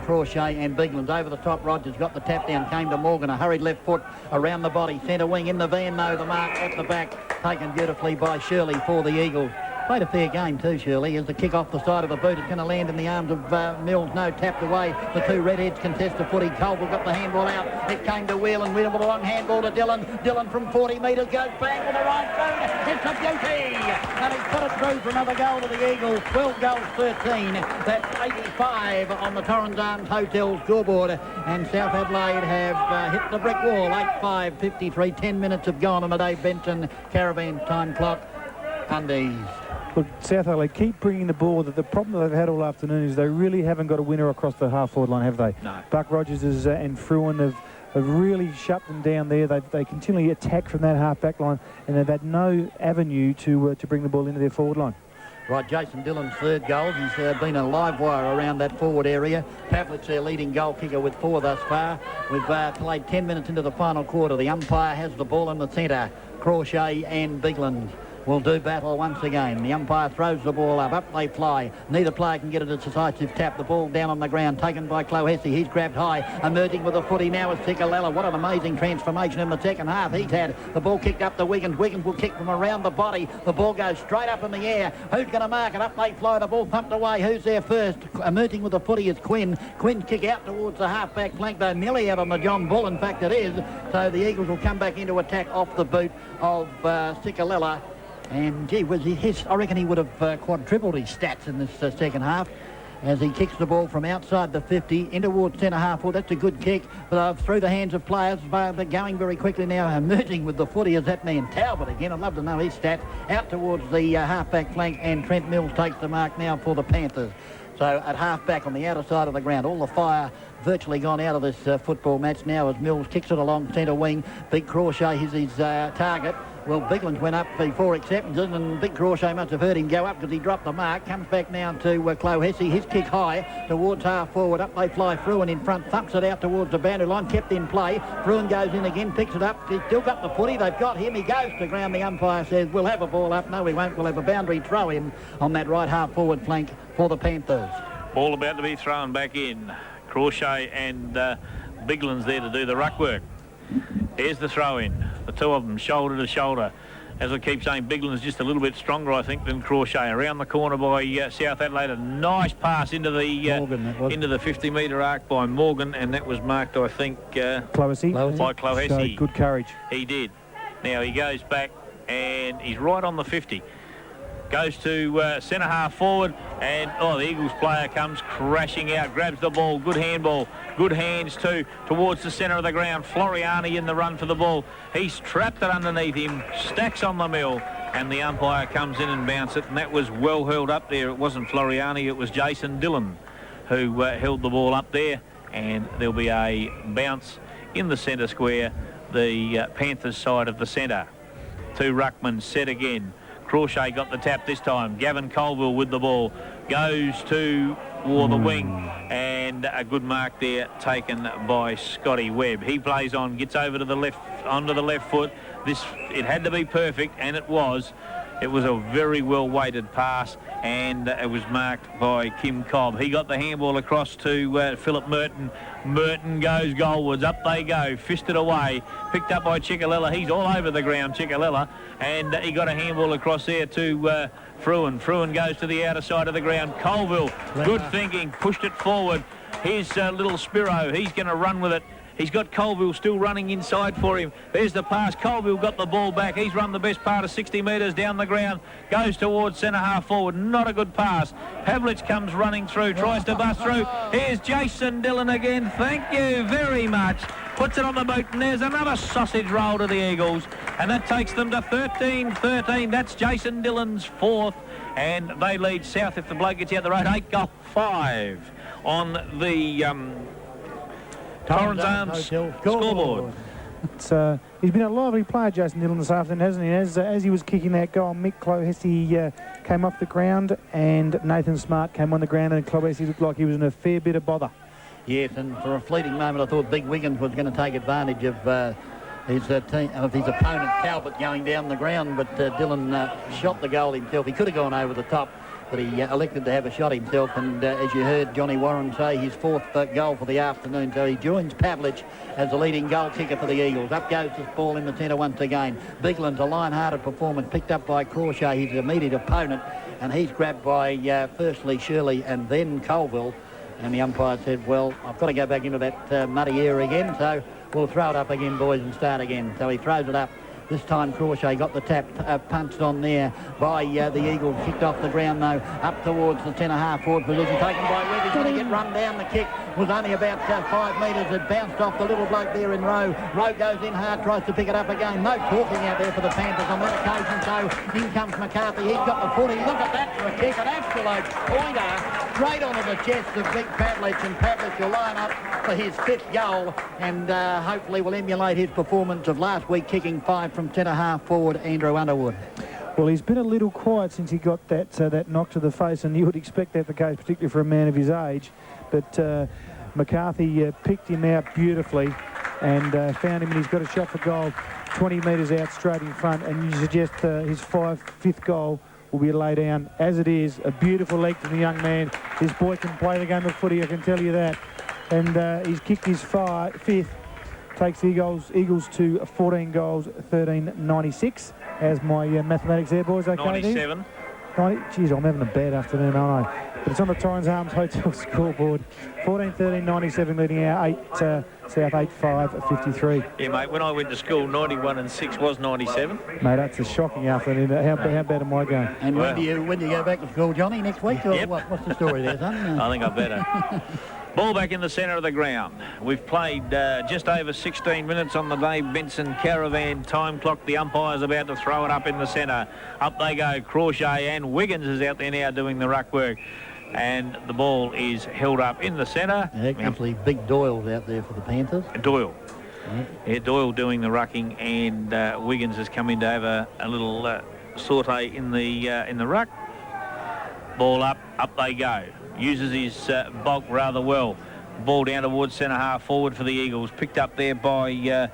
Speaker 1: Crawshay and Biglands. Over the top, Rogers got the tap down, came to Morgan, a hurried left foot around the body. Centre wing in the van, though, the mark at the back, taken beautifully by Shirley for the Eagles. Played a fair game too, Shirley, as the kick off the side of the boot. It's going to land in the arms of Mills. No, tapped away. The two redheads contest the footy. Colville got the handball out. It came to Whelan. Whelan with a long handball to Dillon. Dillon from 40 metres goes bang with the right foot. It's a beauty. And he's put it through for another goal to the Eagles. 12 goals, 13. That's 85 on the Torrens Arms Hotel scoreboard. And South Adelaide have hit the brick wall. 8-5-53. 10 minutes have gone on the Dave Benson Caravan time clock. Undies.
Speaker 2: Look, South Adelaide keep bringing the ball. The problem that they've had all afternoon is they really haven't got a winner across the half-forward line, have they?
Speaker 3: No.
Speaker 2: Buck Rogers and Fruin have really shut them down there. They continually attack from that half-back line, and they've had no avenue to bring the ball into their forward line.
Speaker 1: Right, Jason Dillon's third goal. He's been a live wire around that forward area. Pavlich's their leading goal kicker with 4 thus far. We've played 10 minutes into the final quarter. The umpire has the ball in the centre. Crawshay and Biglands will do battle once again. The umpire throws the ball up they fly. Neither player can get it. A decisive tap. The ball down on the ground, taken by Clohessy. He's grabbed high, emerging with the footy now is Cicalello. What an amazing transformation in the second half he's had. The ball kicked up to Wiggins. Wiggins will kick from around the body. The ball goes straight up in the air. Who's going to mark it? Up they fly. The ball pumped away. Who's there first? Emerging with the footy is Quinn. Quinn kick out towards the half-back flank, though nearly out on the John Bull. In fact, it is. So the Eagles will come back into attack off the boot of Cicalello. And, gee, I reckon he would have quadrupled his stats in this second half as he kicks the ball from outside the 50 in towards centre half. Well, that's a good kick, but through the hands of players. But going very quickly now, emerging with the footy is that man Talbot again. I'd love to know his stats. Out towards the half-back flank, and Trent Mills takes the mark now for the Panthers. So at half-back on the outer side of the ground, all the fire virtually gone out of this football match now as Mills kicks it along centre wing. Big Crawshay is his target. Well, Biglands went up before acceptances, and Big Crawshay must have heard him go up because he dropped the mark. Comes back now to Clohessy. His kick high towards half forward. Up they fly. Fruin in front, thumps it out towards the boundary line. Kept in play. Fruin goes in again, picks it up. He's still got the footy. They've got him. He goes to ground. The umpire says, we'll have a ball up. No, we won't. We'll have a boundary throw in on that right half forward flank for the Panthers.
Speaker 3: Ball about to be thrown back in. Crawshay and Biglands there to do the ruck work. Here's the throw in. The two of them shoulder to shoulder. As I keep saying, Biglands just a little bit stronger, I think, than Crawshay. Around the corner by South Adelaide. A nice pass into the 50-metre arc by Morgan, and that was marked, I think,
Speaker 2: Clohessy.
Speaker 3: By Clohessy.
Speaker 2: Good courage.
Speaker 3: He did. Now he goes back, and he's right on the 50. goes to centre half forward, and the Eagles player comes crashing out, grabs the ball, good handball, good hands too, towards the centre of the ground. Floriani in the run for the ball. He's trapped it underneath him, stacks on the mill, and the umpire comes in and bounces it, and that was well held up there. It wasn't Floriani, it was Jason Dillon who held the ball up there, and there'll be a bounce in the centre square, the Panthers side of the centre. Two ruckmen set again. Crawshay got the tap this time. Gavin Colville with the ball. Goes to the wing, and a good mark there taken by Scotty Webb. He plays on, gets over to the left, onto the left foot. It had to be perfect, and it was. It was a very well-weighted pass, and it was marked by Kim Cobb. He got the handball across to Philip Merton. Merton goes goalwards. Up they go. Fisted away. Picked up by Ciccolella. He's all over the ground, Ciccolella. And he got a handball across there to Fruin. Fruin goes to the outer side of the ground. Colville, good thinking. Pushed it forward. Here's little Spiro. He's going to run with it. He's got Colville still running inside for him. There's the pass. Colville got the ball back. He's run the best part of 60 metres down the ground. Goes towards centre half forward. Not a good pass. Pavlich comes running through. Tries to bust through. Here's Jason Dillon again. Thank you very much. Puts it on the boot, and there's another sausage roll to the Eagles. And that takes them to 13-13. That's Jason Dillon's fourth. And they lead South if the bloke gets out the road. 8-5 on the... Torrens Arms scoreboard.
Speaker 2: He's been a lively player, Jason Dillon, this afternoon, hasn't he? As he was kicking that goal, Mick Clohessy came off the ground, and Nathan Smart came on the ground, and Clohessy looked like he was in a fair bit of bother.
Speaker 1: Yes, and for a fleeting moment I thought Big Wiggins was going to take advantage of his opponent Talbot going down the ground, but Dillon shot the goal himself. He could have gone over the top, but he elected to have a shot himself, and as you heard Johnny Warren say, his fourth goal for the afternoon, so he joins Pavlich as the leading goal kicker for the Eagles. Up goes this ball in the centre once again. Bigland's a line-hearted performance, picked up by Crawshay, his immediate opponent, and he's grabbed by firstly Shirley and then Colville, and the umpire said, well, I've got to go back into that muddy area again, so we'll throw it up again, boys, and start again. So he throws it up. This time Crawshay got the tap punched on there by the Eagles. Kicked off the ground though, up towards the centre half forward position. Taken by Webb. He's going to get run down. The kick was only about 5 metres. It bounced off the little bloke there in Rowe. Rowe goes in hard, tries to pick it up again. No talking out there for the Panthers on that occasion. So in comes McCarthy. He's got the footy. Look at that for a kick. An absolute pointer straight onto the chest of Big Pavlich. And Pavlich will line up for his fifth goal, and hopefully will emulate his performance of last week, kicking 5 from centre half forward, Andrew Underwood.
Speaker 2: Well, he's been a little quiet since he got that knock to the face, and you would expect that the case, particularly for a man of his age. But McCarthy picked him out beautifully and found him, and he's got a shot for goal 20 metres out straight in front, and you suggest his fifth goal will be laid down. As it is, a beautiful leg from the young man. This boy can play the game of footy, I can tell you that. And he's kicked his fifth. Takes the Eagles to 14 goals, 13.96. As my mathematics there, boys. Okay,
Speaker 3: 97.
Speaker 2: 90. Geez, I'm having a bad afternoon, aren't I? But it's on the Torrens Arms Hotel scoreboard. 14, 13, 97 leading out. South 8, 5, 53.
Speaker 3: Yeah, mate, when I went to school, 91 and 6 was 97.
Speaker 2: Mate, that's a shocking afternoon. How bad am I going?
Speaker 1: And when do you go back to school, Johnny, next week? Or what's the story there, son?
Speaker 3: I think I better. Ball back in the centre of the ground. We've played just over 16 minutes on the Dave Benson Caravan time clock. The umpire's about to throw it up in the centre. Up they go. Crawshay and Wiggins is out there now doing the ruck work. And the ball is held up in the centre.
Speaker 1: Actually, Big Doyle's out there for the Panthers.
Speaker 3: Doyle. Yeah, Doyle doing the rucking, and Wiggins has come in to have a little saute in the ruck. Ball up they go. Uses his bulk rather well. Ball down towards centre half forward for the Eagles. Picked up there by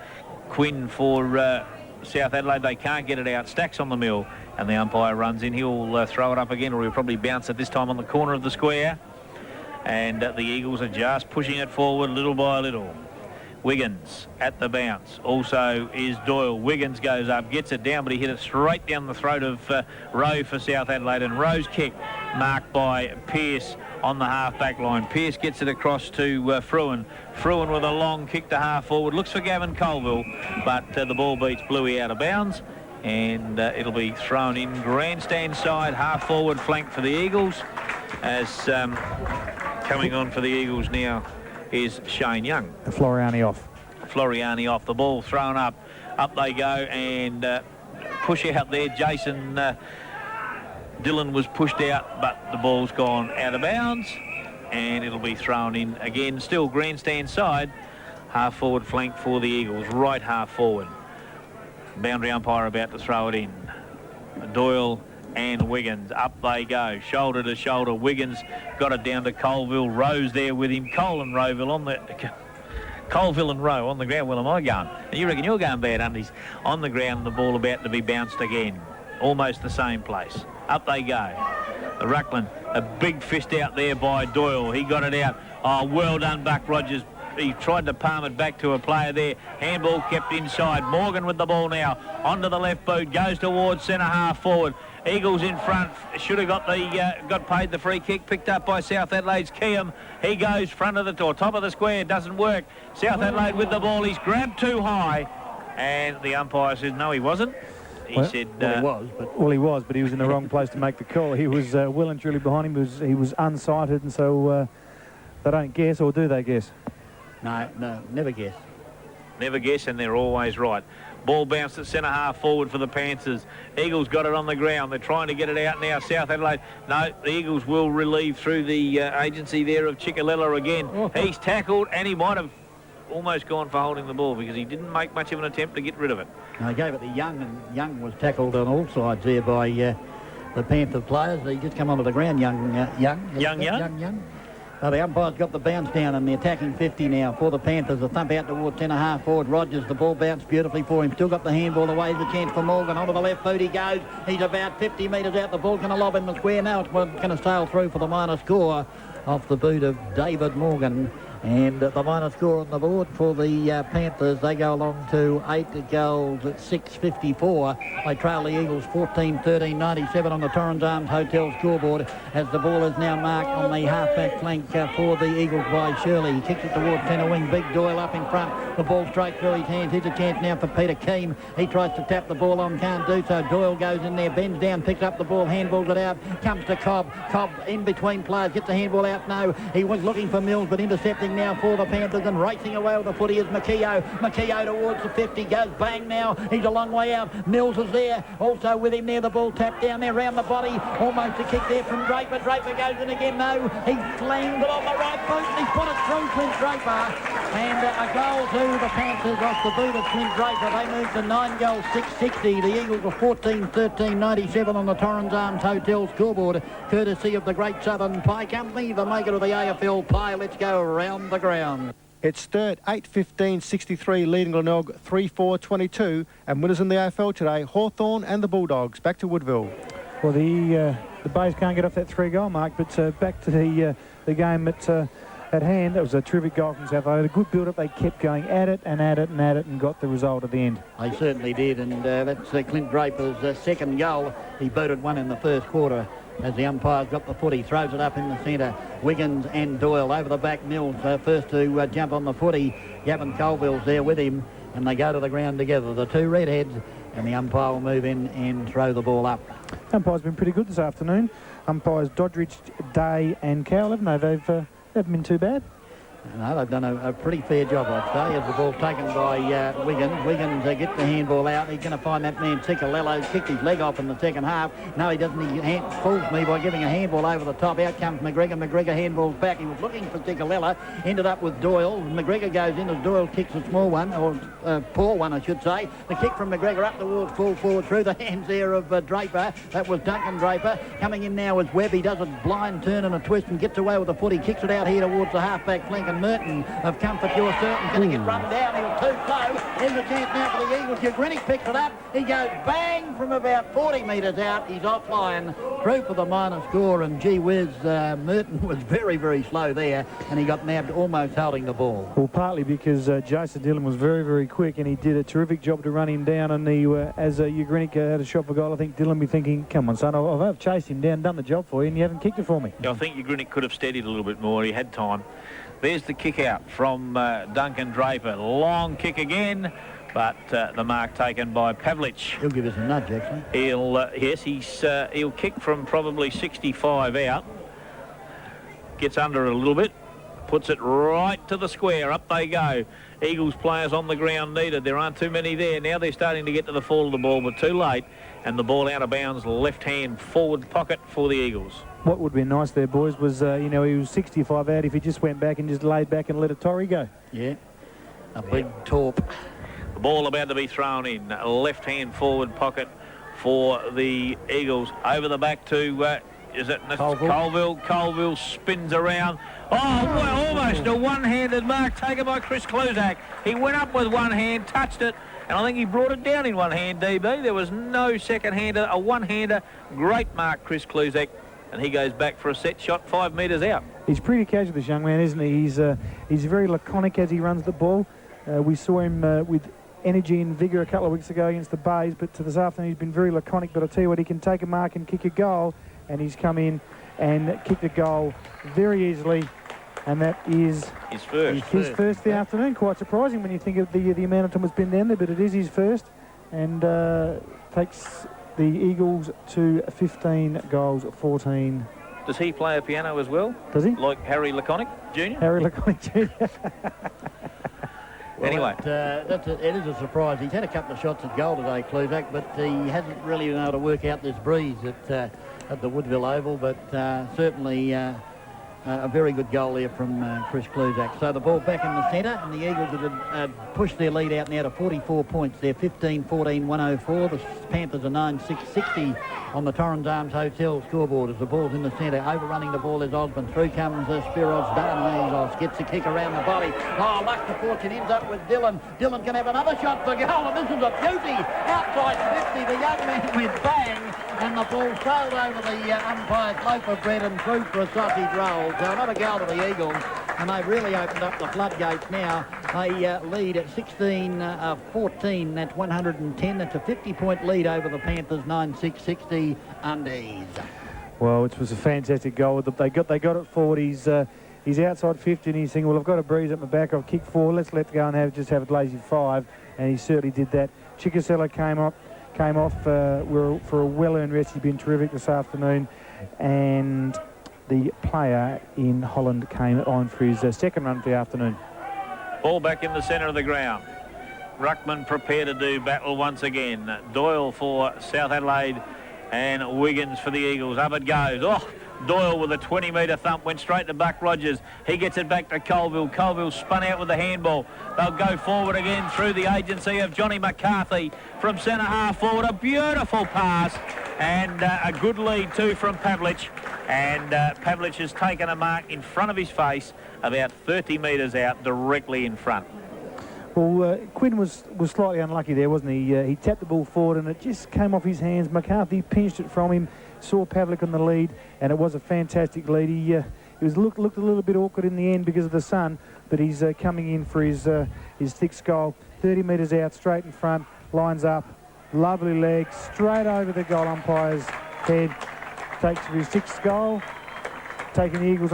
Speaker 3: Quinn for South Adelaide. They can't get it out. Stacks on the mill, and the umpire runs in. He'll throw it up again, or he'll probably bounce it this time on the corner of the square. And the Eagles are just pushing it forward little by little. Wiggins at the bounce. Also is Doyle. Wiggins goes up, gets it down, but he hit it straight down the throat of Rowe for South Adelaide. And Rowe's kick marked by Pearce on the half-back line. Pearce gets it across to Fruin. Fruin with a long kick to half forward. Looks for Gavin Colville, but the ball beats Bluey out of bounds. and it'll be thrown in grandstand side, half forward flank for the Eagles, as coming on for the Eagles now is Shane Young.
Speaker 2: Floriani off.
Speaker 3: Floriani off, the ball thrown up they go, and push out there. Jason Dillon was pushed out, but the ball's gone out of bounds, and it'll be thrown in again, still grandstand side, half forward flank for the Eagles, right half forward. Boundary umpire about to throw it in. Doyle and Wiggins, up they go, shoulder to shoulder. Wiggins got it down to Colville. Rowe's there with him. Colville and Rowe on the ground. Well, am I going? You reckon you're going bad, Undies? On the ground, the ball about to be bounced again. Almost the same place. Up they go. The Ruckman, a big fist out there by Doyle. He got it out. Oh, well done, Buck Rogers. He tried to palm it back to a player there. Handball kept inside. Morgan with the ball now. Onto the left boot. Goes towards centre half forward. Eagles in front. Should have got got paid the free kick. Picked up by South Adelaide's Keam. He goes front of the door. Top of the square. Doesn't work. South Adelaide with the ball. He's grabbed too high. And the umpire says, no, he wasn't. He said...
Speaker 1: he was,
Speaker 2: but he was in the wrong place to make the call. He was well and truly behind him. He was unsighted, and so they don't guess, or do they guess?
Speaker 1: No, never guess.
Speaker 3: Never guess, and they're always right. Ball bounced at centre half forward for the Panthers. Eagles got it on the ground. They're trying to get it out now. South Adelaide. No, the Eagles will relieve through the agency there of Ciccolella again. Oh. He's tackled, and he might have almost gone for holding the ball because he didn't make much of an attempt to get rid of it.
Speaker 1: They gave it to Young, and Young was tackled on all sides there by the Panther players. He just come onto the ground, Young. The umpire's got the bounce down, and the attacking 50 now for the Panthers. The thump out towards centre half forward. Rogers, the ball bounced beautifully for him. Still got the handball away. There's a chance for Morgan. Onto the left boot he goes. He's about 50 metres out. The ball's going to lob in the square. Now it's going to sail through for the minor score off the boot of David Morgan. And the minor score on the board for the Panthers, they go along to 8 goals at 6.54. They trail the Eagles 14-13-97 on the Torrens Arms Hotel scoreboard, as the ball is now marked on the half-back flank for the Eagles by Shirley. He kicks it towards centre wing. Big Doyle up in front. The ball straight through his hands. Here's a chance now for Peter Keam. He tries to tap the ball on, can't do so. Doyle goes in there, bends down, picks up the ball, handballs it out, comes to Cobb. Cobb in between players, gets the handball out. No, he was looking for Mills, but intercepting now for the Panthers, and racing away with the footy is Makio. Makio towards the 50, goes bang now. He's a long way out. Mills is there, also with him there. The ball tapped down there round the body. Almost a kick there from Draper. Draper goes in again. No, he slammed it on the right boot, and he's put it through Clint Draper. And a goal to the Panthers off the boot of Clint Draper. They moved to 9 goals, 660. The Eagles were 14-13-97 on the Torrens Arms Hotel scoreboard, courtesy of the Great Southern Pie Company, the maker of the AFL pie. Let's go around the ground.
Speaker 4: It's third, 8-15-63, leading Glenelg 3-4-22. And winners in the AFL today, Hawthorn and the Bulldogs. Back to Woodville.
Speaker 2: Well, the Bays can't get off that 3-goal mark, but back to the game at hand. It was a terrific goal from South Adelaide. A good build-up. They kept going at it and got the result at the end.
Speaker 1: They certainly did, and that's Clint Draper's second goal. He booted one in the first quarter. As the umpire's got the footy, throws it up in the centre. Wiggins and Doyle over the back. Mills first to jump on the footy. Gavin Colville's there with him, and they go to the ground together. The two redheads, and the umpire will move in and throw the ball up.
Speaker 2: Umpire's been pretty good this afternoon. Umpires Doddridge, Day and Cowell, haven't they? They've been too bad.
Speaker 1: No, they've done a pretty fair job, I'd say, as the ball's taken by Wiggins. Wiggins gets the handball out. He's going to find that man Ciccolello. Kicked his leg off in the second half. No, he doesn't. He fools me by giving a handball over the top. Out comes McGregor. McGregor handballs back. He was looking for Ciccolello. Ended up with Doyle. McGregor goes in as Doyle kicks a small one, or poor one, I should say. The kick from McGregor up towards full forward through the hands there of Draper. That was Duncan Draper. Coming in now is Webb. He does a blind turn and a twist and gets away with the foot. He kicks it out here towards the half-back flank, and Merton of Comfort, you're certain, going to get run down. He was too slow. Here's a chance now for the Eagles. Ugrinnick picks it up. He goes bang from about 40 metres out. He's offline through for the minor score, and gee whiz, Merton was very, very slow there, and he got nabbed almost holding the ball.
Speaker 2: Well, partly because Jason Dillon was very, very quick, and he did a terrific job to run him down, and as Ugrinnick had a shot for goal, I think Dillon be thinking, come on, son, I've chased him down, done the job for you, and you haven't kicked it for me.
Speaker 3: Yeah, I think Ugrinnick could have steadied a little bit more. He had time. There's the kick out from Duncan Draper. Long kick again, but the mark taken by Pavlich.
Speaker 1: He'll give us a nudge, actually.
Speaker 3: He'll kick from probably 65 out. Gets under it a little bit. Puts it right to the square. Up they go. Eagles players on the ground needed. There aren't too many there. Now they're starting to get to the fall of the ball, but too late. And the ball out of bounds, left-hand forward pocket for the Eagles.
Speaker 2: What would be nice there, boys, was, he was 65 out if he just went back and just laid back and let a Torrey go.
Speaker 1: Yeah, a big torp.
Speaker 3: The ball about to be thrown in. Left-hand forward pocket for the Eagles. Over the back to, is it Colville? Colville spins around. Oh, well, almost a one-handed mark taken by Chris Kluzak. He went up with one hand, touched it, and I think he brought it down in one hand, DB. There was no second-hander, a one-hander. Great mark, Chris Kluzak. And he goes back for a set shot 5 metres out.
Speaker 2: He's pretty casual, this young man, isn't he? He's very laconic as he runs the ball. We saw him with energy and vigour a couple of weeks ago against the Bays, but this afternoon he's been very laconic. But I'll tell you what, he can take a mark and kick a goal, and he's come in and kicked a goal very easily, and that is
Speaker 3: his first.
Speaker 2: His first of the afternoon. Quite surprising when you think of the amount of time it's been down there, but it is his first, and takes the Eagles to 15 goals, 14.
Speaker 3: Does he play a piano as well?
Speaker 2: Does he?
Speaker 3: Like Harry Laconic Jr.?
Speaker 2: Harry Laconic Jr.
Speaker 1: Well,
Speaker 3: anyway.
Speaker 1: It is a surprise. He's had a couple of shots at goal today, Kluzak, but he hasn't really been able to work out this breeze at the Woodville Oval, but certainly a very good goal there from Chris Kluzak. So the ball back in the centre, and the Eagles have pushed their lead out now to 44 points. They're 15-14-104. The Panthers are 9-6-60 on the Torrens Arms Hotel scoreboard as the ball's in the centre. Overrunning the ball is Osborne. Through comes Spiros Darnazos. Gets a kick around the body. Oh, luck to fortune ends up with Dylan. Dylan can have another shot for goal, and this is a beauty. Outside 50, the young man went bang, and the ball sailed over the umpire's loaf of bread and through for a sausage roll. So another goal to the Eagles, and they've really opened up the floodgates now. They lead at 16-14. That's 110. That's a 50-point lead over the Panthers, 9-6-60 undies.
Speaker 2: Well, it was a fantastic goal. They got it forward. He's outside 50, and he's thinking, well, I've got a breeze at my back. I've kicked 4. Let's go and have a lazy 5, and he certainly did that. Chikasela came off for a well-earned rest. He's been terrific this afternoon, and the player in Holland came on for his second run for the afternoon.
Speaker 3: Ball back in the centre of the ground. Ruckman prepared to do battle once again. Doyle for South Adelaide and Wiggins for the Eagles. Up it goes. Oh, Doyle with a 20-metre thump went straight to Buck Rogers. He gets it back to Colville. Colville spun out with the handball. They'll go forward again through the agency of Johnny McCarthy from centre half forward. A beautiful pass and a good lead too from Pavlich. And Pavlich has taken a mark in front of his face about 30 metres out, directly in front.
Speaker 2: Well, Quinn was slightly unlucky there, wasn't he? He tapped the ball forward and it just came off his hands. McCarthy pinched it from him, saw Pavlich on the lead, and it was a fantastic lead. He looked a little bit awkward in the end because of the sun, but he's coming in for his thick skull. 30 metres out, straight in front, lines up, lovely leg, straight over the goal umpire's head. Takes for his 6th goal, taking the Eagles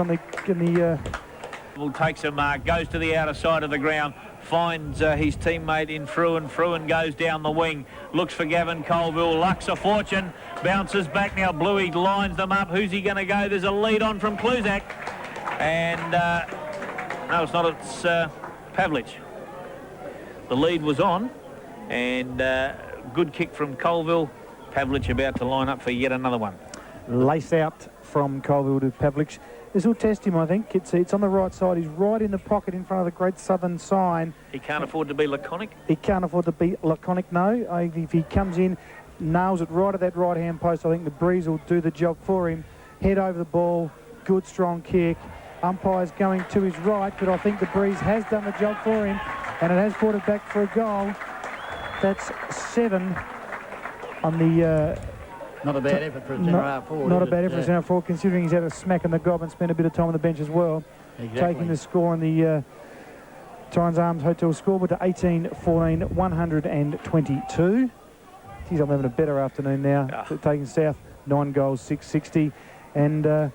Speaker 3: Takes a mark, goes to the outer side of the ground, finds his teammate in Fruin goes down the wing, looks for Gavin Colville, lucks a fortune, bounces back now. Bluey lines them up. Who's he going to go? There's a lead on from Kluzak, and no, it's not. It's Pavlich. The lead was on, and good kick from Colville. Pavlich about to line up for yet another one.
Speaker 2: Lace out from Colville to Pavlich. This will test him, I think. It's on the right side. He's right in the pocket in front of the Great Southern sign.
Speaker 3: He can't afford to be laconic?
Speaker 2: He can't afford to be laconic, no. If he comes in, nails it right at that right-hand post, I think the breeze will do the job for him. Head over the ball, good strong kick. Umpire's going to his right, but I think the breeze has done the job for him, and it has brought it back for a goal. That's 7 on the...
Speaker 1: Not a bad effort for a centre-half forward.
Speaker 2: Not a bad effort for a centre-half forward, considering he's had a smack in the gob and spent a bit of time on the bench as well.
Speaker 1: Exactly.
Speaker 2: Taking the score on the Torrens Arms Hotel scoreboard to 18-14, 122. Geez, I'm having a better afternoon now. Taking South, 9 goals, 660. And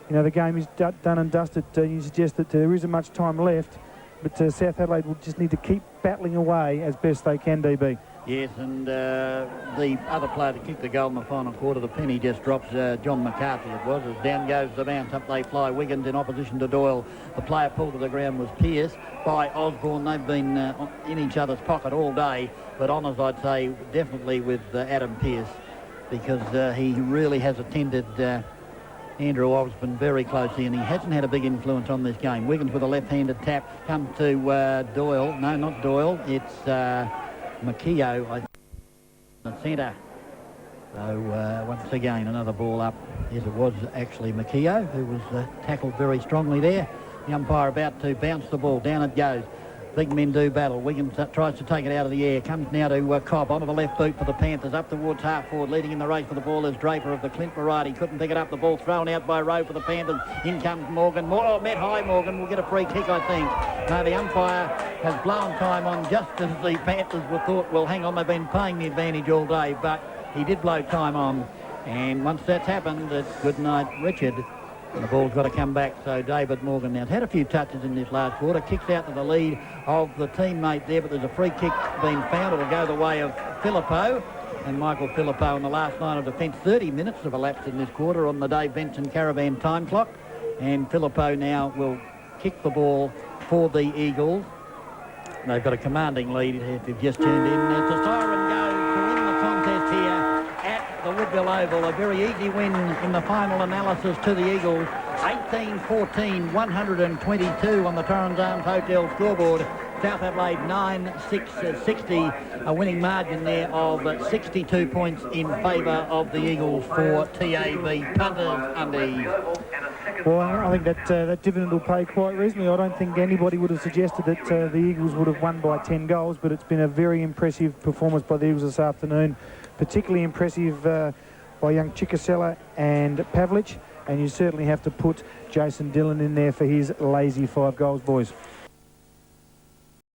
Speaker 2: you know, the game is done and dusted. You suggest that there isn't much time left, but South Adelaide will just need to keep battling away as best they can, DB.
Speaker 1: Yes, and the other player to kick the goal in the final quarter, the penny just drops, John McCarthy it was, as down goes the bounce, up they fly. Wiggins in opposition to Doyle. The player pulled to the ground was Pearce by Osborne. They've been in each other's pocket all day, but honours, I'd say, definitely with Adam Pearce, because he really has attended Andrew Osborne very closely, and he hasn't had a big influence on this game. Wiggins with a left-handed tap, come to Doyle. No, not Doyle, it's Makio, I think, the centre. So once again, another ball up. Yes, it was actually Makio who was tackled very strongly there. The umpire about to bounce the ball. Down it goes. Big men do battle. Wiggins tries to take it out of the air. Comes now to Cobb onto the left boot for the Panthers. Up towards half forward. Leading in the race for the ball is Draper of the Clint variety. Couldn't pick it up. The ball thrown out by Rowe for the Panthers. In comes Morgan. Met high. Morgan will get a free kick, I think. No, the umpire has blown time on just as the Panthers were thought, well, hang on, they've been playing the advantage all day, but he did blow time on. And once that's happened, it's good night, Richard. And the ball's got to come back, so David Morgan now has had a few touches in this last quarter, kicks out to the lead of the teammate there, but there's a free kick being found. It'll go the way of Filippo, and Michael Filippo in the last line of defence. 30 minutes have elapsed in this quarter on the Dave Benson Caravan time clock, and Filippo now will kick the ball for the Eagles. They've got a commanding lead if you've just tuned in. It's a siren go to win the contest here at the Woodville Oval. A very easy win in the final analysis to the Eagles. 18-14, 122 on the Torrens Arms Hotel scoreboard. South Adelaide 9-6-60, a winning margin there of 62 points in favour of the Eagles for TAB Panthers Undies.
Speaker 2: Well, I think that dividend will pay quite reasonably. I don't think anybody would have suggested that the Eagles would have won by 10 goals, but it's been a very impressive performance by the Eagles this afternoon. Particularly impressive by young Chikasela and Pavlich, and you certainly have to put Jason Dillon in there for his lazy 5 goals, boys.